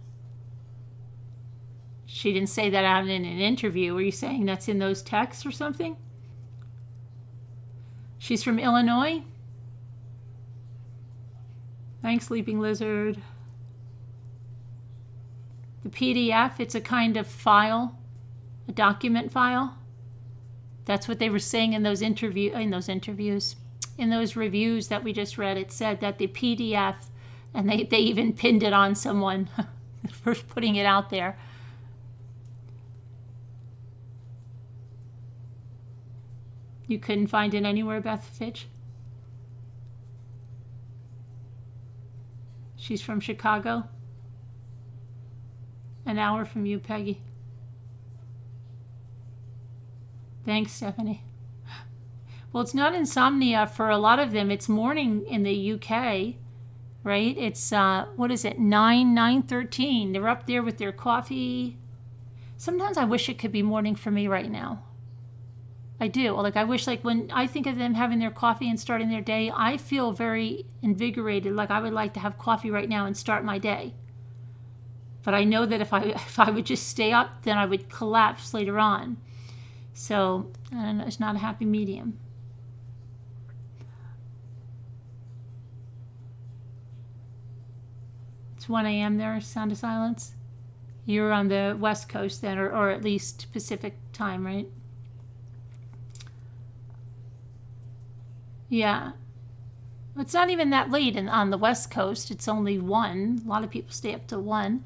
She didn't say that out in an interview. Were you saying that's in those texts or something? She's from Illinois? Thanks, Sleeping Lizard. The PDF, it's a kind of file, a document file. That's what they were saying in those reviews that we just read. It said that the PDF, and they even pinned it on someone first putting it out there. You couldn't find it anywhere, Beth Fitch? She's from Chicago. An hour from you, Peggy. Thanks, Stephanie. Well, it's not insomnia for a lot of them. It's morning in the UK. right? It's, what is it, 9:13. They're up there with their coffee. Sometimes I wish it could be morning for me right now. I do. Like, I wish, like, when I think of them having their coffee and starting their day, I feel very invigorated. Like, I would like to have coffee right now and start my day. But I know that if I would just stay up, then I would collapse later on. So, I don't know, it's not a happy medium. It's 1 a.m. there, Sound of Silence. You're on the West Coast then, or at least Pacific time, right? Yeah. It's not even that late on the West Coast. It's only 1. A lot of people stay up to 1.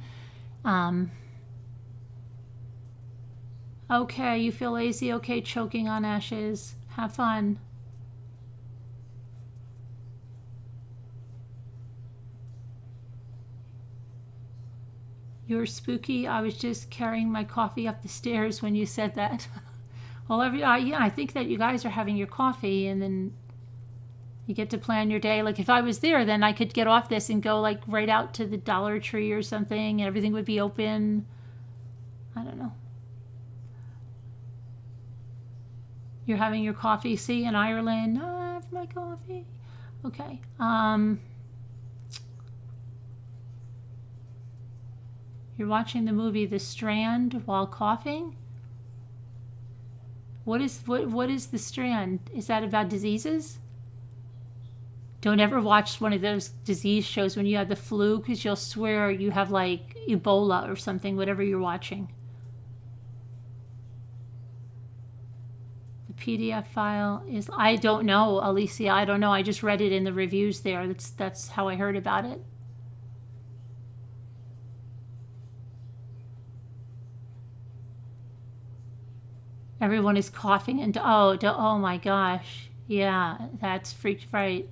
Okay, you feel lazy. Okay, choking on ashes. Have fun. You're spooky. I was just carrying my coffee up the stairs when you said that. Well, yeah, I think that you guys are having your coffee and then you get to plan your day. Like, if I was there, then I could get off this and go, like, right out to the Dollar Tree or something, and everything would be open. I don't know. You're having your coffee. See, in Ireland, I have my coffee. Okay. You're watching the movie The Strand while coughing? What is The Strand? Is that about diseases? Don't ever watch one of those disease shows when you have the flu, because you'll swear you have, like, Ebola or something, whatever you're watching. The PDF file is, I don't know, Alicia, I don't know. I just read it in the reviews there. That's how I heard about it. Everyone is coughing and oh my gosh. Yeah, that's freaked right.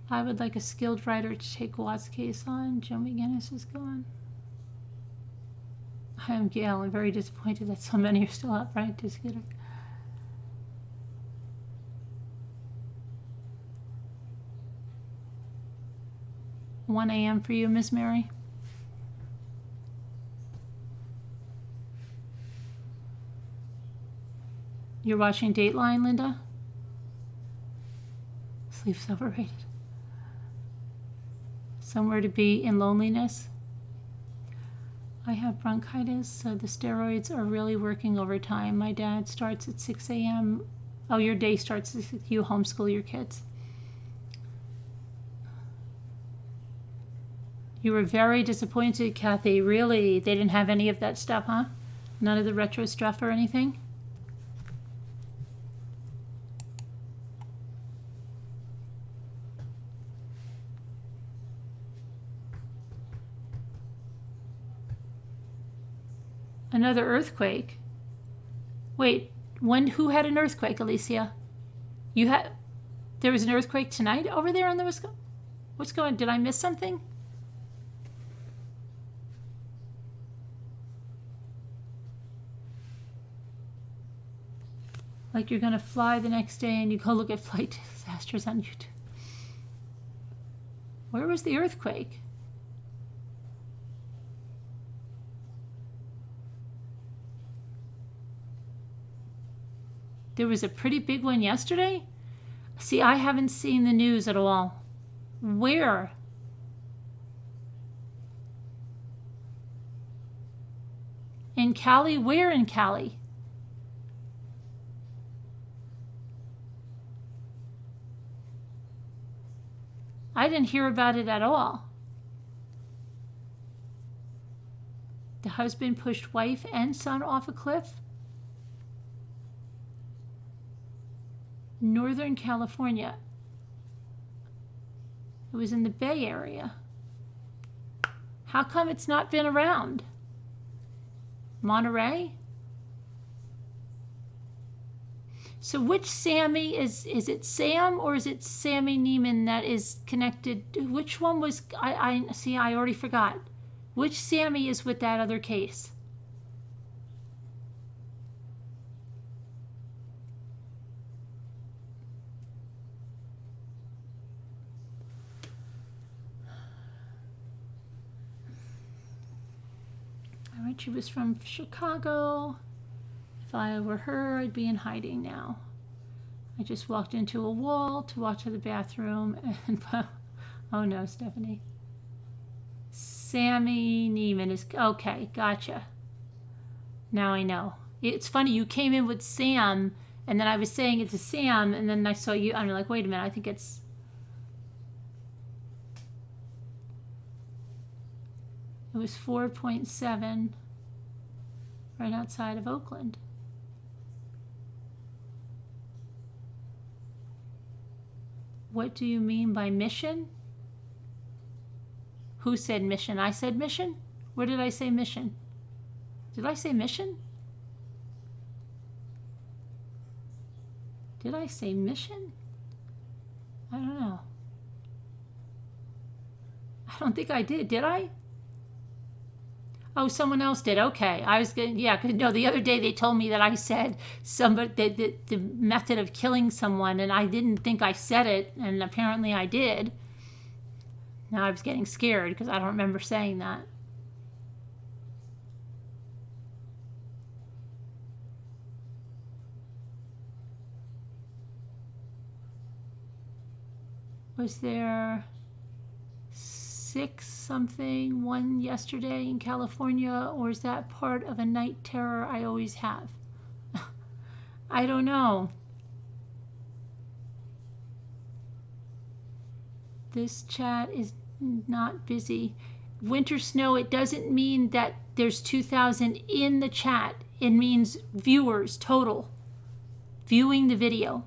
I would like a skilled writer to take Watt's case on. Joe McGinnis is gone. I am Gail. I'm very disappointed that so many are still upright. Just kidding. "1 a.m. for you, Miss Mary?" You're watching Dateline, Linda? Sleep's overrated. Somewhere to be in loneliness. I have bronchitis, so the steroids are really working overtime. My dad starts at 6 a.m. Oh, your day starts at 6. You homeschool your kids. You were very disappointed, Kathy. Really? They didn't have any of that stuff, huh? None of the retro stuff or anything? Another earthquake? Wait, who had an earthquake, Alicia? There was an earthquake tonight over there on the Wisconsin? What's going on? Did I miss something? Like you're going to fly the next day and you go look at flight disasters on YouTube. Where was the earthquake? There was a pretty big one yesterday? See, I haven't seen the news at all. Where? In Cali? Where in Cali? I didn't hear about it at all. The husband pushed wife and son off a cliff? Northern California. It was in the Bay Area. How come it's not been around? Monterey? So which Sammy is it Sam or is it Sammy Neiman that is connected? Which one was, I see, I already forgot. Which Sammy is with that other case? She was from Chicago. If I were her, I'd be in hiding now. I just walked into a wall to walk to the bathroom and, oh no, Stephanie. Sammy Neiman is, okay, gotcha. Now I know. It's funny, you came in with Sam, and then I was saying it to Sam, and then I saw you, I'm like, wait a minute, I think it was 4.7 right outside of Oakland. What do you mean by mission? Who said mission? I said mission? Where did I say mission? Did I say mission? Did I say mission? I don't know. I don't think I did I? Oh, someone else did. Okay. I was going to, yeah, because no, the other day they told me that I said somebody, the method of killing someone, and I didn't think I said it, and apparently I did. Now I was getting scared because I don't remember saying that. Was there 6 something, one yesterday in California, or is that part of a night terror I always have? I don't know. This chat is not busy. Winter snow, it doesn't mean that there's 2,000 in the chat. It means viewers total viewing the video.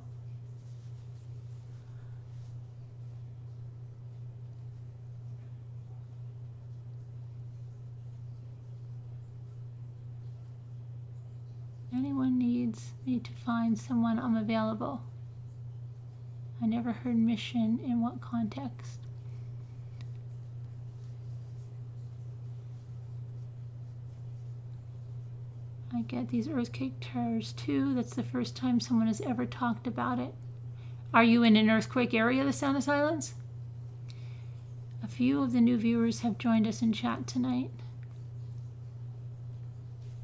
Anyone needs me to find someone, I'm available. I never heard mission. In what context? I get these earthquake terrors too. That's the first time someone has ever talked about it. Are you in an earthquake area, the Sound of Silence? A few of the new viewers have joined us in chat tonight.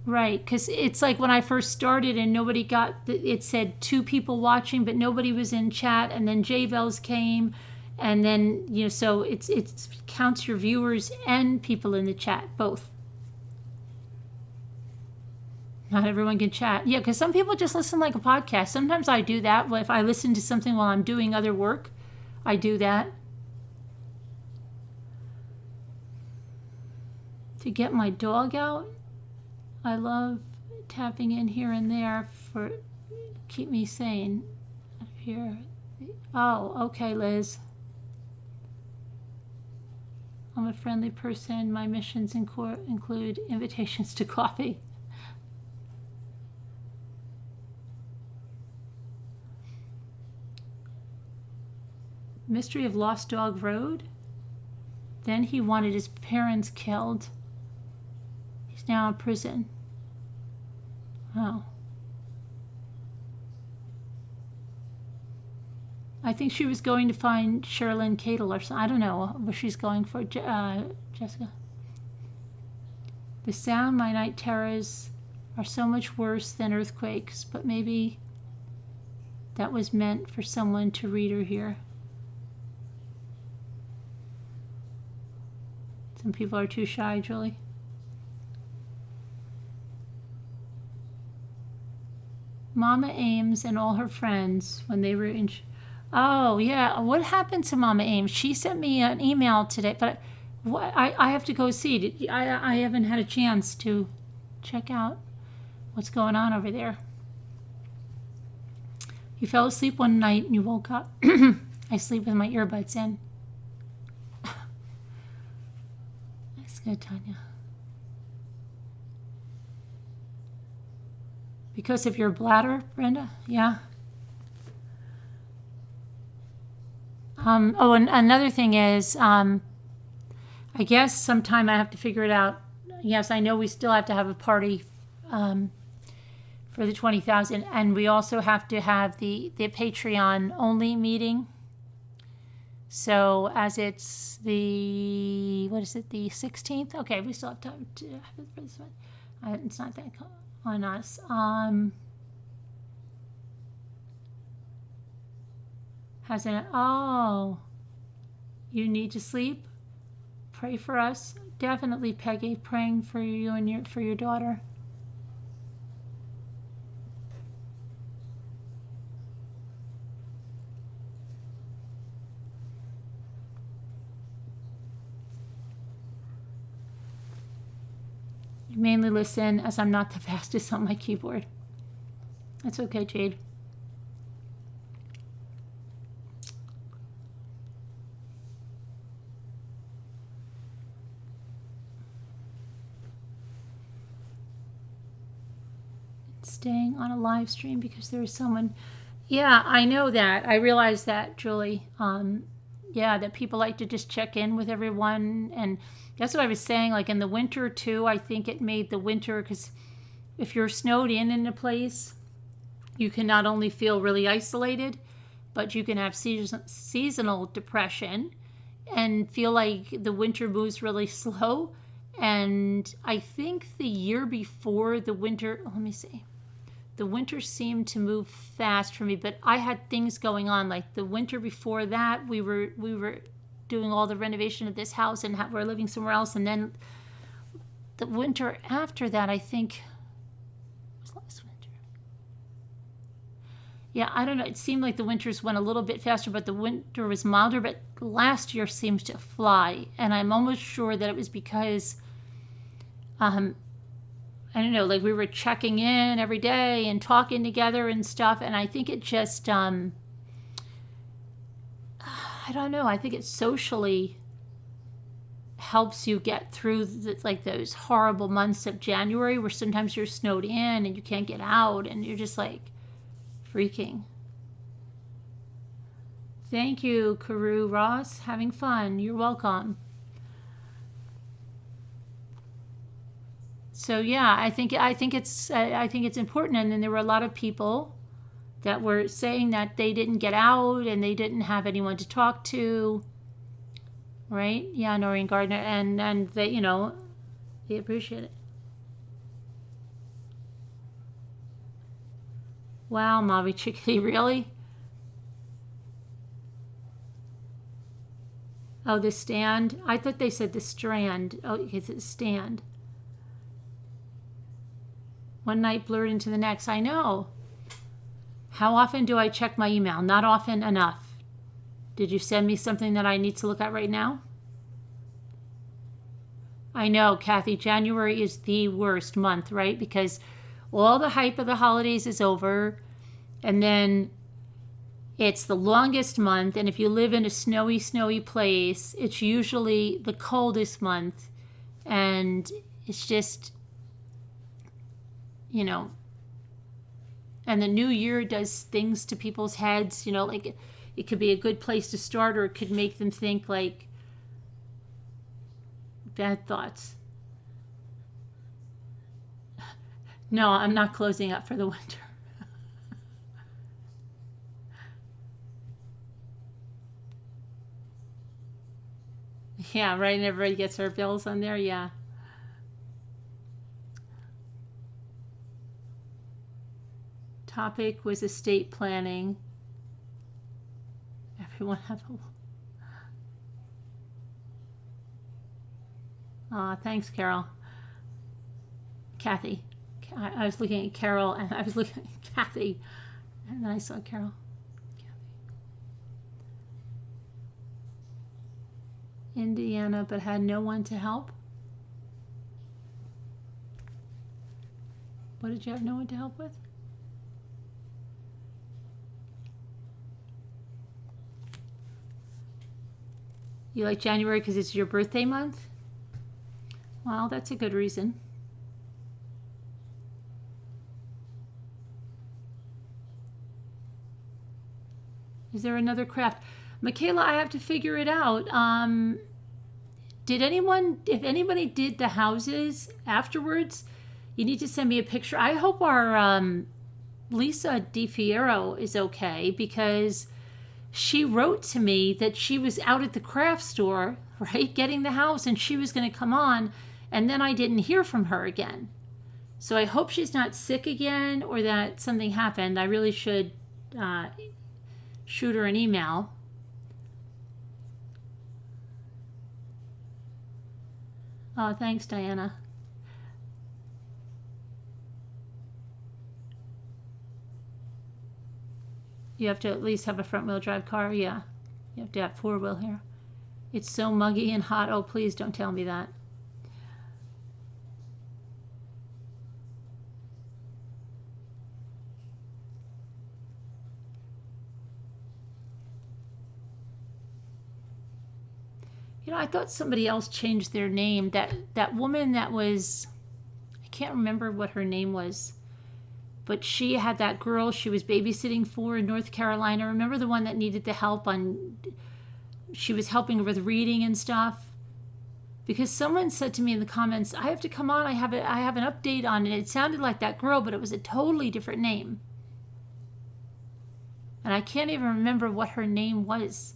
Right, because it's like when I first started and nobody got, it said 2 people watching, but nobody was in chat, and then J-Vels came, and then, you know, so it counts your viewers and people in the chat, both. Not everyone can chat. Yeah, because some people just listen like a podcast. Sometimes I do that. If I listen to something while I'm doing other work, I do that. To get my dog out, I love tapping in here and there for keep me sane. Here. Oh, okay, Liz. I'm a friendly person. My missions include invitations to coffee. Mystery of Lost Dog Road. Then he wanted his parents killed. He's now in prison. Oh. I think she was going to find Sherilyn Cadle or something. I don't know what she's going for. Jessica. The sound, my night terrors are so much worse than earthquakes, but maybe that was meant for someone to read or hear. Some people are too shy, Julie. Mama Ames and all her friends, when they were in... Oh, yeah. What happened to Mama Ames? She sent me an email today, but I have to go see it. I haven't had a chance to check out what's going on over there. You fell asleep one night and you woke up. I sleep with my earbuds in. That's good, Tanya. Because of your bladder, Brenda? Yeah. Oh, and another thing is, I guess sometime I have to figure it out. Yes, I know we still have to have a party for the 20,000, and we also have to have the Patreon only meeting. So as it's the, what is it, the 16th? Okay, we still have time to have it for this one. It's not that on us. Hasn't it? Oh, you need to sleep? Pray for us. Definitely, Peggy, praying for you and for your daughter. You mainly listen as I'm not the fastest on my keyboard. That's okay, Jade. Staying on a live stream because there is someone. Yeah, I know that. I realize that, Julie. Yeah, that people like to just check in with everyone. And that's what I was saying. Like in the winter, too, I think it made the winter, because if you're snowed in a place, you can not only feel really isolated, but you can have seasonal depression and feel like the winter moves really slow. And I think the year before the winter, let me see. The winter seemed to move fast for me, but I had things going on. Like the winter before that, we were doing all the renovation of this house and we're living somewhere else. And then the winter after that, I think, was last winter. Yeah, I don't know. It seemed like the winters went a little bit faster, but the winter was milder. But last year seems to fly, and I'm almost sure that it was because I don't know, like we were checking in every day and talking together and stuff. And I think it just, I don't know, I think it socially helps you get through like those horrible months of January where sometimes you're snowed in and you can't get out and you're just like freaking. Thank you, Karu Ross. Having fun. You're welcome. So yeah, I think it's important. And then there were a lot of people that were saying that they didn't get out and they didn't have anyone to talk to, right? Yeah, Noreen Gardner, and they, you know, they appreciate it. Wow, Mommy Chickadee, really? Oh, the stand. I thought they said the strand. Oh, it's a stand. One night blurred into the next. I know. How often do I check my email? Not often enough. Did you send me something that I need to look at right now? I know, Kathy, January is the worst month, right? Because all the hype of the holidays is over, and then it's the longest month, and if you live in a snowy place, it's usually the coldest month, and it's just, you know, and the new year does things to people's heads, you know, like it could be a good place to start, or it could make them think like bad thoughts. No, I'm not closing up for the winter. Yeah, right, and everybody gets their bills on there, yeah. Topic was estate planning. Everyone have a... thanks, Carol. Kathy. I was looking at Carol, and I was looking at Kathy, and then I saw Carol. Indiana, but had no one to help. What did you have no one to help with? You like January because it's your birthday month? Well, that's a good reason. Is there another craft? Michaela, I have to figure it out. Did anyone, if anybody did the houses afterwards, you need to send me a picture. I hope our Lisa DiFiero is okay, because she wrote to me that she was out at the craft store, right, getting the house, and she was going to come on, and then I didn't hear from her again. So I hope she's not sick again or that something happened. I really should shoot her an email. Oh, thanks, Diana. You have to at least have a front-wheel drive car? Yeah. You have to have four-wheel here. It's so muggy and hot. Oh, please don't tell me that. You know, I thought somebody else changed their name. That woman that was, I can't remember what her name was, but she had that girl she was babysitting for in North Carolina. Remember the one that needed the help on, she was helping her with reading and stuff? Because someone said to me in the comments, I have to come on, I have an update on it. It sounded like that girl, but it was a totally different name. And I can't even remember what her name was.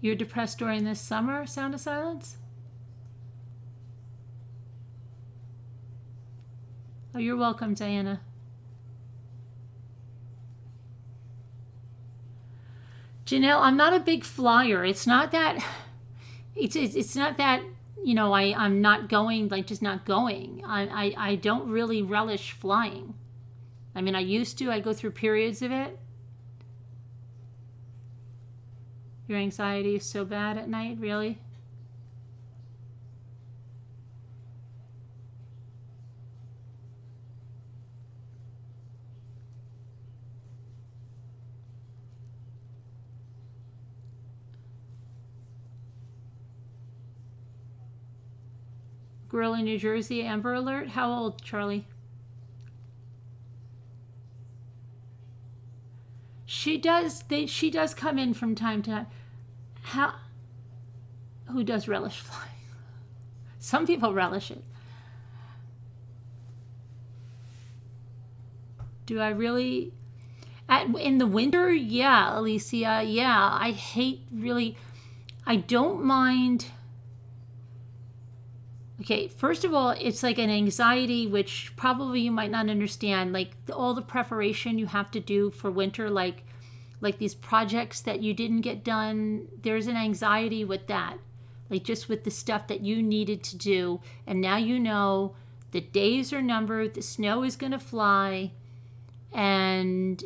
You're depressed during this summer, Sound of Silence? Oh, you're welcome, Diana. Janelle, I'm not a big flyer. It's not that, it's not that, you know, I'm not going, like just not going. I don't really relish flying. I mean, I used to, I go through periods of it. Your anxiety is so bad at night, really? Girl in New Jersey, Amber Alert. How old, Charlie? She does come in from time to time. Who does relish flying? Some people relish it. Do I really? In the winter, yeah, Alicia, yeah. I hate really. I don't mind. Okay, first of all, it's like an anxiety, which probably you might not understand, like all the preparation you have to do for winter, like these projects that you didn't get done. There's an anxiety with that, like just with the stuff that you needed to do. And now you know the days are numbered, the snow is going to fly, and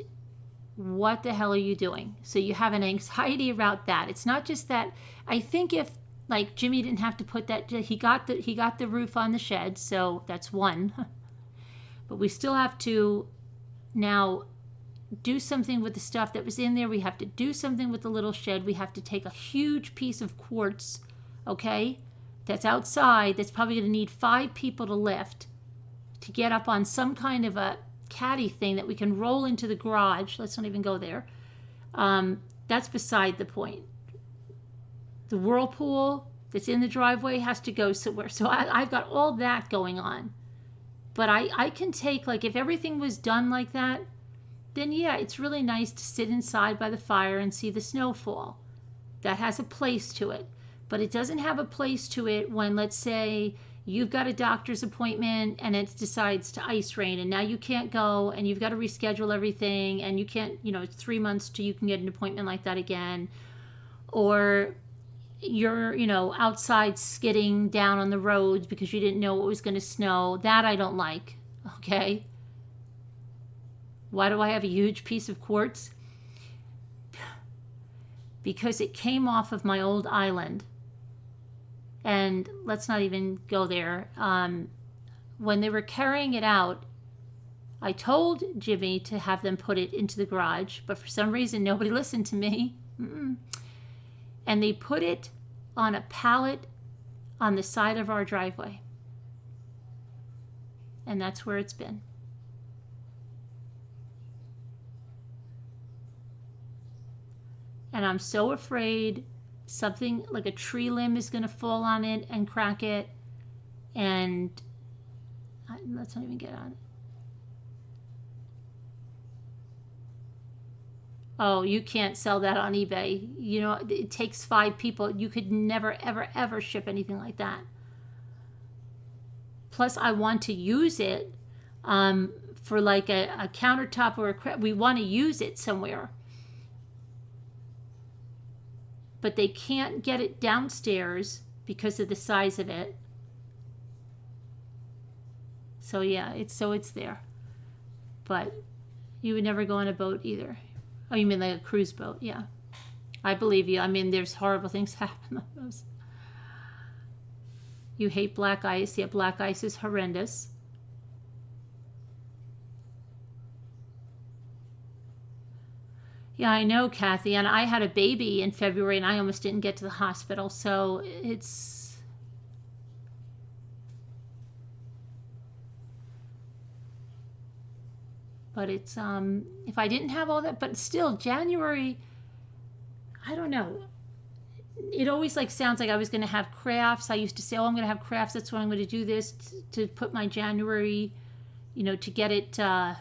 what the hell are you doing? So you have an anxiety about that. It's not just that. I think if, like, Jimmy didn't have to put that, he got the roof on the shed, so that's one. But we still have to now do something with the stuff that was in there. We have to do something with the little shed. We have to take a huge piece of quartz, okay, that's outside, that's probably going to need 5 people to lift to get up on some kind of a caddy thing that we can roll into the garage. Let's not even go there. That's beside the point. The whirlpool that's in the driveway has to go somewhere. So I've got all that going on. But I can take, like, if everything was done like that, then yeah, it's really nice to sit inside by the fire and see the snow fall. That has a place to it. But it doesn't have a place to it when, let's say, you've got a doctor's appointment and it decides to ice rain and now you can't go and you've got to reschedule everything and you can't, you know, it's 3 months till you can get an appointment like that again. Or you're, you know, outside skidding down on the roads because you didn't know it was going to snow. That I don't like, okay? Why do I have a huge piece of quartz? Because it came off of my old island. And let's not even go there. When they were carrying it out, I told Jimmy to have them put it into the garage, but for some reason nobody listened to me. And they put it on a pallet on the side of our driveway. And that's where it's been. And I'm so afraid something like a tree limb is going to fall on it and crack it. And let's not even get on it. Oh, you can't sell that on eBay. You know, it takes 5 people. You could never, ever, ever ship anything like that. Plus, I want to use it for like a countertop or we want to use it somewhere. But they can't get it downstairs because of the size of it. So yeah, it's there. But you would never go on a boat either. Oh, you mean like a cruise boat? Yeah. I believe you. I mean, there's horrible things happen on those. You hate black ice. Yeah, black ice is horrendous. Yeah, I know, Kathy. And I had a baby in February and I almost didn't get to the hospital. So it's... But it's, if I didn't have all that, but still, January, I don't know. It always like sounds like I was going to have crafts. I used to say, oh, I'm going to have crafts. That's when I'm going to do this to put my January, you know, to get it to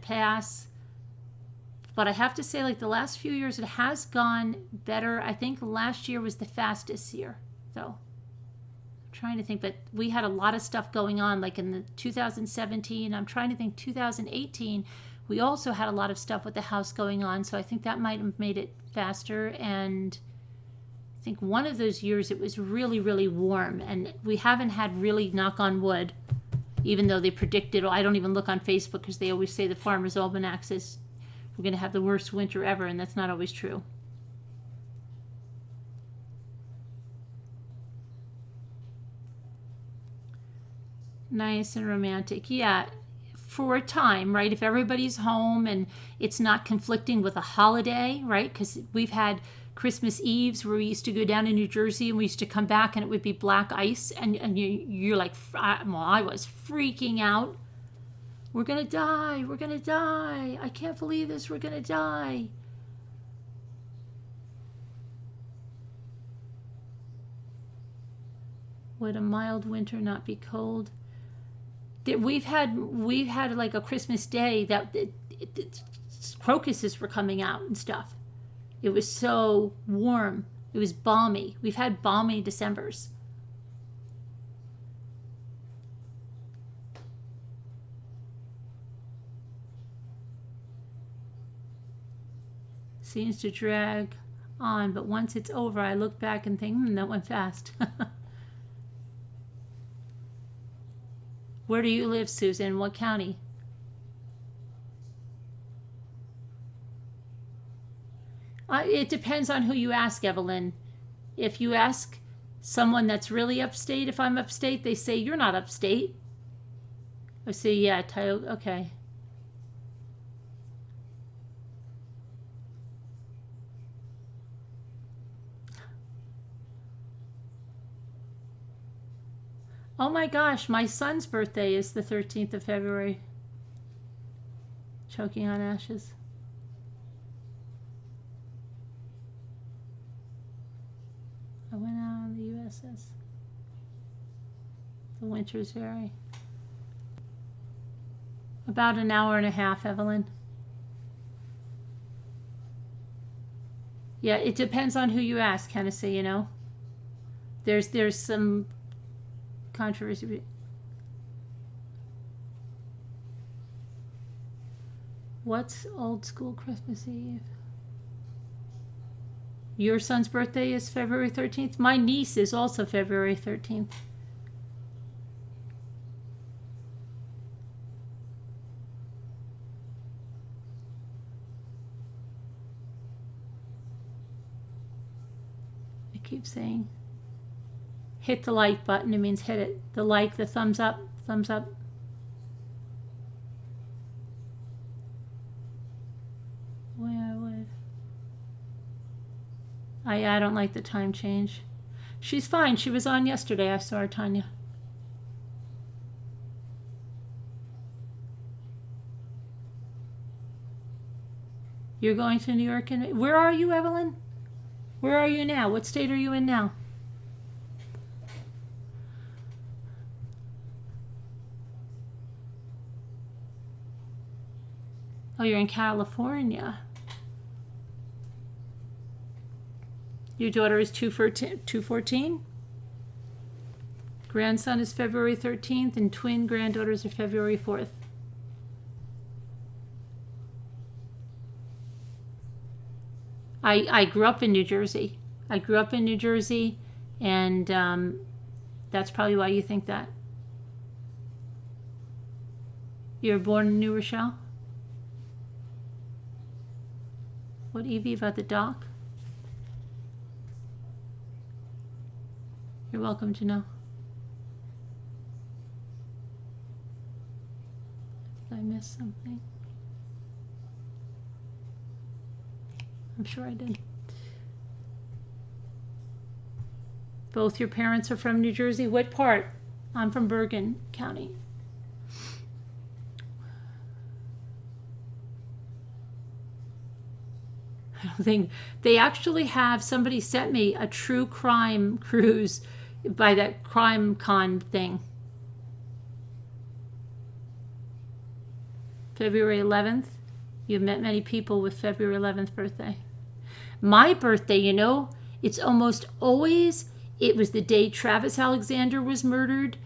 pass. But I have to say, like the last few years, it has gone better. I think last year was the fastest year, though. Trying to think, but we had a lot of stuff going on like in the 2017. I'm trying to think 2018 we also had a lot of stuff with the house going on, so I think that might have made it faster. And I think one of those years it was really, really warm, and we haven't had really, knock on wood, even though they predicted, I don't even look on Facebook because they always say the Farmer's Almanac says we're going to have the worst winter ever, and that's not always true. Nice and romantic. Yeah, for a time, right? If everybody's home and it's not conflicting with a holiday, right? Because we've had Christmas Eves where we used to go down to New Jersey and we used to come back and it would be black ice. And you're like, well, I was freaking out. We're going to die. We're going to die. I can't believe this. We're going to die. Would a mild winter not be cold? We've had like a Christmas day that crocuses were coming out and stuff. It was so warm. It was balmy. We've had balmy Decembers. Seems to drag on, but once it's over, I look back and think, that went fast. Where do you live, Susan? What county? It depends on who you ask, Evelyn. If you ask someone that's really upstate, if I'm upstate, they say, you're not upstate. I say, yeah, okay. Oh my gosh, my son's birthday is the 13th of February. Choking on ashes. I went out on the USS. The winters vary. About an hour and a half, Evelyn. Yeah, it depends on who you ask, Hennessy, you know. There's some controversy. What's old school Christmas Eve? Your son's birthday is February 13th. My niece is also February 13th. I keep saying hit the like button. It means hit it. The like, the thumbs up, thumbs up. Way I would. I don't like the time change. She's fine. She was on yesterday. I saw her, Tanya. You're going to New York and where are you, Evelyn? Where are you now? What state are you in now? Oh, you're in California. Your daughter is 214. Grandson is February 13th, and twin granddaughters are February 4th. I grew up in New Jersey. And that's probably why you think that. You were born in New Rochelle? What, Evie, about the dock? You're welcome to know. Did I miss something? I'm sure I did. Both your parents are from New Jersey? What part? I'm from Bergen County. I don't think they actually have. Somebody sent me a true crime cruise by that Crime Con thing. February 11th. You've met many people with February 11th birthday. My birthday, you know, it's almost always, it was the day Travis Alexander was murdered.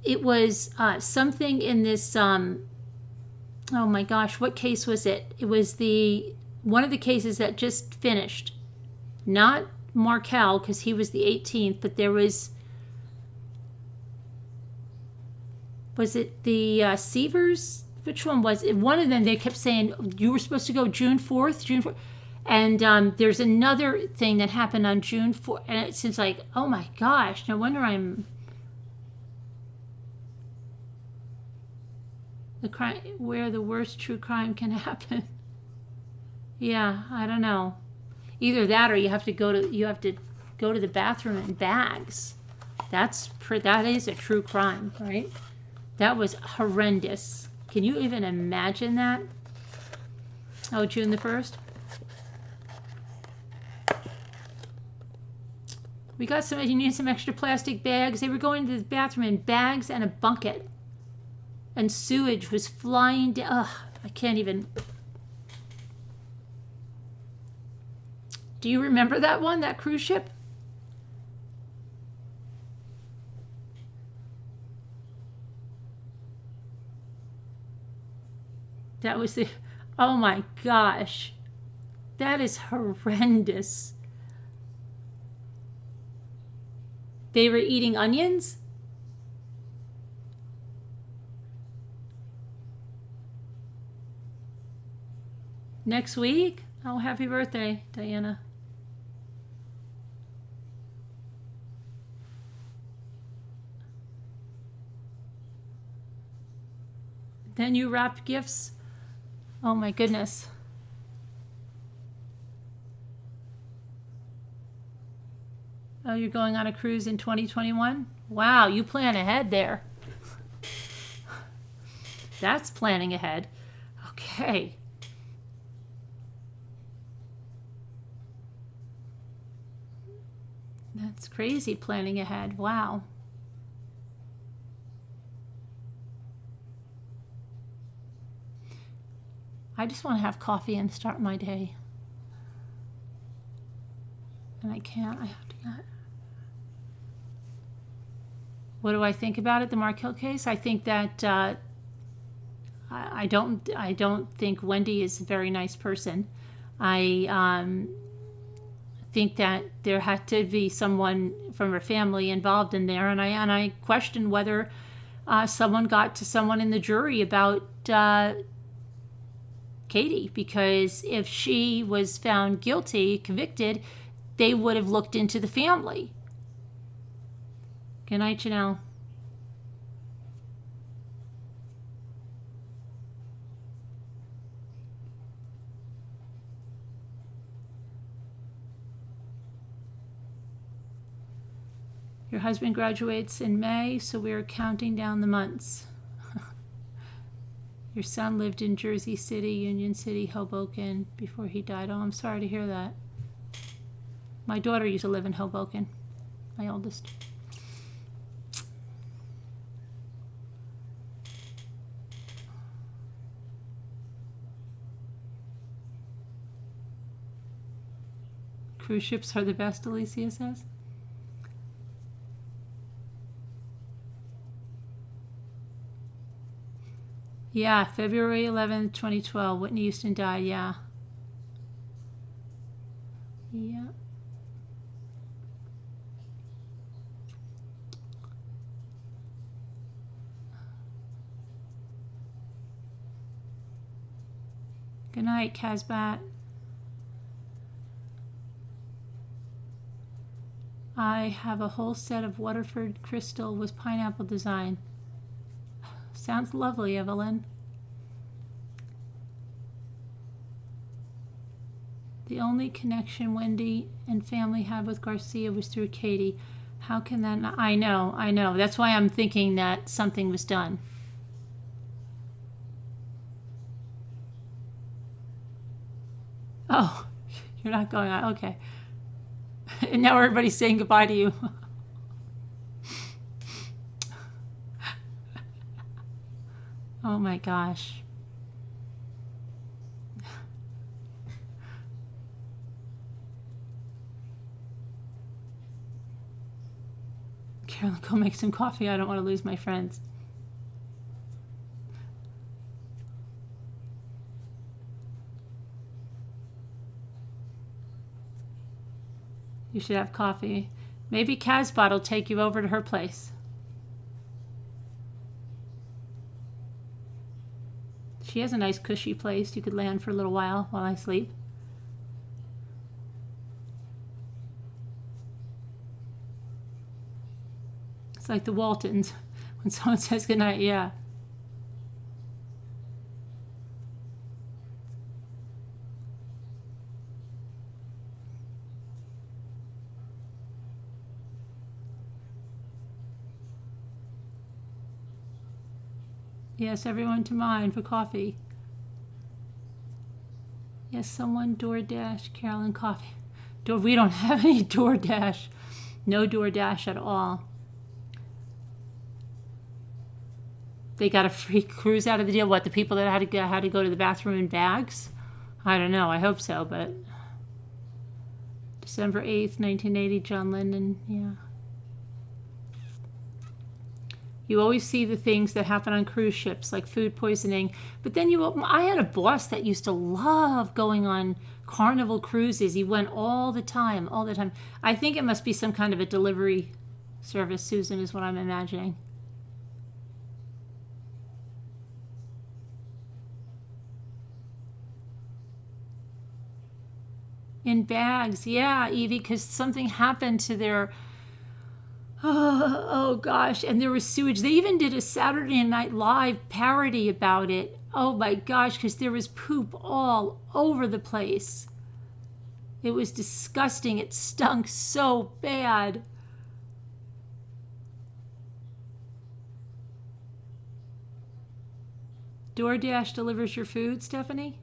It was something in this, oh my gosh, what case was it? It was one of the cases that just finished. Not Markel, because he was the 18th, but there was it the Seavers? Which one was it? One of them, they kept saying, you were supposed to go June 4th. And there's another thing that happened on June 4th. And it seems like, oh my gosh, no wonder I'm... The crime, where the worst true crime can happen. Yeah, I don't know. Either that or you have to go to the bathroom in bags. That is a true crime, right? That was horrendous. Can you even imagine that? Oh, June the 1st? We got you need some extra plastic bags. They were going to the bathroom in bags and a bucket. And sewage was flying down. Ugh, I can't even. Do you remember that one, that cruise ship? That was the, oh my gosh. That is horrendous. They were eating onions? Next week? Oh, happy birthday, Diana. Then you wrap gifts? Oh my goodness. Oh, you're going on a cruise in 2021? Wow, you plan ahead there. That's planning ahead. Okay. That's crazy, planning ahead. Wow. I just want to have coffee and start my day. And I can't. I have to get. What do I think about it? The Markel case? I think that I don't think Wendy is a very nice person. I think that there had to be someone from her family involved in there, and I question whether someone got to someone in the jury about Katie, because if she was found guilty, convicted, they would have looked into the family. Good night, Janelle. Your husband graduates in May, so we're counting down the months. Your son lived in Jersey City, Union City, Hoboken before he died. Oh, I'm sorry to hear that. My daughter used to live in Hoboken, my oldest. Cruise ships are the best, Alicia says. Yeah, February 11th, 2012. Whitney Houston died, yeah. Yeah. Good night, Casbat. I have a whole set of Waterford crystal with pineapple design. Sounds lovely, Evelyn. The only connection Wendy and family had with Garcia was through Katie. How can that not? I know. That's why I'm thinking that something was done. Oh, you're not going on. Okay. And now everybody's saying goodbye to you. Oh my gosh. Carolyn, go make some coffee. I don't want to lose my friends. You should have coffee. Maybe Casbot will take you over to her place. She has a nice cushy place you could land for a little while I sleep. It's like the Waltons when someone says goodnight, yeah. Yes, everyone to mine for coffee. Yes, someone DoorDash Carolyn coffee. We don't have any DoorDash. No DoorDash at all. They got a free cruise out of the deal. What, the people that had to go to the bathroom in bags? I don't know. I hope so, but December 8th, 1980, John Lennon, yeah. You always see the things that happen on cruise ships, like food poisoning. But then I had a boss that used to love going on Carnival cruises. He went all the time. I think it must be some kind of a delivery service, Susan, is what I'm imagining. In bags, yeah, Evie, because something happened to their... Oh gosh, and there was sewage. They even did a Saturday Night Live parody about it. Oh my gosh, because there was poop all over the place. It was disgusting. It stunk so bad. DoorDash delivers your food, Stephanie?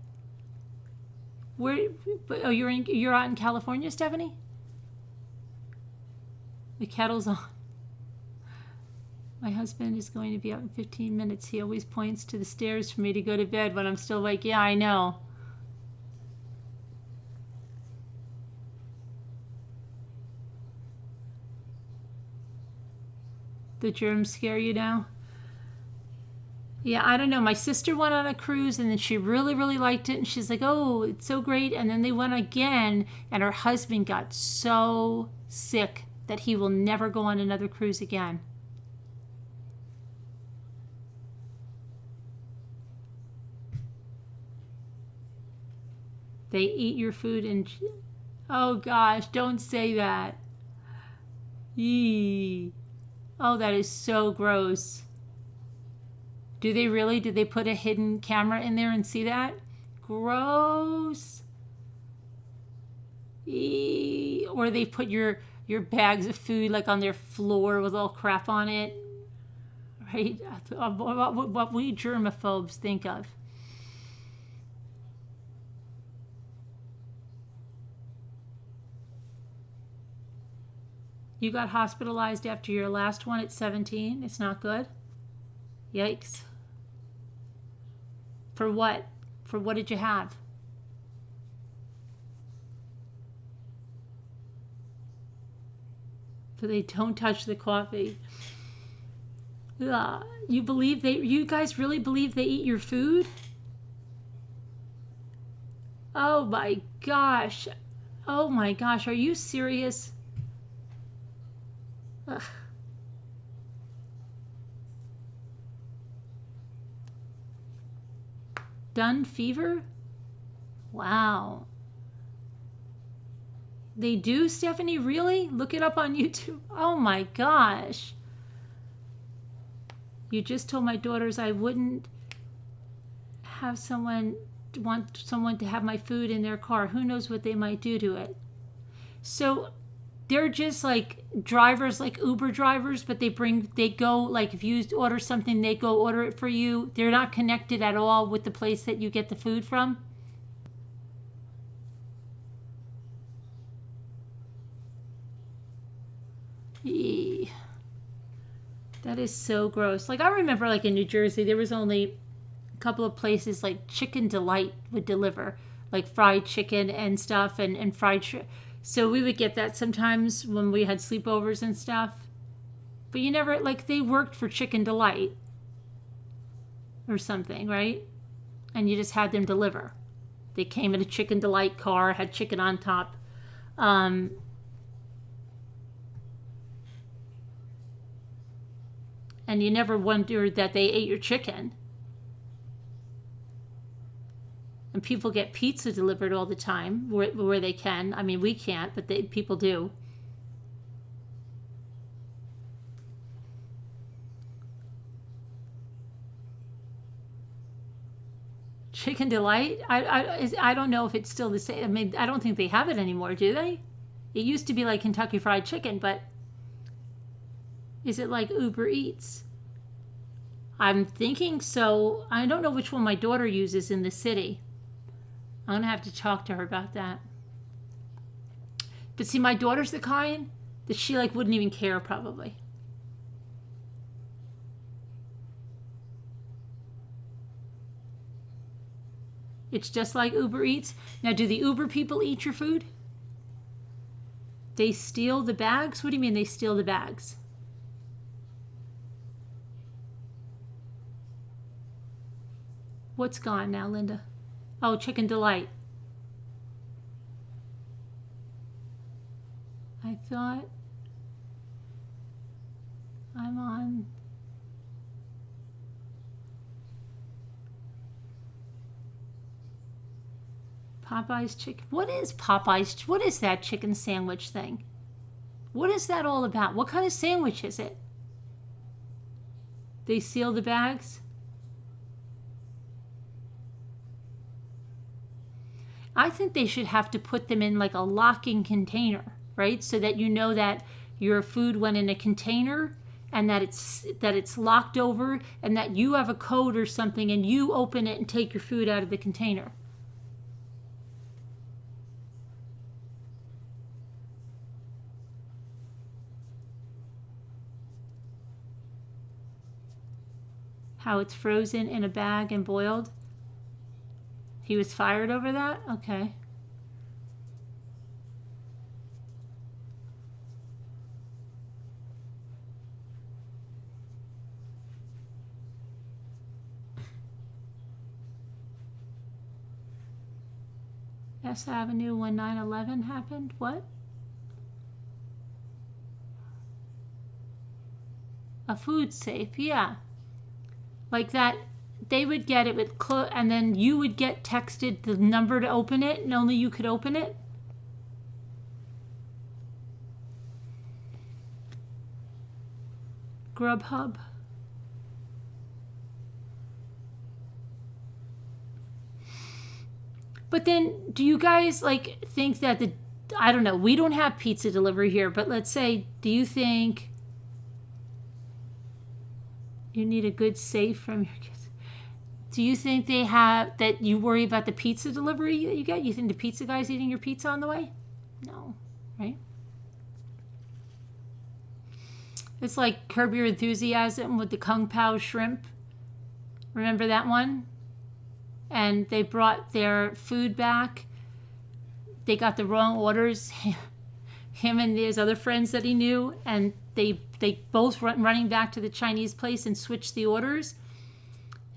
Where? Oh, you're out in California, Stephanie? The kettle's on. My husband is going to be out in 15 minutes. He always points to the stairs for me to go to bed when I'm still awake. Yeah, I know. The germs scare you now? Yeah, I don't know. My sister went on a cruise and then she really, really liked it. And she's like, oh, it's so great. And then they went again and her husband got so sick that he will never go on another cruise again. They eat your food and... Oh gosh, don't say that. Yee. Oh, that is so gross. Do they really? Did they put a hidden camera in there and see that? Gross. Eee. Or they put your bags of food like on their floor with all crap on it. Right? What we germaphobes think of. You got hospitalized after your last one at 17. It's not good. Yikes. For what? For what did you have? but they don't touch the coffee. You guys really believe they eat your food? Oh my gosh. Oh my gosh, are you serious? Ugh. Dun fever? Wow. They do, Stephanie? Really? Look it up on YouTube. Oh my gosh. You just told my daughters I wouldn't want someone to have my food in their car. Who knows what they might do to it? So they're just like drivers, like Uber drivers, but they go, like if you order something, they go order it for you. They're not connected at all with the place that you get the food from. Eee. That is so gross. Like I remember like in New Jersey, there was only a couple of places like Chicken Delight would deliver, like fried chicken and stuff and fried so we would get that sometimes when we had sleepovers and stuff. But you never, like they worked for Chicken Delight or something, right? And you just had them deliver. They came in a Chicken Delight car, had chicken on top. And you never wondered that they ate your chicken. And people get pizza delivered all the time where they can. I mean, we can't, but people do. Chicken Delight? I don't know if it's still the same. I mean, I don't think they have it anymore, do they? It used to be like Kentucky Fried Chicken, but is it like Uber Eats? I'm thinking so. I don't know which one my daughter uses in the city. I'm going to have to talk to her about that. But see, my daughter's the kind that she like wouldn't even care probably. It's just like Uber Eats. Now, do the Uber people eat your food? They steal the bags? What do you mean they steal the bags? What's gone now, Linda? Oh, Chicken Delight. I thought I'm on. Popeye's chicken. What is Popeye's? What is that chicken sandwich thing? What is that all about? What kind of sandwich is it? They seal the bags? I think they should have to put them in like a locking container, right? So that you know that your food went in a container and that it's locked over and that you have a code or something and you open it and take your food out of the container. How it's frozen in a bag and boiled. He was fired over that? Okay. S Avenue when 9/11 happened? What? A food safe, yeah. Like that. They would get it with and then you would get texted the number to open it, and only you could open it. Grubhub. But then, do you guys like think that I don't know, we don't have pizza delivery here, but let's say, do you think you need a good safe from your kids? Do you think they have, that you worry about the pizza delivery that you get? You think the pizza guy's eating your pizza on the way? No, right? It's like Curb Your Enthusiasm with the Kung Pao shrimp. Remember that one? And they brought their food back. They got the wrong orders. him and his other friends that he knew, and they both running back to the Chinese place and switched the orders.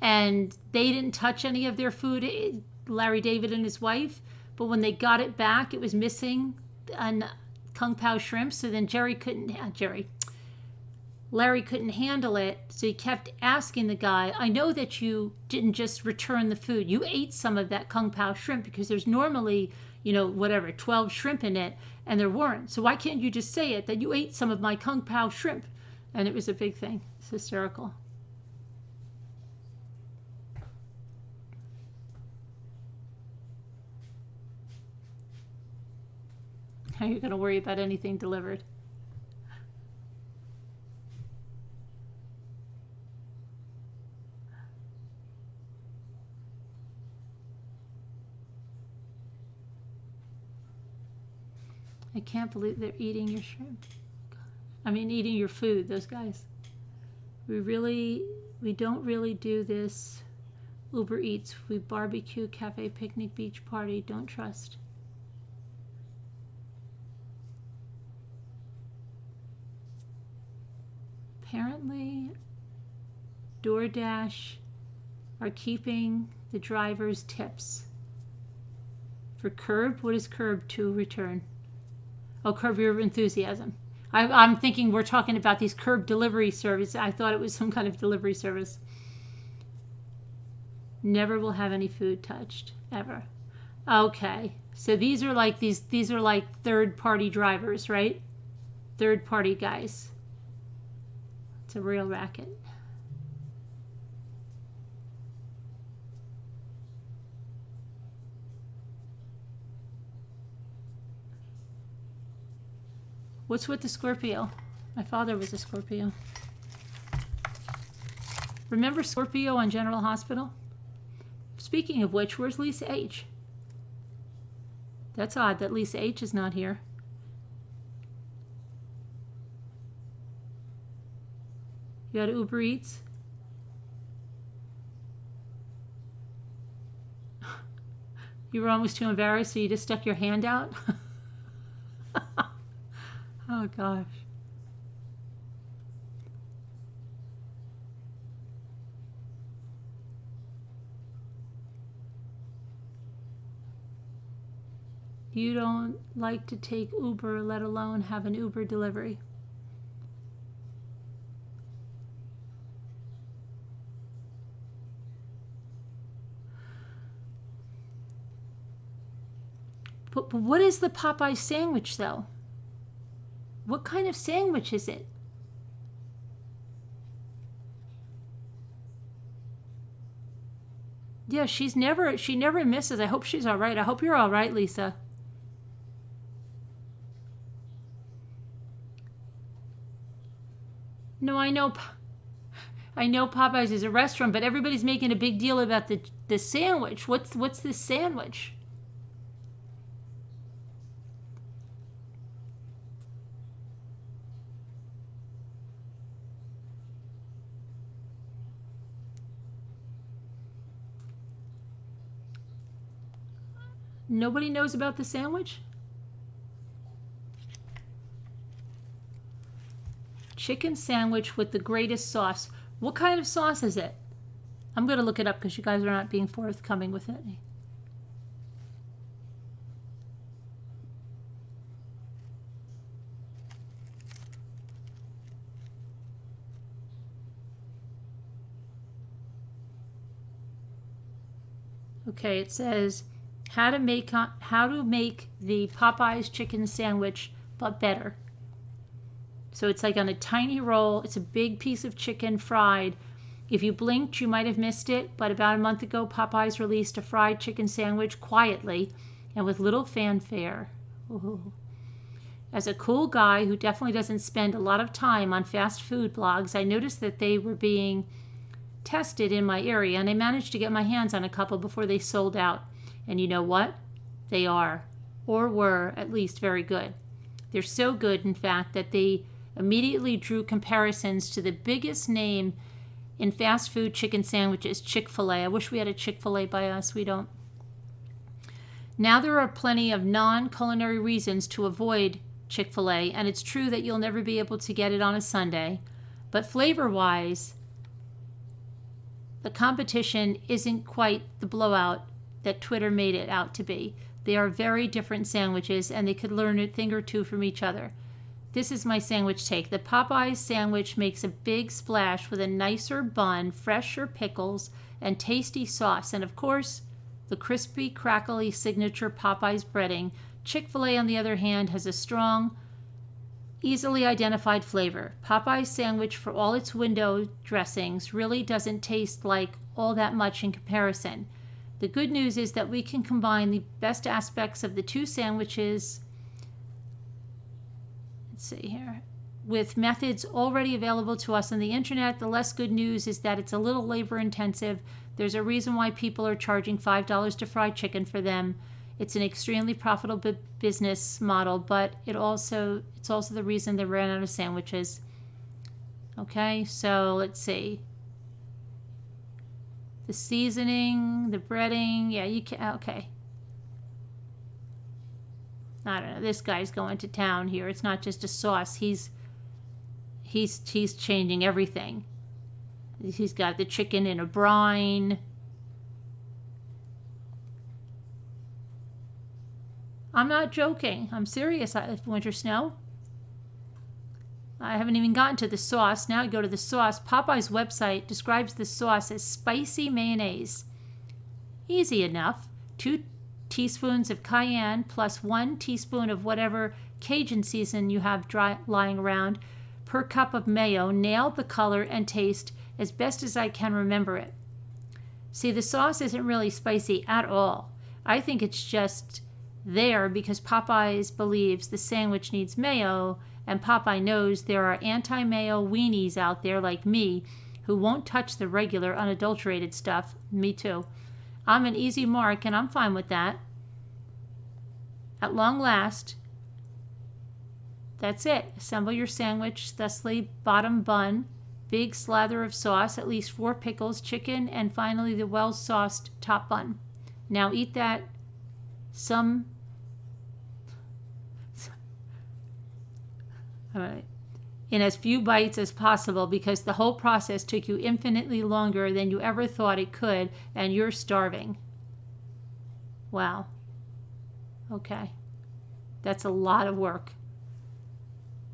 And they didn't touch any of their food, Larry David and his wife. But when they got it back, it was missing a Kung Pao shrimp. So then Larry couldn't handle it. So he kept asking the guy, I know that you didn't just return the food. You ate some of that Kung Pao shrimp because there's normally, 12 shrimp in it, and there weren't. So why can't you just say it, that you ate some of my Kung Pao shrimp? And it was a big thing. It's hysterical. How are you going to worry about anything delivered? I can't believe they're eating your shrimp. Eating your food, those guys. We don't really do this. Uber Eats, we barbecue, cafe, picnic, beach party, don't trust. Apparently, DoorDash are keeping the drivers' tips. For Curb, what is Curb to return? Oh, Curb Your Enthusiasm. I'm thinking we're talking about these Curb delivery service. I thought it was some kind of delivery service. Never will have any food touched, ever. Okay, so these are like third-party drivers, right? Third-party guys. It's a real racket. What's with the Scorpio? My father was a Scorpio. Remember Scorpio on General Hospital? Speaking of which, where's Lisa H? That's odd that Lisa H is not here. You got Uber Eats? You were almost too embarrassed, so you just stuck your hand out? Oh, gosh. You don't like to take Uber, let alone have an Uber delivery. But what is the Popeye sandwich, though? What kind of sandwich is it? Yeah, she never misses. I hope she's all right. I hope you're all right, Lisa. No, I know Popeyes is a restaurant, but everybody's making a big deal about the sandwich. What's this sandwich? Nobody knows about the sandwich? Chicken sandwich with the greatest sauce. What kind of sauce is it? I'm going to look it up because you guys are not being forthcoming with it. Okay, it says how to make the Popeyes chicken sandwich but better. So it's like on a tiny roll. It's a big piece of chicken fried. If you blinked, you might have missed it, but about a month ago, Popeyes released a fried chicken sandwich quietly and with little fanfare. Ooh. As a cool guy who definitely doesn't spend a lot of time on fast food blogs, I noticed that they were being tested in my area, and I managed to get my hands on a couple before they sold out. And you know what? They are, or were, at least very good. They're so good, in fact, that they immediately drew comparisons to the biggest name in fast food chicken sandwiches, Chick-fil-A. I wish we had a Chick-fil-A by us. We don't. Now there are plenty of non-culinary reasons to avoid Chick-fil-A, and it's true that you'll never be able to get it on a Sunday, but flavor-wise, the competition isn't quite the blowout that Twitter made it out to be. They are very different sandwiches, and they could learn a thing or two from each other. This is my sandwich take. The Popeyes sandwich makes a big splash with a nicer bun, fresher pickles, and tasty sauce, and of course, the crispy, crackly signature Popeyes breading. Chick-fil-A, on the other hand, has a strong, easily identified flavor. Popeye's sandwich, for all its window dressings, really doesn't taste like all that much in comparison. The good news is that we can combine the best aspects of the two sandwiches, let's see here, with methods already available to us on the internet. The less good news is that it's a little labor intensive. There's a reason why people are charging $5 to fry chicken for them. It's an extremely profitable business model, but it's also the reason they ran out of sandwiches. Okay, so let's see. The seasoning, the breading, yeah, you can, okay. I don't know, this guy's going to town here. It's not just a sauce. He's changing everything. He's got the chicken in a brine. I'm not joking. I'm serious. Winter snow. I haven't even gotten to the sauce. Now I go to the sauce. Popeye's website describes the sauce as spicy mayonnaise. Easy enough. 2 teaspoons of cayenne plus 1 teaspoon of whatever Cajun season you have lying around per cup of mayo. Nailed the color and taste as best as I can remember it. See, the sauce isn't really spicy at all. I think it's just there because Popeyes believes the sandwich needs mayo, and Popeye knows there are anti-mayo weenies out there like me who won't touch the regular unadulterated stuff. Me too. I'm an easy mark, and I'm fine with that. At long last, that's it. Assemble your sandwich, thusly bottom bun, big slather of sauce, at least 4 pickles, chicken, and finally the well-sauced top bun. Now eat that in as few bites as possible, because the whole process took you infinitely longer than you ever thought it could, and you're starving. Wow. Okay. That's a lot of work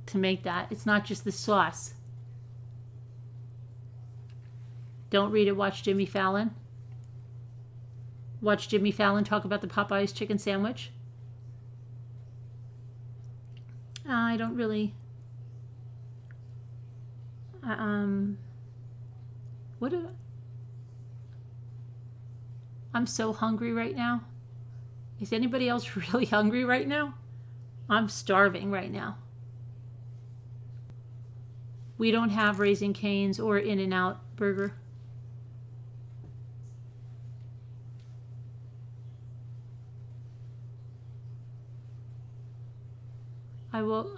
to make that. It's not just the sauce. Don't read it, watch Jimmy Fallon. Watch Jimmy Fallon talk about the Popeyes chicken sandwich. I don't really... I'm so hungry right now. Is anybody else really hungry right now? I'm starving right now. We don't have Raising Cane's or In-N-Out Burger.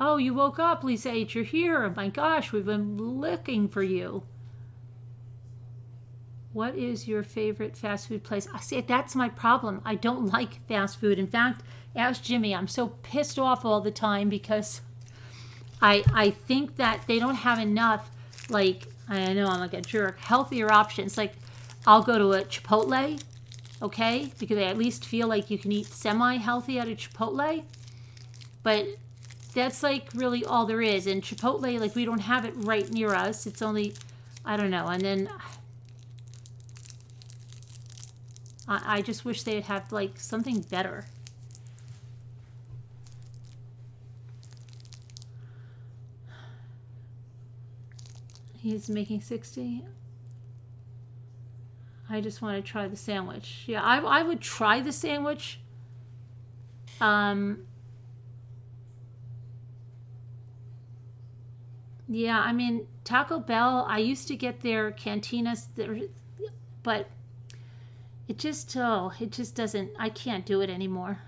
Oh, you woke up, Lisa H. You're here. Oh my gosh, we've been looking for you. What is your favorite fast food place? I see, that's my problem. I don't like fast food. In fact, ask Jimmy. I'm so pissed off all the time because I think that they don't have enough, like, I know I'm like a jerk, healthier options. Like, I'll go to a Chipotle, okay, because I at least feel like you can eat semi-healthy at a Chipotle. But that's like really all there is. And Chipotle, like, we don't have it right near us. It's only, I don't know. And then I just wish they'd have like something better. He's making 60. I just want to try the sandwich. Yeah, I would try the sandwich. Yeah, I mean, Taco Bell, I used to get their cantinas, but it just doesn't, I can't do it anymore.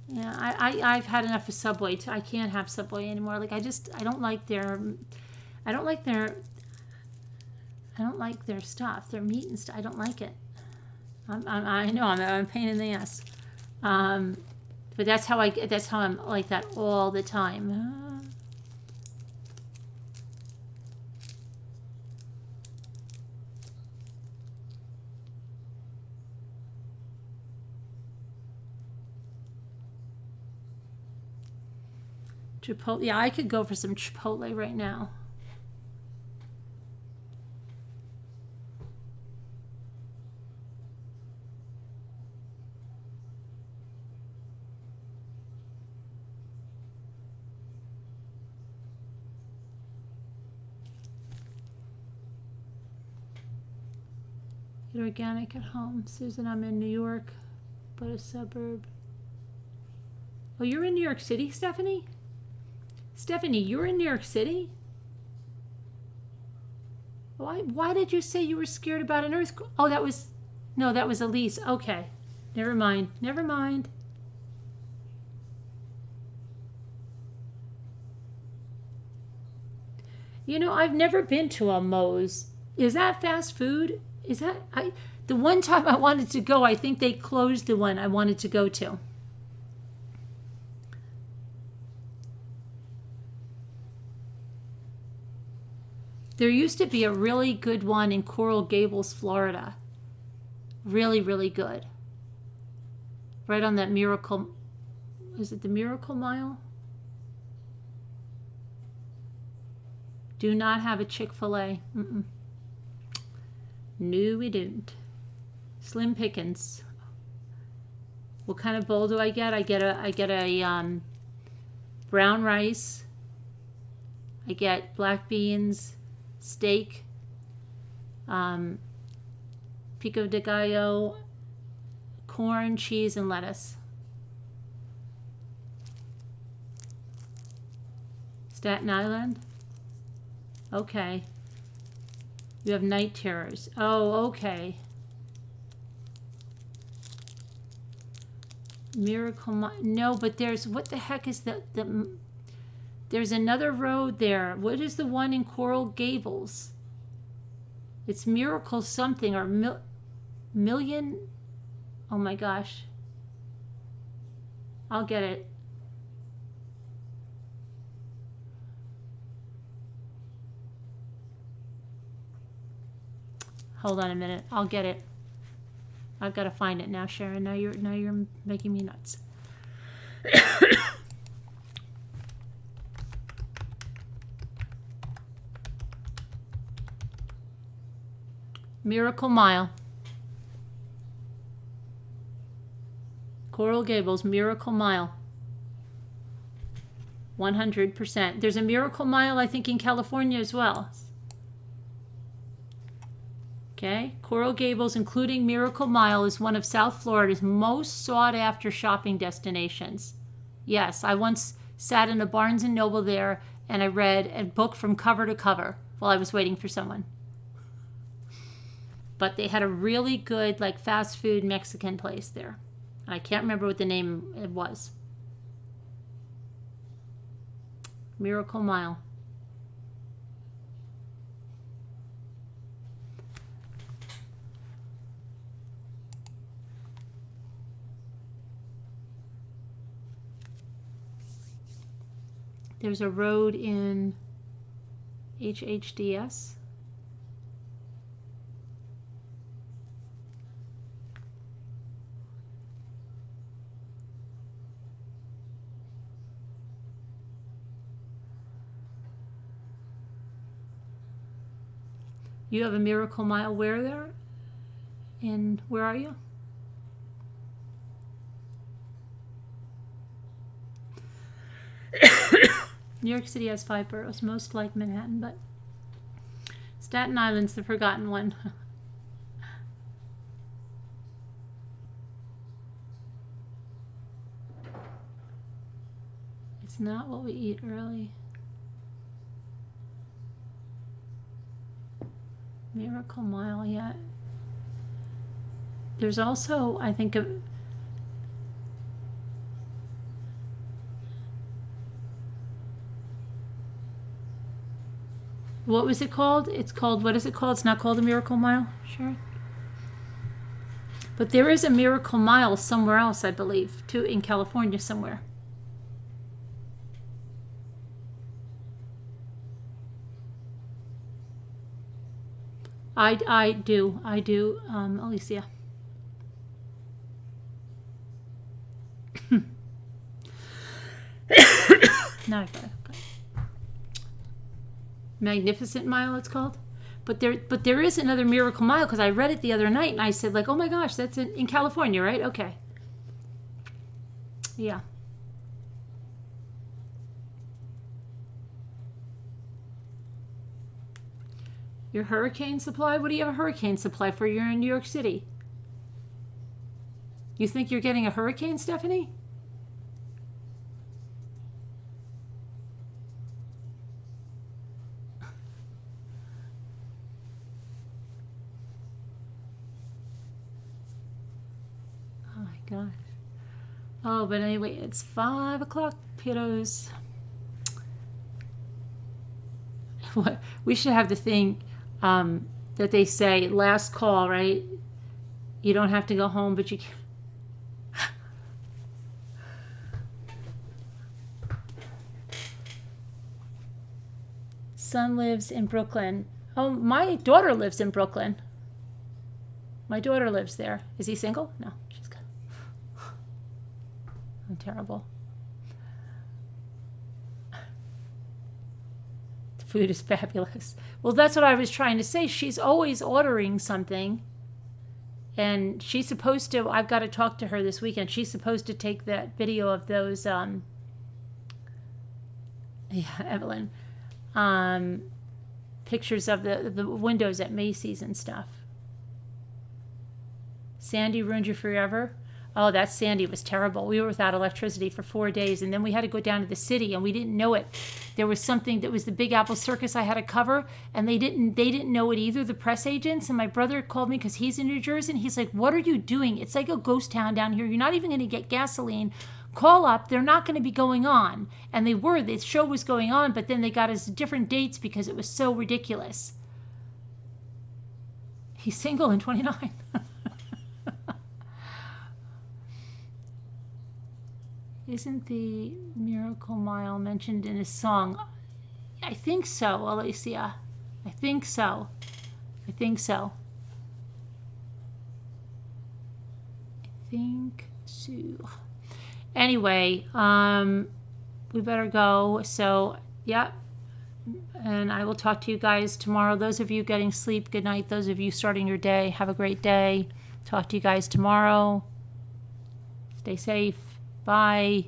Yeah, I've had enough of Subway. I can't have Subway anymore. Like, I don't like their stuff, their meat and stuff. I don't like it. I know, I'm a pain in the ass. But that's how I'm like that all the time. Chipotle. Yeah, I could go for some Chipotle right now. Get organic at home. Susan, I'm in New York, but a suburb. Oh, you're in New York City, Stephanie? Stephanie, you're in New York City? Why did you say you were scared about an earthquake? Oh, that was Elise. Okay. Never mind. Never mind. You know, I've never been to a Moe's. Is that fast food? Is that the one time I wanted to go, I think they closed the one I wanted to go to. There used to be a really good one in Coral Gables, Florida. Really, really good. Right on that Miracle, is it the Miracle Mile? Do not have a Chick-fil-A. No, we don't. Slim pickings. What kind of bowl do I get? I get a brown rice. I get black beans, steak, pico de gallo, corn, cheese, and lettuce. Staten Island? Okay. You have night terrors. Oh, okay. No, but there's, what the heck is there's another road there. What is the one in Coral Gables? It's Miracle something or Million. Oh my gosh. I'll get it. Hold on a minute. I'll get it. I've got to find it now, Sharon. Now you're making me nuts. Miracle Mile. Coral Gables, Miracle Mile. 100%. There's a Miracle Mile, I think, in California as well. Okay, Coral Gables, including Miracle Mile, is one of South Florida's most sought-after shopping destinations. Yes, I once sat in a Barnes & Noble there, and I read a book from cover to cover while I was waiting for someone. But they had a really good, like, fast food Mexican place there. I can't remember what the name it was. Miracle Mile. There's a road in HHDS. You have a Miracle Mile where there? Where are you? New York City has 5 boroughs, most like Manhattan, but Staten Island's the forgotten one. It's not what we eat early. Miracle Mile, yeah. There's also, I think, what was it called? It's called, what is it called? It's not called a Miracle Mile, sure. But there is a Miracle Mile somewhere else, I believe, too, in California somewhere. I do, Alicia. Now I got it. Magnificent Mile, it's called. But there is another Miracle Mile, because I read it the other night and I said, like, oh my gosh, that's in California, right? Okay. Yeah. Your hurricane supply? What do you have a hurricane supply for? You're in New York City. You think you're getting a hurricane, Stephanie? Oh my gosh. Oh, but anyway, it's 5 o'clock, kiddos. What we should have the thing that they say, last call, right? You don't have to go home, but you can. Son lives in Brooklyn. Oh, my daughter lives in Brooklyn. My daughter lives there. Is he single? No, she's good. I'm terrible. The food is fabulous. Well, that's what I was trying to say. She's always ordering something. And she's supposed to, I've got to talk to her this weekend. She's supposed to take that video of those, Evelyn, pictures of the windows at Macy's and stuff. Sandy ruined you forever. Oh, that Sandy was terrible. We were without electricity for 4 days, and then we had to go down to the city, and we didn't know it. There was something that was the Big Apple Circus I had to cover, and they didn't know it either, the press agents. And my brother called me because he's in New Jersey, and he's like, "What are you doing? It's like a ghost town down here. You're not even going to get gasoline. Call up. They're not going to be going on." And they were. The show was going on, but then they got us different dates because it was so ridiculous. He's single and 29. Isn't the Miracle Mile mentioned in his song? I think so, Alicia. I think so. I think so. I think so. Anyway, we better go. So, yeah. And I will talk to you guys tomorrow. Those of you getting sleep, good night. Those of you starting your day, have a great day. Talk to you guys tomorrow. Stay safe. Bye.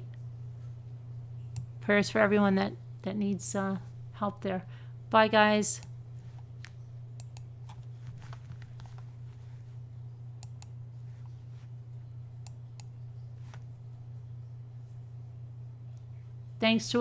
Prayers for everyone that needs help there. Bye, guys. Thanks to